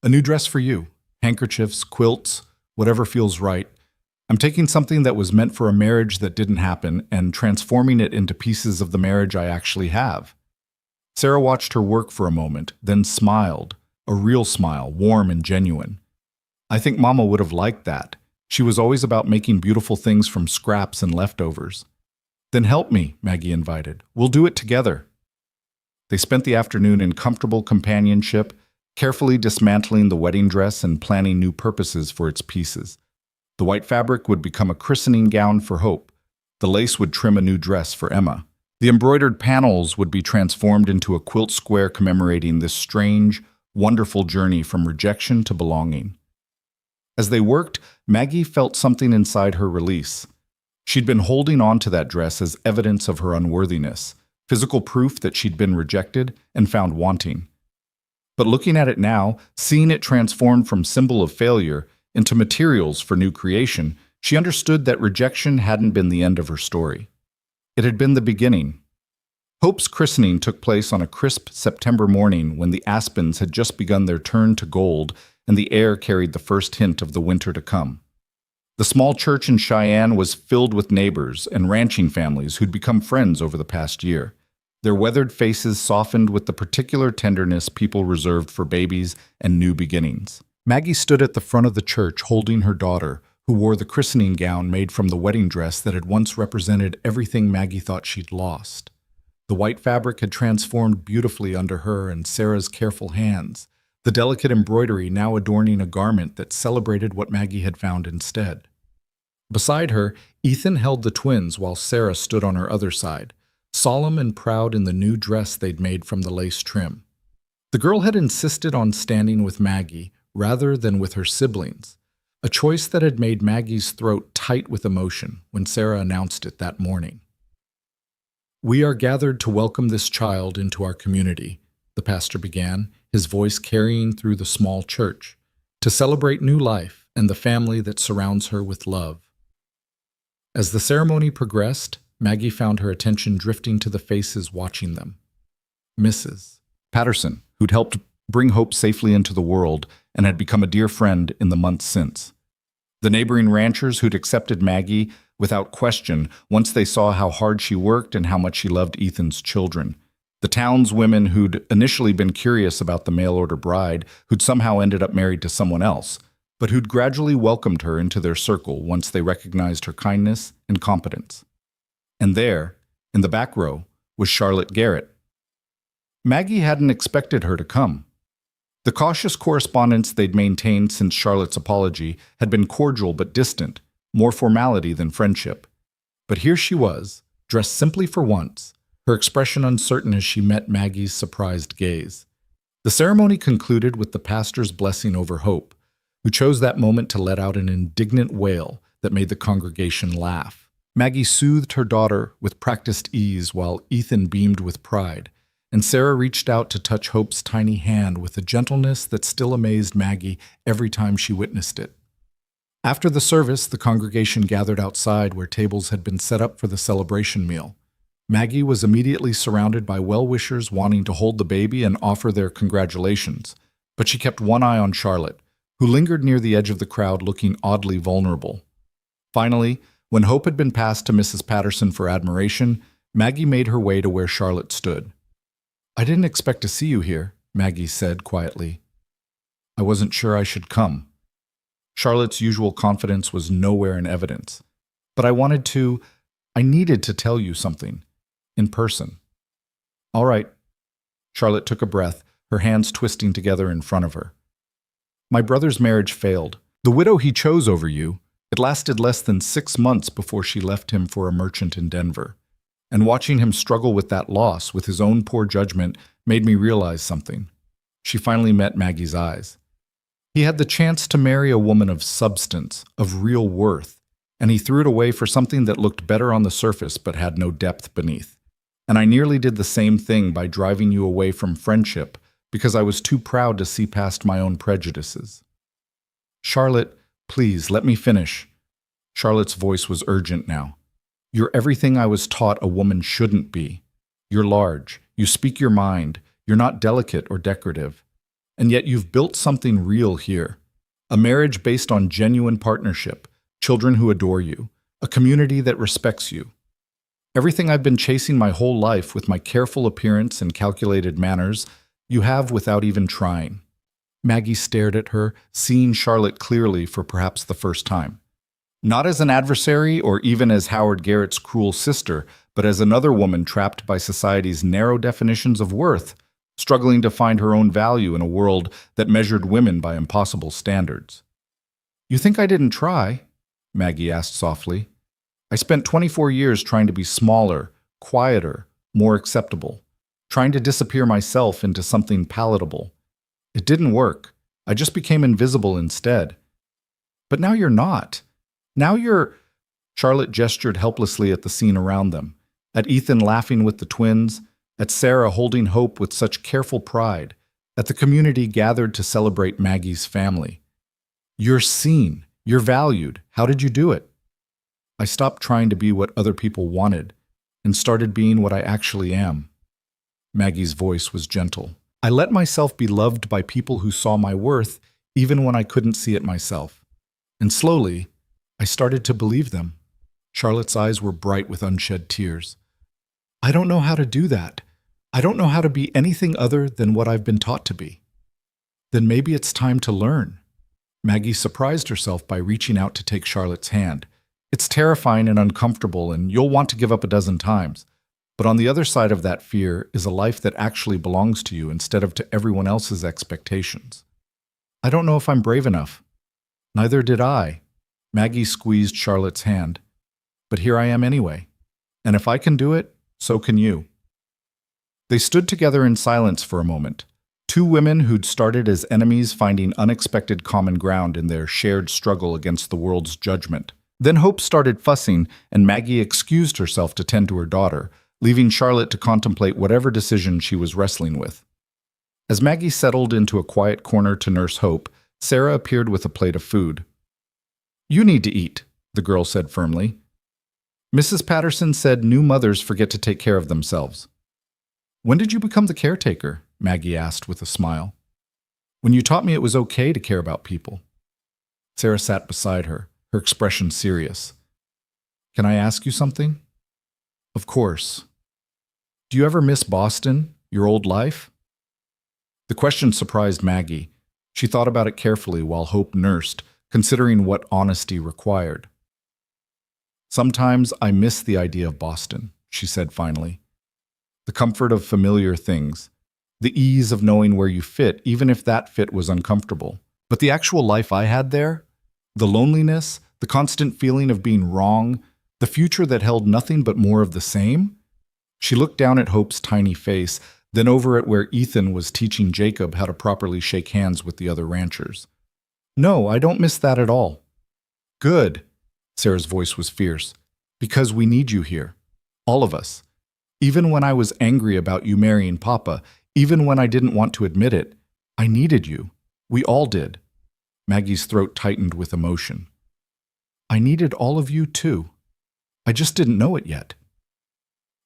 A new dress for you. Handkerchiefs, quilts, whatever feels right. I'm taking something that was meant for a marriage that didn't happen and transforming it into pieces of the marriage I actually have." Sarah watched her work for a moment, then smiled, a real smile, warm and genuine. "I think Mama would have liked that. She was always about making beautiful things from scraps and leftovers." "Then help me," Maggie invited. "We'll do it together." They spent the afternoon in comfortable companionship, carefully dismantling the wedding dress and planning new purposes for its pieces. The white fabric would become a christening gown for Hope. The lace would trim a new dress for Emma. The embroidered panels would be transformed into a quilt square commemorating this strange, wonderful journey from rejection to belonging. As they worked, Maggie felt something inside her release. She'd been holding on to that dress as evidence of her unworthiness, physical proof that she'd been rejected and found wanting. But looking at it now, seeing it transformed from symbol of failure into materials for new creation, she understood that rejection hadn't been the end of her story. It had been the beginning. Hope's christening took place on a crisp September morning when the aspens had just begun their turn to gold and the air carried the first hint of the winter to come. The small church in Cheyenne was filled with neighbors and ranching families who'd become friends over the past year. Their weathered faces softened with the particular tenderness people reserved for babies and new beginnings. Maggie stood at the front of the church holding her daughter, who wore the christening gown made from the wedding dress that had once represented everything Maggie thought she'd lost. The white fabric had transformed beautifully under her and Sarah's careful hands, the delicate embroidery now adorning a garment that celebrated what Maggie had found instead. Beside her, Ethan held the twins while Sarah stood on her other side, solemn and proud in the new dress they'd made from the lace trim. The girl had insisted on standing with Maggie rather than with her siblings, a choice that had made Maggie's throat tight with emotion when Sarah announced it that morning. "We are gathered to welcome this child into our community," the pastor began, his voice carrying through the small church, "to celebrate new life and the family that surrounds her with love." As the ceremony progressed, Maggie found her attention drifting to the faces watching them. Mrs. Patterson, who'd helped bring Hope safely into the world and had become a dear friend in the months since. The neighboring ranchers who'd accepted Maggie without question once they saw how hard she worked and how much she loved Ethan's children. The townswomen who'd initially been curious about the mail-order bride, who'd somehow ended up married to someone else, but who'd gradually welcomed her into their circle once they recognized her kindness and competence. And there, in the back row, was Charlotte Garrett. Maggie hadn't expected her to come. The cautious correspondence they'd maintained since Charlotte's apology had been cordial but distant, more formality than friendship. But here she was, dressed simply for once, her expression uncertain as she met Maggie's surprised gaze. The ceremony concluded with the pastor's blessing over Hope, who chose that moment to let out an indignant wail that made the congregation laugh. Maggie soothed her daughter with practiced ease while Ethan beamed with pride, and Sarah reached out to touch Hope's tiny hand with a gentleness that still amazed Maggie every time she witnessed it. After the service, the congregation gathered outside where tables had been set up for the celebration meal. Maggie was immediately surrounded by well-wishers wanting to hold the baby and offer their congratulations, but she kept one eye on Charlotte, who lingered near the edge of the crowd looking oddly vulnerable. Finally, when Hope had been passed to Mrs. Patterson for admiration, Maggie made her way to where Charlotte stood. "I didn't expect to see you here," Maggie said quietly. "I wasn't sure I should come." Charlotte's usual confidence was nowhere in evidence. "But I needed to tell you something. In person." "All right." Charlotte took a breath, her hands twisting together in front of her. "My brother's marriage failed. The widow he chose over you, it lasted less than 6 months before she left him for a merchant in Denver. And watching him struggle with that loss, with his own poor judgment, made me realize something." She finally met Maggie's eyes. "He had the chance to marry a woman of substance, of real worth, and he threw it away for something that looked better on the surface but had no depth beneath. And I nearly did the same thing by driving you away from friendship because I was too proud to see past my own prejudices." "Charlotte, please, let me finish." Charlotte's voice was urgent now. "You're everything I was taught a woman shouldn't be. You're large, you speak your mind, you're not delicate or decorative. And yet you've built something real here. A marriage based on genuine partnership, children who adore you, a community that respects you. Everything I've been chasing my whole life with my careful appearance and calculated manners, you have without even trying." Maggie stared at her, seeing Charlotte clearly for perhaps the first time. Not as an adversary or even as Howard Garrett's cruel sister, but as another woman trapped by society's narrow definitions of worth, struggling to find her own value in a world that measured women by impossible standards. "You think I didn't try?" Maggie asked softly. "I spent 24 years trying to be smaller, quieter, more acceptable, trying to disappear myself into something palatable. It didn't work. I just became invisible instead. But now you're not. Now you're... Charlotte gestured helplessly at the scene around them, at Ethan laughing with the twins, at Sarah holding Hope with such careful pride, at the community gathered to celebrate Maggie's family. You're seen. You're valued. How did you do it? I stopped trying to be what other people wanted and started being what I actually am. Maggie's voice was gentle. I let myself be loved by people who saw my worth even when I couldn't see it myself. And slowly, I started to believe them. Charlotte's eyes were bright with unshed tears. I don't know how to do that. I don't know how to be anything other than what I've been taught to be. Then maybe it's time to learn. Maggie surprised herself by reaching out to take Charlotte's hand. It's terrifying and uncomfortable, and you'll want to give up a dozen times. But on the other side of that fear is a life that actually belongs to you instead of to everyone else's expectations. I don't know if I'm brave enough. Neither did I. Maggie squeezed Charlotte's hand. But here I am anyway. And if I can do it, so can you. They stood together in silence for a moment. Two women who'd started as enemies finding unexpected common ground in their shared struggle against the world's judgment. Then Hope started fussing, and Maggie excused herself to tend to her daughter, leaving Charlotte to contemplate whatever decision she was wrestling with. As Maggie settled into a quiet corner to nurse Hope, Sarah appeared with a plate of food. You need to eat, the girl said firmly. Mrs. Patterson said new mothers forget to take care of themselves. When did you become the caretaker? Maggie asked with a smile. When you taught me it was okay to care about people. Sarah sat beside her, her expression serious. Can I ask you something? Of course. Do you ever miss Boston, your old life? The question surprised Maggie. She thought about it carefully while Hope nursed, considering what honesty required. Sometimes I miss the idea of Boston, she said finally. The comfort of familiar things, the ease of knowing where you fit, even if that fit was uncomfortable. But the actual life I had there, the loneliness, the constant feeling of being wrong, the future that held nothing but more of the same? She looked down at Hope's tiny face, then over at where Ethan was teaching Jacob how to properly shake hands with the other ranchers. No, I don't miss that at all. Good. Sarah's voice was fierce. Because we need you here. All of us. Even when I was angry about you marrying Papa, even when I didn't want to admit it, I needed you. We all did. Maggie's throat tightened with emotion. I needed all of you too. I just didn't know it yet.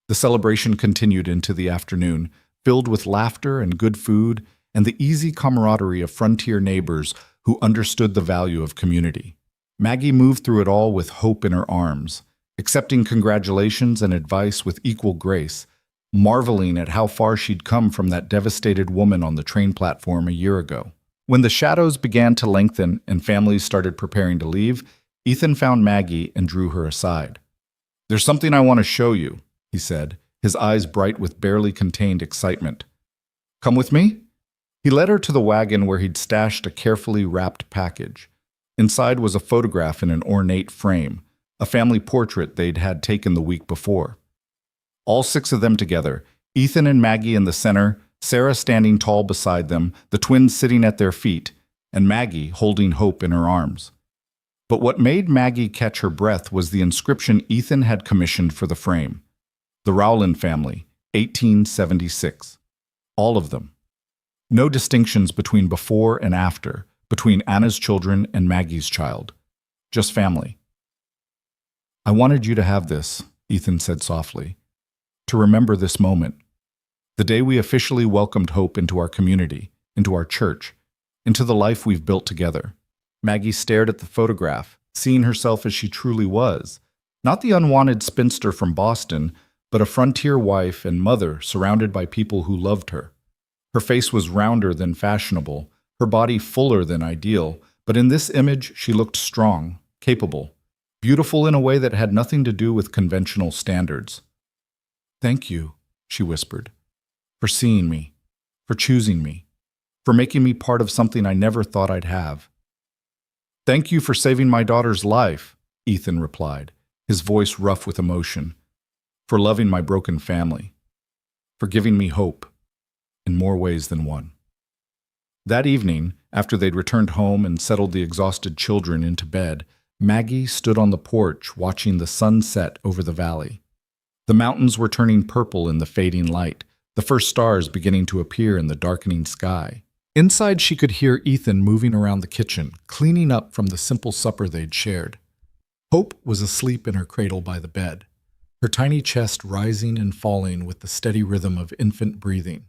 The celebration continued into the afternoon, filled with laughter and good food and the easy camaraderie of frontier neighbors who understood the value of community. Maggie moved through it all with Hope in her arms, accepting congratulations and advice with equal grace, marveling at how far she'd come from that devastated woman on the train platform a year ago. When the shadows began to lengthen and families started preparing to leave, Ethan found Maggie and drew her aside. There's something I want to show you, he said, his eyes bright with barely contained excitement. Come with me? He led her to the wagon where he'd stashed a carefully wrapped package. Inside was a photograph in an ornate frame, a family portrait they'd had taken the week before. All six of them together, Ethan and Maggie in the center, Sarah standing tall beside them, the twins sitting at their feet, and Maggie holding Hope in her arms. But what made Maggie catch her breath was the inscription Ethan had commissioned for the frame. The Rowland family, 1876. All of them. No distinctions between before and after, between Anna's children and Maggie's child. Just family. I wanted you to have this, Ethan said softly, to remember this moment. The day we officially welcomed Hope into our community, into our church, into the life we've built together. Maggie stared at the photograph, seeing herself as she truly was. Not the unwanted spinster from Boston, but a frontier wife and mother surrounded by people who loved her. Her face was rounder than fashionable, her body fuller than ideal, but in this image she looked strong, capable, beautiful in a way that had nothing to do with conventional standards. Thank you, she whispered, for seeing me, for choosing me, for making me part of something I never thought I'd have. Thank you for saving my daughter's life, Ethan replied, his voice rough with emotion, for loving my broken family, for giving me hope in more ways than one. That evening, after they'd returned home and settled the exhausted children into bed, Maggie stood on the porch watching the sun set over the valley. The mountains were turning purple in the fading light, the first stars beginning to appear in the darkening sky. Inside, she could hear Ethan moving around the kitchen, cleaning up from the simple supper they'd shared. Hope was asleep in her cradle by the bed, her tiny chest rising and falling with the steady rhythm of infant breathing.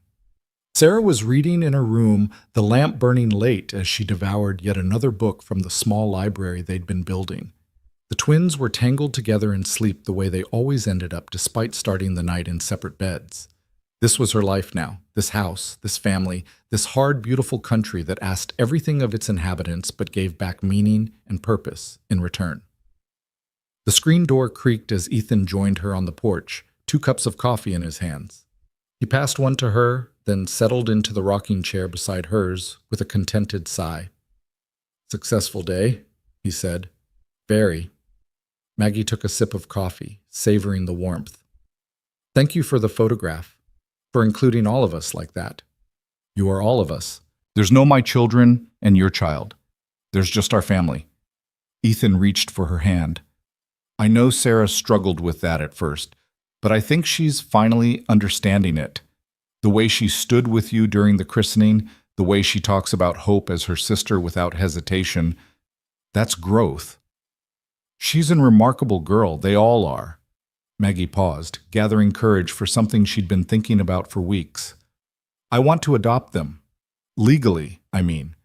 Sarah was reading in her room, the lamp burning late as she devoured yet another book from the small library they'd been building. The twins were tangled together in sleep the way they always ended up despite starting the night in separate beds. This was her life now, this house, this family, this hard, beautiful country that asked everything of its inhabitants but gave back meaning and purpose in return. The screen door creaked as Ethan joined her on the porch, 2 cups of coffee in his hands. He passed one to her, then settled into the rocking chair beside hers with a contented sigh. "Successful day," he said. "Very." Maggie took a sip of coffee, savoring the warmth. "Thank you for the photograph, for including all of us like that. You are all of us. There's no my children and your child. There's just our family." Ethan reached for her hand. "I know Sarah struggled with that at first, but I think she's finally understanding it. The way she stood with you during the christening, the way she talks about Hope as her sister without hesitation, that's growth. She's a remarkable girl, they all are." Maggie paused, gathering courage for something she'd been thinking about for weeks. "I want to adopt them. Legally, I mean.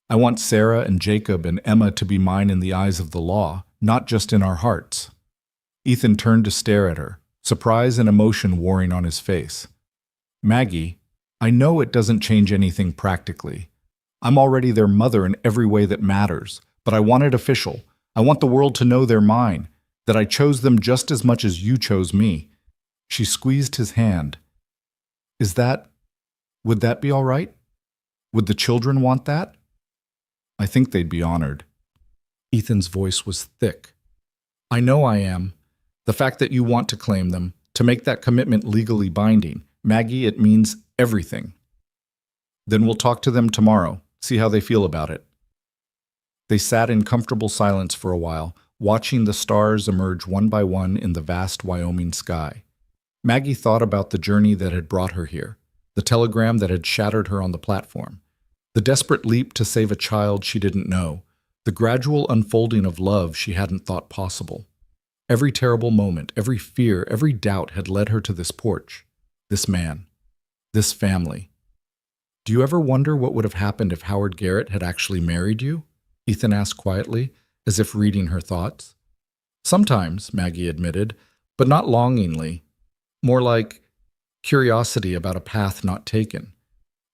I want Sarah and Jacob and Emma to be mine in the eyes of the law, not just in our hearts." Ethan turned to stare at her, surprise and emotion warring on his face. "Maggie, I know it doesn't change anything practically. I'm already their mother in every way that matters, but I want it official. I want the world to know they're mine, that I chose them just as much as you chose me." She squeezed his hand. Would that be all right? Would the children want that?" "I think they'd be honored." Ethan's voice was thick. "I know I am. The fact that you want to claim them, to make that commitment legally binding, Maggie, it means everything." "Then we'll talk to them tomorrow, see how they feel about it." They sat in comfortable silence for a while, watching the stars emerge one by one in the vast Wyoming sky. Maggie thought about the journey that had brought her here, the telegram that had shattered her on the platform, the desperate leap to save a child she didn't know, the gradual unfolding of love she hadn't thought possible. Every terrible moment, every fear, every doubt had led her to this porch, this man, this family. "Do you ever wonder what would have happened if Howard Garrett had actually married you?" Ethan asked quietly, as if reading her thoughts. "Sometimes," Maggie admitted, "but not longingly. More like curiosity about a path not taken.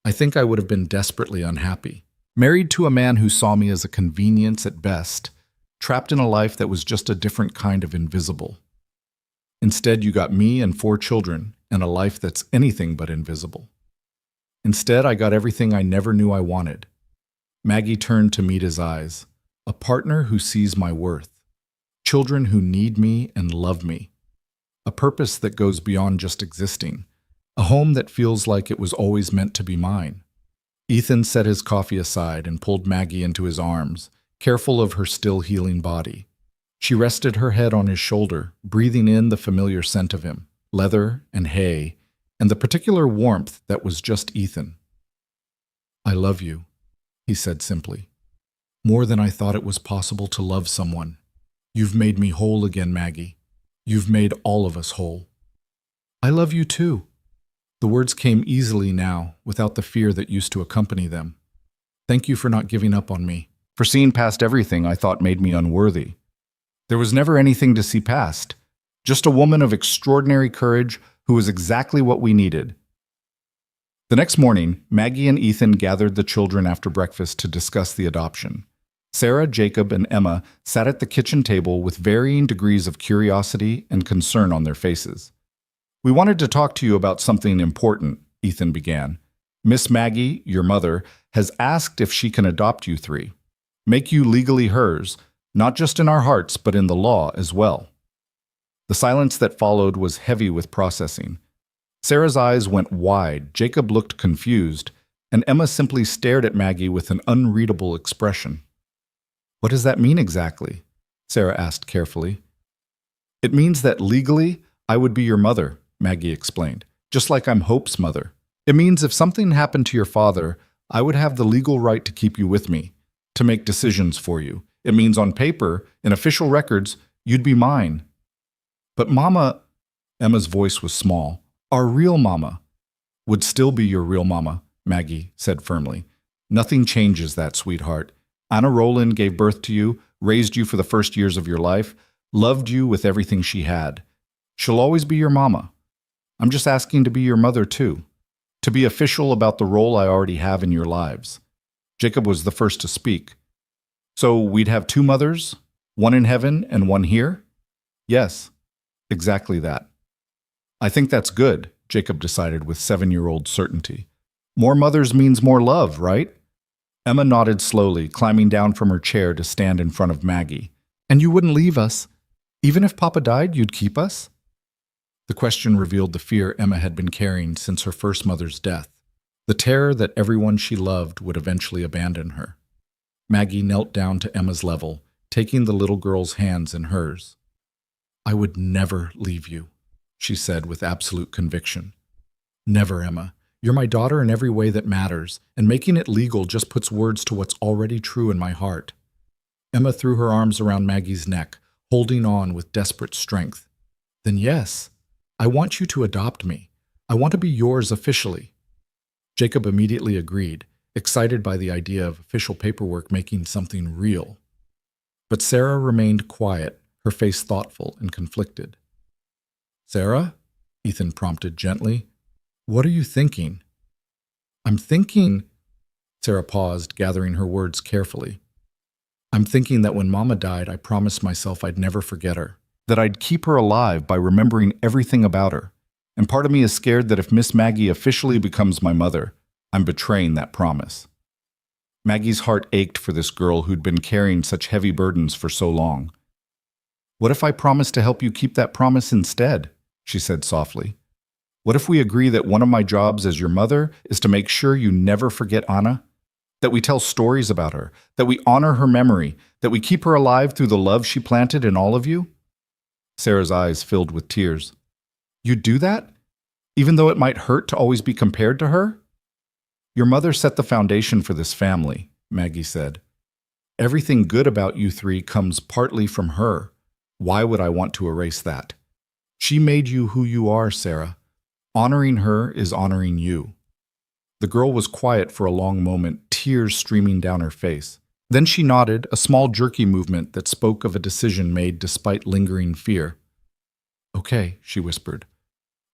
I think I would have been desperately unhappy. Married to a man who saw me as a convenience at best, trapped in a life that was just a different kind of invisible. Instead, you got me and 4 children and a life that's anything but invisible. Instead, I got everything I never knew I wanted." Maggie turned to meet his eyes. "A partner who sees my worth. Children who need me and love me. A purpose that goes beyond just existing. A home that feels like it was always meant to be mine." Ethan set his coffee aside and pulled Maggie into his arms, careful of her still healing body. She rested her head on his shoulder, breathing in the familiar scent of him, leather and hay, and the particular warmth that was just Ethan. "I love you," he said simply. "More than I thought it was possible to love someone. You've made me whole again, Maggie. You've made all of us whole." "I love you too." The words came easily now, without the fear that used to accompany them. "Thank you for not giving up on me, for seeing past everything I thought made me unworthy. There was never anything to see past, just a woman of extraordinary courage who was exactly what we needed." The next morning, Maggie and Ethan gathered the children after breakfast to discuss the adoption. Sarah, Jacob, and Emma sat at the kitchen table with varying degrees of curiosity and concern on their faces. "We wanted to talk to you about something important," Ethan began. "Miss Maggie, your mother, has asked if she can adopt you 3. Make you legally hers, not just in our hearts, but in the law as well." The silence that followed was heavy with processing. Sarah's eyes went wide, Jacob looked confused, and Emma simply stared at Maggie with an unreadable expression. "What does that mean exactly?" Sarah asked carefully. "It means that legally, I would be your mother," Maggie explained, "just like I'm Hope's mother. It means if something happened to your father, I would have the legal right to keep you with me, to make decisions for you. It means on paper, in official records, you'd be mine." "But Mama," Emma's voice was small, "our real Mama would still be your real Mama," Maggie said firmly. "Nothing changes that, sweetheart. Anna Rowland gave birth to you, raised you for the first years of your life, loved you with everything she had. She'll always be your Mama. I'm just asking to be your mother too, to be official about the role I already have in your lives." Jacob was the first to speak. "So we'd have two mothers, one in heaven and one here?" "Yes, exactly that." "I think that's good," Jacob decided with 7-year-old certainty. "More mothers means more love, right?" Emma nodded slowly, climbing down from her chair to stand in front of Maggie. "And you wouldn't leave us? Even if Papa died, you'd keep us?" The question revealed the fear Emma had been carrying since her first mother's death, the terror that everyone she loved would eventually abandon her. Maggie knelt down to Emma's level, taking the little girl's hands in hers. "I would never leave you," she said with absolute conviction. "Never, Emma. You're my daughter in every way that matters, and making it legal just puts words to what's already true in my heart." Emma threw her arms around Maggie's neck, holding on with desperate strength. "Then yes, I want you to adopt me. I want to be yours officially." Jacob immediately agreed, excited by the idea of official paperwork making something real. But Sarah remained quiet, her face thoughtful and conflicted. "Sarah?" Ethan prompted gently. "What are you thinking?" "I'm thinking—" Sarah paused, gathering her words carefully. "I'm thinking that when Mama died, I promised myself I'd never forget her, that I'd keep her alive by remembering everything about her. And part of me is scared that if Miss Maggie officially becomes my mother, I'm betraying that promise." Maggie's heart ached for this girl who'd been carrying such heavy burdens for so long. "What if I promise to help you keep that promise instead?" she said softly. "What if we agree that one of my jobs as your mother is to make sure you never forget Anna? That we tell stories about her, that we honor her memory, that we keep her alive through the love she planted in all of you?" Sarah's eyes filled with tears. "You'd do that? Even though it might hurt to always be compared to her?" "Your mother set the foundation for this family," Maggie said. "Everything good about you three comes partly from her. Why would I want to erase that? She made you who you are, Sarah. Honoring her is honoring you." The girl was quiet for a long moment, tears streaming down her face. Then she nodded, a small jerky movement that spoke of a decision made despite lingering fear. "Okay," she whispered.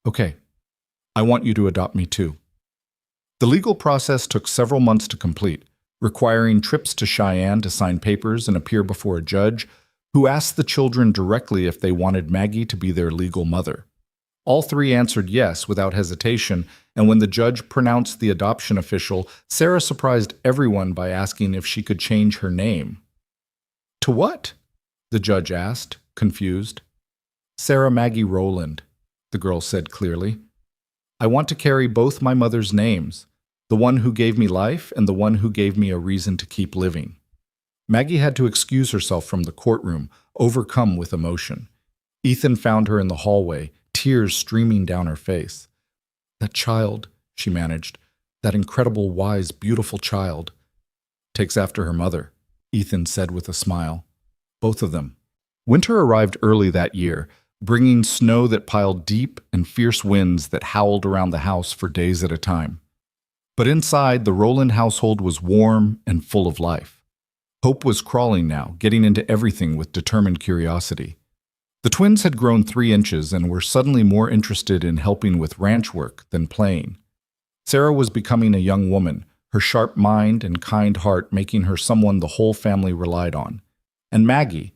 "Okay. I want you to adopt me too." The legal process took several months to complete, requiring trips to Cheyenne to sign papers and appear before a judge who asked the children directly if they wanted Maggie to be their legal mother. All three answered yes without hesitation, and when the judge pronounced the adoption official, Sarah surprised everyone by asking if she could change her name. "To what?" the judge asked, confused. "Sarah Maggie Rowland," the girl said clearly. "I want to carry both my mother's names, the one who gave me life and the one who gave me a reason to keep living." Maggie had to excuse herself from the courtroom, overcome with emotion. Ethan found her in the hallway, tears streaming down her face. "That child," she managed, "that incredible, wise, beautiful child." "Takes after her mother," Ethan said with a smile. "Both of them." Winter arrived early that year, bringing snow that piled deep and fierce winds that howled around the house for days at a time. But inside, the Rowland household was warm and full of life. Hope was crawling now, getting into everything with determined curiosity. The twins had grown 3 inches and were suddenly more interested in helping with ranch work than playing. Sarah was becoming a young woman, her sharp mind and kind heart making her someone the whole family relied on. And Maggie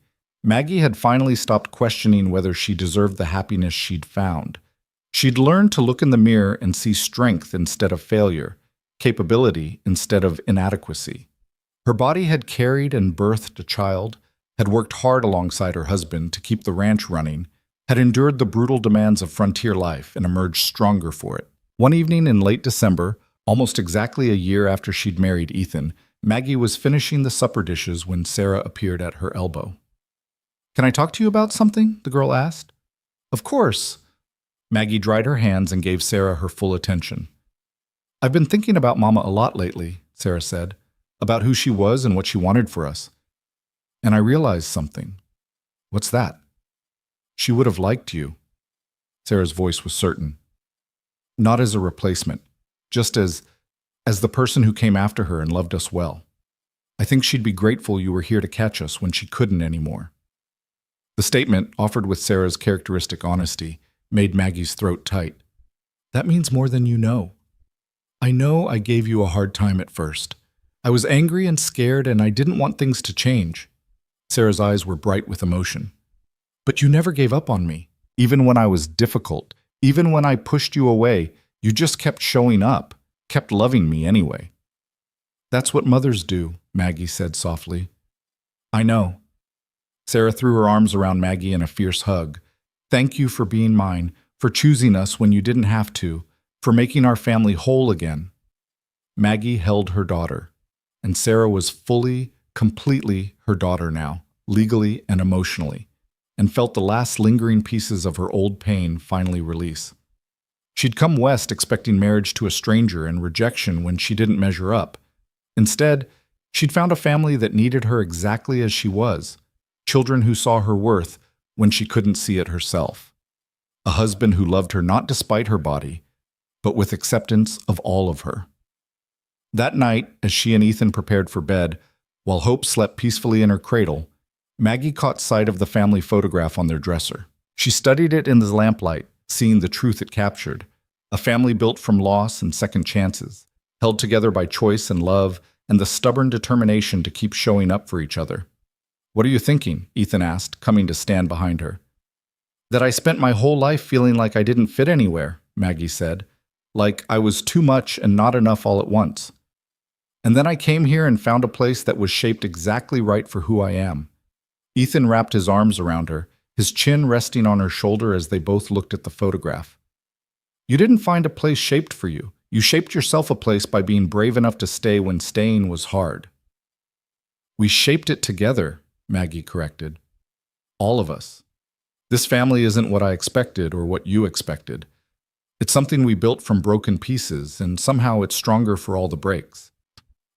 had finally stopped questioning whether she deserved the happiness she'd found. She'd learned to look in the mirror and see strength instead of failure, capability instead of inadequacy. Her body had carried and birthed a child, had worked hard alongside her husband to keep the ranch running, had endured the brutal demands of frontier life and emerged stronger for it. One evening in late December, Almost exactly a year after she'd married Ethan, Maggie was finishing the supper dishes when Sarah appeared at her elbow. "Can I talk to you about something?" the girl asked. "Of course." Maggie dried her hands and gave Sarah her full attention. "I've been thinking about Mama a lot lately," Sarah said, "about who she was and what she wanted for us. And I realized something." "What's that?" "She would have liked you." Sarah's voice was certain. "Not as a replacement, just as the person who came after her and loved us well. I think she'd be grateful you were here to catch us when she couldn't anymore." The statement, offered with Sarah's characteristic honesty, made Maggie's throat tight. "That means more than you know. I know I gave you a hard time at first. I was angry and scared, and I didn't want things to change." Sarah's eyes were bright with emotion. "But you never gave up on me. Even when I was difficult, even when I pushed you away, you just kept showing up, kept loving me anyway." "That's what mothers do," Maggie said softly. "I know." Sarah threw her arms around Maggie in a fierce hug. "Thank you for being mine, for choosing us when you didn't have to, for making our family whole again." Maggie held her daughter, and Sarah was fully, completely her daughter now, legally and emotionally, and felt the last lingering pieces of her old pain finally release. She'd come west expecting marriage to a stranger and rejection when she didn't measure up. Instead, she'd found a family that needed her exactly as she was, children who saw her worth when she couldn't see it herself, a husband who loved her not despite her body, but with acceptance of all of her. That night, as she and Ethan prepared for bed, while Hope slept peacefully in her cradle, Maggie caught sight of the family photograph on their dresser. She studied it in the lamplight, seeing the truth it captured, a family built from loss and second chances, held together by choice and love and the stubborn determination to keep showing up for each other. "What are you thinking?" Ethan asked, coming to stand behind her. "That I spent my whole life feeling like I didn't fit anywhere," Maggie said, "like I was too much and not enough all at once. And then I came here and found a place that was shaped exactly right for who I am." Ethan wrapped his arms around her, his chin resting on her shoulder as they both looked at the photograph. "You didn't find a place shaped for you. You shaped yourself a place by being brave enough to stay when staying was hard." "We shaped it together," Maggie corrected. "All of us. This family isn't what I expected or what you expected. It's something we built from broken pieces, and somehow it's stronger for all the breaks."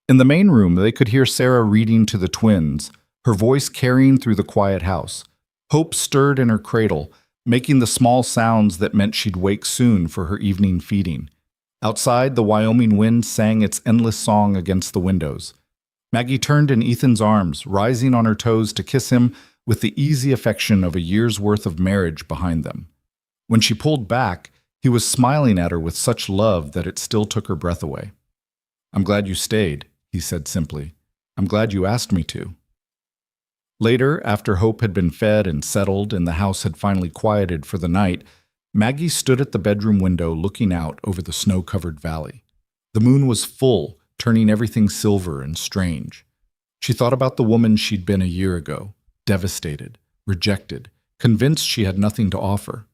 In the main room, they could hear Sarah reading to the twins, her voice carrying through the quiet house. Hope stirred in her cradle, making the small sounds that meant she'd wake soon for her evening feeding. Outside, the Wyoming wind sang its endless song against the windows. Maggie turned in Ethan's arms, rising on her toes to kiss him with the easy affection of a year's worth of marriage behind them. When she pulled back, he was smiling at her with such love that it still took her breath away. "I'm glad you stayed," he said simply. "I'm glad you asked me to." Later, after Hope had been fed and settled and the house had finally quieted for the night, Maggie stood at the bedroom window looking out over the snow-covered valley. The moon was full, turning everything silver and strange. She thought about the woman she'd been a year ago, devastated, rejected, convinced she had nothing to offer.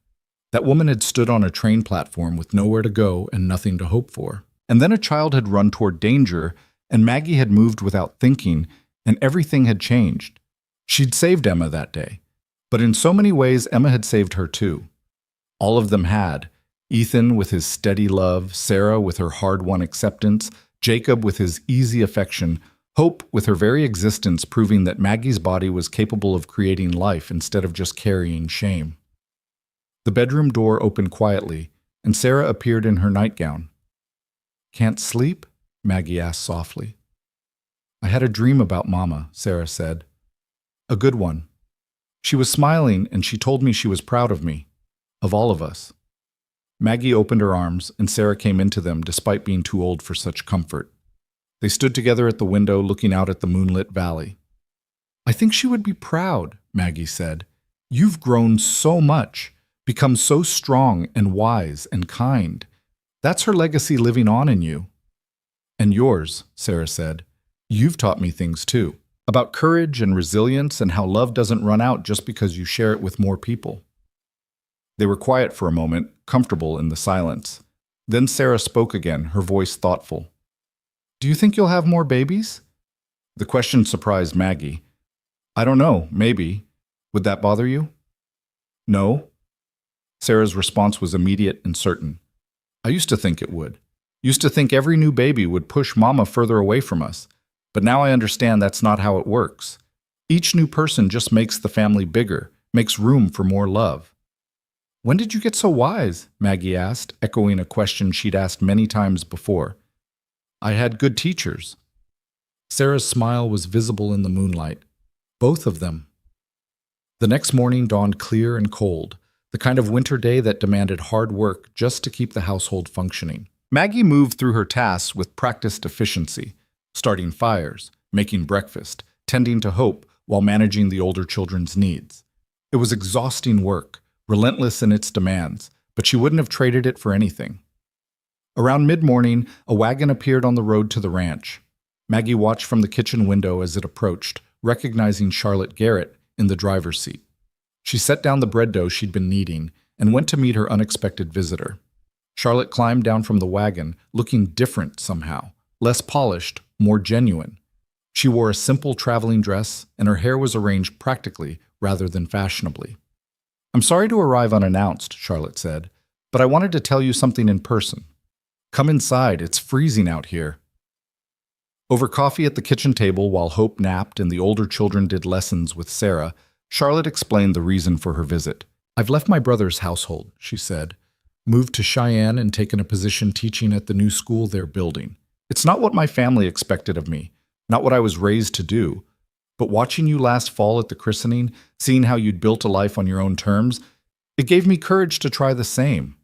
That woman had stood on a train platform with nowhere to go and nothing to hope for. And then a child had run toward danger, and Maggie had moved without thinking, and everything had changed. She'd saved Emma that day, but in so many ways Emma had saved her too. All of them had. Ethan with his steady love, Sarah with her hard-won acceptance, Jacob with his easy affection, Hope with her very existence proving that Maggie's body was capable of creating life instead of just carrying shame. The bedroom door opened quietly, and Sarah appeared in her nightgown. "Can't sleep?" Maggie asked softly. "I had a dream about Mama," Sarah said. "A good one. She was smiling, and she told me she was proud of me, of all of us." Maggie opened her arms, and Sarah came into them despite being too old for such comfort. They stood together at the window looking out at the moonlit valley. "I think she would be proud," Maggie said. "You've grown so much, become so strong and wise and kind. That's her legacy living on in you." "And yours," Sarah said. "You've taught me things too, about courage and resilience and how love doesn't run out just because you share it with more people." They were quiet for a moment, comfortable in the silence. Then Sarah spoke again, her voice thoughtful. Do you think you'll have more babies? The question surprised Maggie. I don't know, maybe. Would that bother you? No. Sarah's response was immediate and certain. I used to think it would. Used to think every new baby would push Mama further away from us. But now I understand that's not how it works. Each new person just makes the family bigger, makes room for more love. When did you get so wise? Maggie asked, echoing a question she'd asked many times before. I had good teachers. Sarah's smile was visible in the moonlight. Both of them. The next morning dawned clear and cold, the kind of winter day that demanded hard work just to keep the household functioning. Maggie moved through her tasks with practiced efficiency, starting fires, making breakfast, tending to Hope while managing the older children's needs. It was exhausting work, relentless in its demands, but she wouldn't have traded it for anything. Around mid-morning, a wagon appeared on the road to the ranch. Maggie watched from the kitchen window as it approached, recognizing Charlotte Garrett in the driver's seat. She set down the bread dough she'd been kneading and went to meet her unexpected visitor. Charlotte climbed down from the wagon, looking different somehow, less polished, more genuine. She wore a simple traveling dress, and her hair was arranged practically rather than fashionably. I'm sorry to arrive unannounced, Charlotte said, but I wanted to tell you something in person. Come inside, it's freezing out here. Over coffee at the kitchen table while Hope napped and the older children did lessons with Sarah, Charlotte explained the reason for her visit. I've left my brother's household, she said, moved to Cheyenne and taken a position teaching at the new school they're building. It's not what my family expected of me, not what I was raised to do, but watching you last fall at the christening, seeing how you'd built a life on your own terms, it gave me courage to try the same.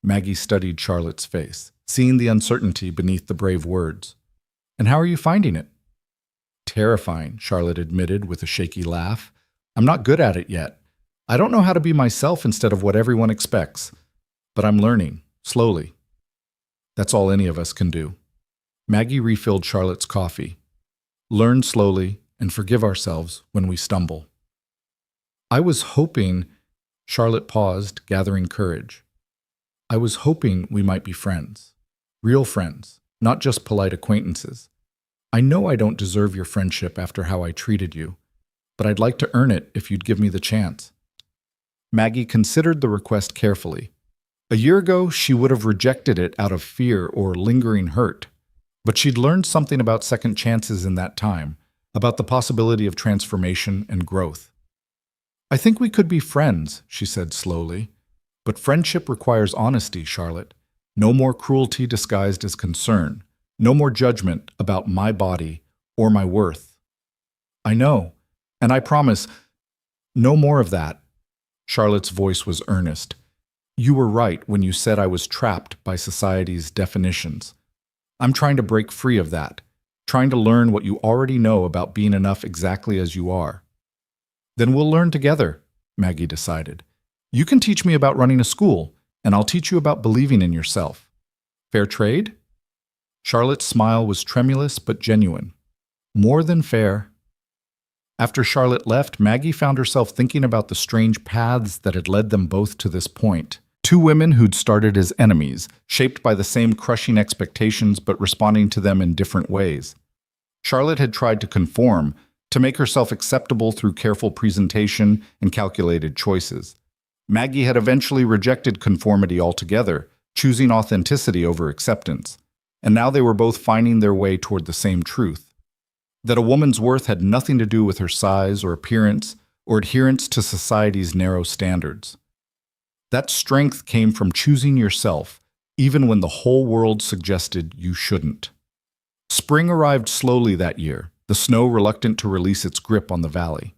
Maggie studied Charlotte's face, seeing the uncertainty beneath the brave words. And how are you finding it? Terrifying, Charlotte admitted with a shaky laugh. I'm not good at it yet. I don't know how to be myself instead of what everyone expects. But I'm learning, slowly. That's all any of us can do. Maggie refilled Charlotte's coffee. Learn slowly and forgive ourselves when we stumble. I was hoping, Charlotte paused, gathering courage. I was hoping we might be friends. Real friends, not just polite acquaintances. I know I don't deserve your friendship after how I treated you, but I'd like to earn it if you'd give me the chance. Maggie considered the request carefully. A year ago, she would have rejected it out of fear or lingering hurt. But she'd learned something about second chances in that time, about the possibility of transformation and growth. I think we could be friends, she said slowly. But friendship requires honesty, Charlotte. No more cruelty disguised as concern. No more judgment about my body or my worth. I know, and I promise, no more of that. Charlotte's voice was earnest. You were right when you said I was trapped by society's definitions. I'm trying to break free of that, trying to learn what you already know about being enough exactly as you are. Then we'll learn together, Maggie decided. You can teach me about running a school, and I'll teach you about believing in yourself. Fair trade? Charlotte's smile was tremulous but genuine. More than fair. After Charlotte left, Maggie found herself thinking about the strange paths that had led them both to this point. Two women who'd started as enemies, shaped by the same crushing expectations but responding to them in different ways. Charlotte had tried to conform, to make herself acceptable through careful presentation and calculated choices. Maggie had eventually rejected conformity altogether, choosing authenticity over acceptance. And now they were both finding their way toward the same truth. That a woman's worth had nothing to do with her size or appearance or adherence to society's narrow standards. That strength came from choosing yourself, even when the whole world suggested you shouldn't. Spring arrived slowly that year, the snow reluctant to release its grip on the valley.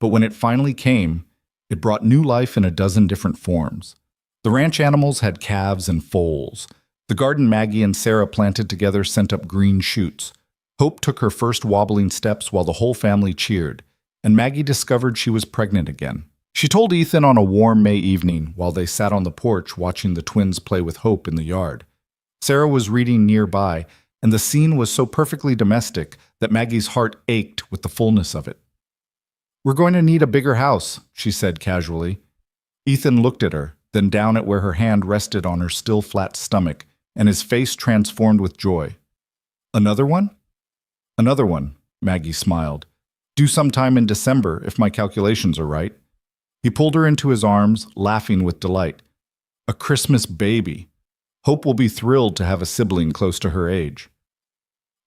But when it finally came, it brought new life in a dozen different forms. The ranch animals had calves and foals. The garden Maggie and Sarah planted together sent up green shoots. Hope took her first wobbling steps while the whole family cheered, and Maggie discovered she was pregnant again. She told Ethan on a warm May evening while they sat on the porch watching the twins play with Hope in the yard. Sarah was reading nearby, and the scene was so perfectly domestic that Maggie's heart ached with the fullness of it. We're going to need a bigger house, she said casually. Ethan looked at her, then down at where her hand rested on her still flat stomach, and his face transformed with joy. Another one? Another one, Maggie smiled. Due sometime in December, if my calculations are right. He pulled her into his arms, laughing with delight. A Christmas baby. Hope will be thrilled to have a sibling close to her age.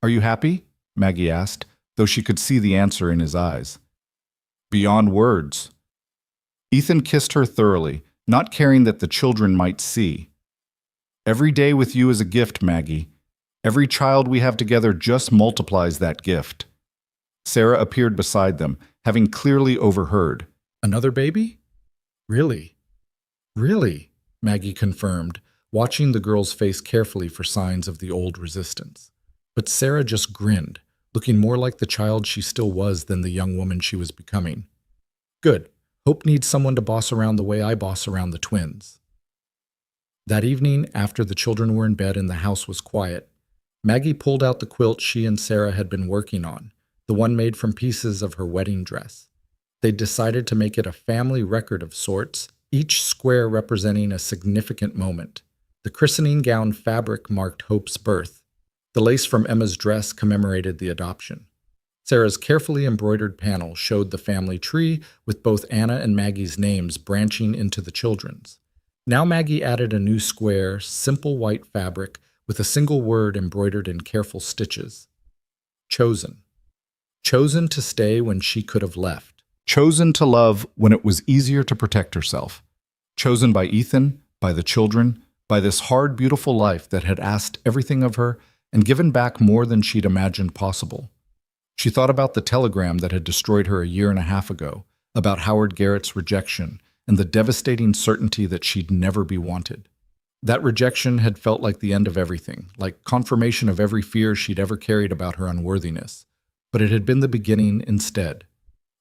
Are you happy? Maggie asked, though she could see the answer in his eyes. Beyond words. Ethan kissed her thoroughly, not caring that the children might see. Every day with you is a gift, Maggie. Every child we have together just multiplies that gift. Sarah appeared beside them, having clearly overheard. Another baby? Really? Really? Maggie confirmed, watching the girl's face carefully for signs of the old resistance. But Sarah just grinned, looking more like the child she still was than the young woman she was becoming. Good. Hope needs someone to boss around the way I boss around the twins. That evening, after the children were in bed and the house was quiet, Maggie pulled out the quilt she and Sarah had been working on, the one made from pieces of her wedding dress. They decided to make it a family record of sorts, each square representing a significant moment. The christening gown fabric marked Hope's birth. The lace from Emma's dress commemorated the adoption. Sarah's carefully embroidered panel showed the family tree with both Anna and Maggie's names branching into the children's. Now Maggie added a new square, simple white fabric with a single word embroidered in careful stitches. Chosen. Chosen to stay when she could have left. Chosen to love when it was easier to protect herself. Chosen by Ethan, by the children, by this hard, beautiful life that had asked everything of her and given back more than she'd imagined possible. She thought about the telegram that had destroyed her a year and a half ago, about Howard Garrett's rejection and the devastating certainty that she'd never be wanted. That rejection had felt like the end of everything, like confirmation of every fear she'd ever carried about her unworthiness. But it had been the beginning instead.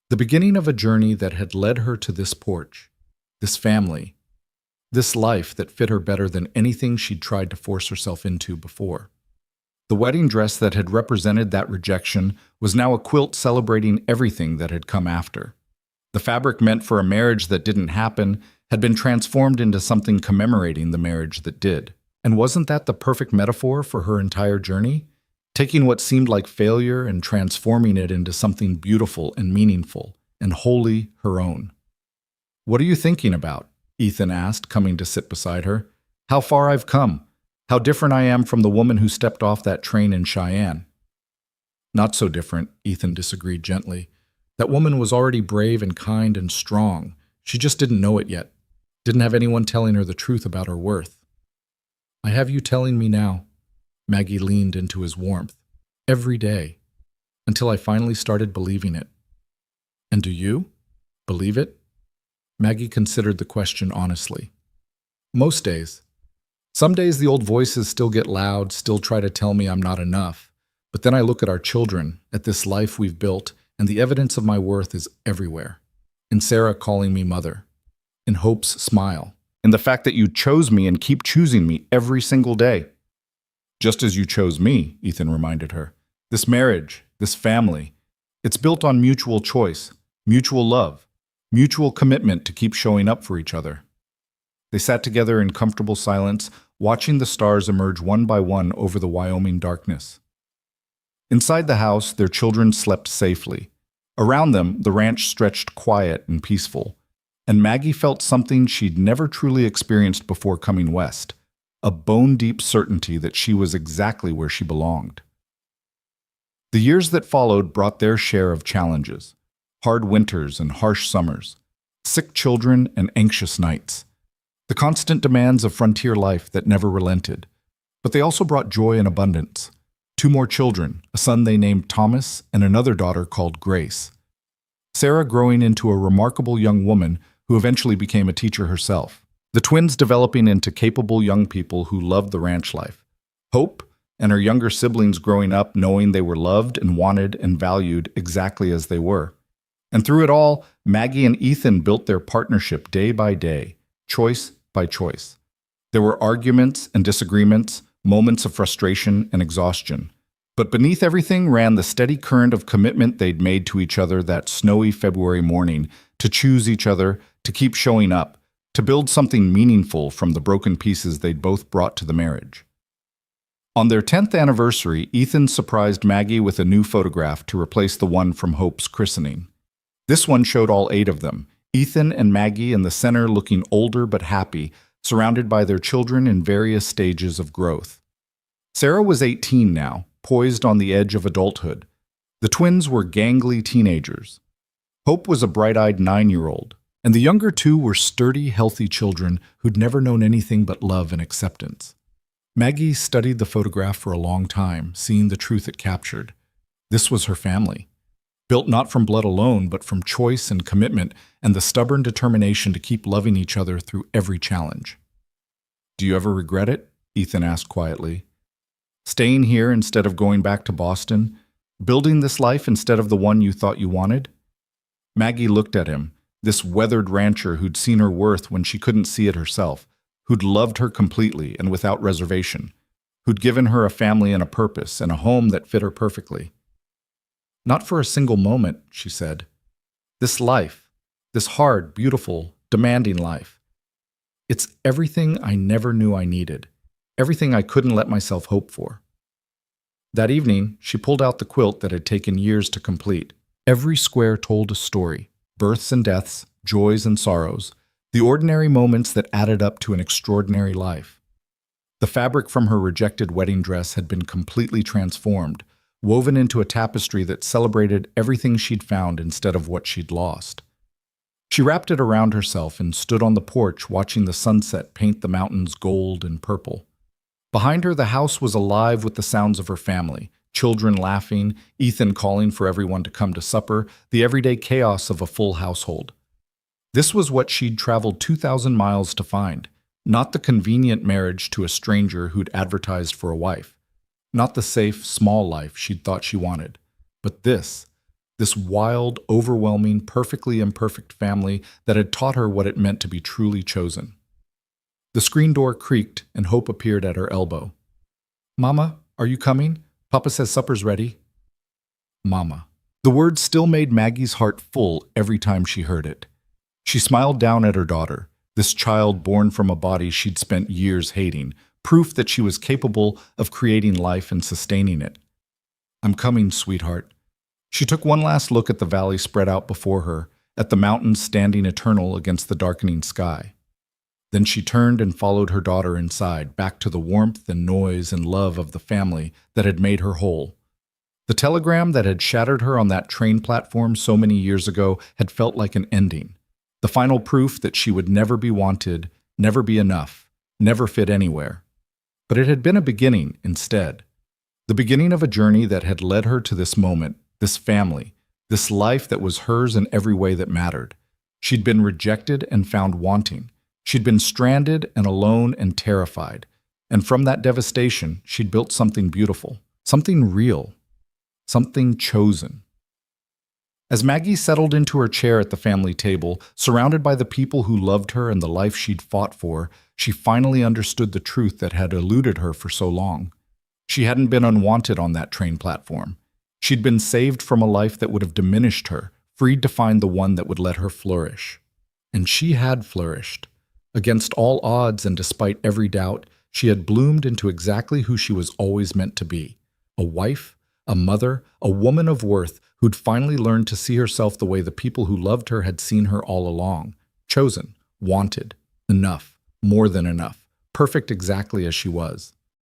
The beginning of a journey that had led her to this porch, this family, this life that fit her better than anything she'd tried to force herself into before. The wedding dress that had represented that rejection was now a quilt celebrating everything that had come after. The fabric meant for a marriage that didn't happen had been transformed into something commemorating the marriage that did. And wasn't that the perfect metaphor for her entire journey? Taking what seemed like failure and transforming it into something beautiful and meaningful and wholly her own. What are you thinking about? Ethan asked, coming to sit beside her. How far I've come. How different I am from the woman who stepped off that train in Cheyenne. Not so different, Ethan disagreed gently. That woman was already brave and kind and strong. She just didn't know it yet. Didn't have anyone telling her the truth about her worth. I have you telling me now. Maggie leaned into his warmth. Every day. Until I finally started believing it. And do you? Believe it? Maggie considered the question honestly. Most days. Some days the old voices still get loud, still try to tell me I'm not enough. But then I look at our children, at this life we've built, and the evidence of my worth is everywhere. In Sarah calling me mother. In Hope's smile. In the fact that you chose me and keep choosing me every single day. Just as you chose me, Ethan reminded her. This marriage, this family, it's built on mutual choice, mutual love, mutual commitment to keep showing up for each other. They sat together in comfortable silence, watching the stars emerge one by one over the Wyoming darkness. Inside the house, their children slept safely. Around them, the ranch stretched quiet and peaceful, and Maggie felt something she'd never truly experienced before coming west, a bone-deep certainty that she was exactly where she belonged. The years that followed brought their share of challenges, hard winters and harsh summers, sick children and anxious nights, the constant demands of frontier life that never relented. But they also brought joy and abundance. 2 more children, a son they named Thomas and another daughter called Grace. Sarah growing into a remarkable young woman who eventually became a teacher herself. The twins developing into capable young people who loved the ranch life. Hope and her younger siblings growing up knowing they were loved and wanted and valued exactly as they were. And through it all, Maggie and Ethan built their partnership day by day, choice by choice. There were arguments and disagreements, moments of frustration and exhaustion. But beneath everything ran the steady current of commitment they'd made to each other that snowy February morning, to choose each other, to keep showing up, to build something meaningful from the broken pieces they'd both brought to the marriage. On their 10th anniversary, Ethan surprised Maggie with a new photograph to replace the one from Hope's christening. This one showed all 8 of them, Ethan and Maggie in the center looking older but happy, surrounded by their children in various stages of growth. Sarah was 18 now, poised on the edge of adulthood. The twins were gangly teenagers. Hope was a bright-eyed 9-year-old, and the younger 2 were sturdy, healthy children who'd never known anything but love and acceptance. Maggie studied the photograph for a long time, seeing the truth it captured. This was her family, built not from blood alone, but from choice and commitment and the stubborn determination to keep loving each other through every challenge. "Do you ever regret it?" Ethan asked quietly. "Staying here instead of going back to Boston? Building this life instead of the one you thought you wanted?" Maggie looked at him, this weathered rancher who'd seen her worth when she couldn't see it herself, who'd loved her completely and without reservation, who'd given her a family and a purpose and a home that fit her perfectly. "Not for a single moment," she said. "This life, this hard, beautiful, demanding life, it's everything I never knew I needed, everything I couldn't let myself hope for." That evening, she pulled out the quilt that had taken years to complete. Every square told a story, births and deaths, joys and sorrows, the ordinary moments that added up to an extraordinary life. The fabric from her rejected wedding dress had been completely transformed, woven into a tapestry that celebrated everything she'd found instead of what she'd lost. She wrapped it around herself and stood on the porch watching the sunset paint the mountains gold and purple. Behind her, the house was alive with the sounds of her family, children laughing, Ethan calling for everyone to come to supper, the everyday chaos of a full household. This was what she'd traveled 2,000 miles to find, not the convenient marriage to a stranger who'd advertised for a wife, not the safe, small life she'd thought she wanted, but this wild, overwhelming, perfectly imperfect family that had taught her what it meant to be truly chosen. The screen door creaked and Hope appeared at her elbow. "Mama, are you coming? Papa says supper's ready." Mama. The word still made Maggie's heart full every time she heard it. She smiled down at her daughter, this child born from a body she'd spent years hating, proof that she was capable of creating life and sustaining it. "I'm coming, sweetheart." She took one last look at the valley spread out before her, at the mountains standing eternal against the darkening sky. Then she turned and followed her daughter inside, back to the warmth and noise and love of the family that had made her whole. The telegram that had shattered her on that train platform so many years ago had felt like an ending, the final proof that she would never be wanted, never be enough, never fit anywhere. But it had been a beginning instead, the beginning of a journey that had led her to this moment, this family, this life that was hers in every way that mattered. She'd been rejected and found wanting. She'd been stranded and alone and terrified. And from that devastation, she'd built something beautiful, something real, something chosen. As Maggie settled into her chair at the family table, surrounded by the people who loved her and the life she'd fought for, she finally understood the truth that had eluded her for so long. She hadn't been unwanted on that train platform. She'd been saved from a life that would have diminished her, freed to find the one that would let her flourish. And she had flourished. Against all odds and despite every doubt, she had bloomed into exactly who she was always meant to be. A wife, a mother, a woman of worth who'd finally learned to see herself the way the people who loved her had seen her all along. Chosen, wanted, enough, more than enough, perfect exactly as she was.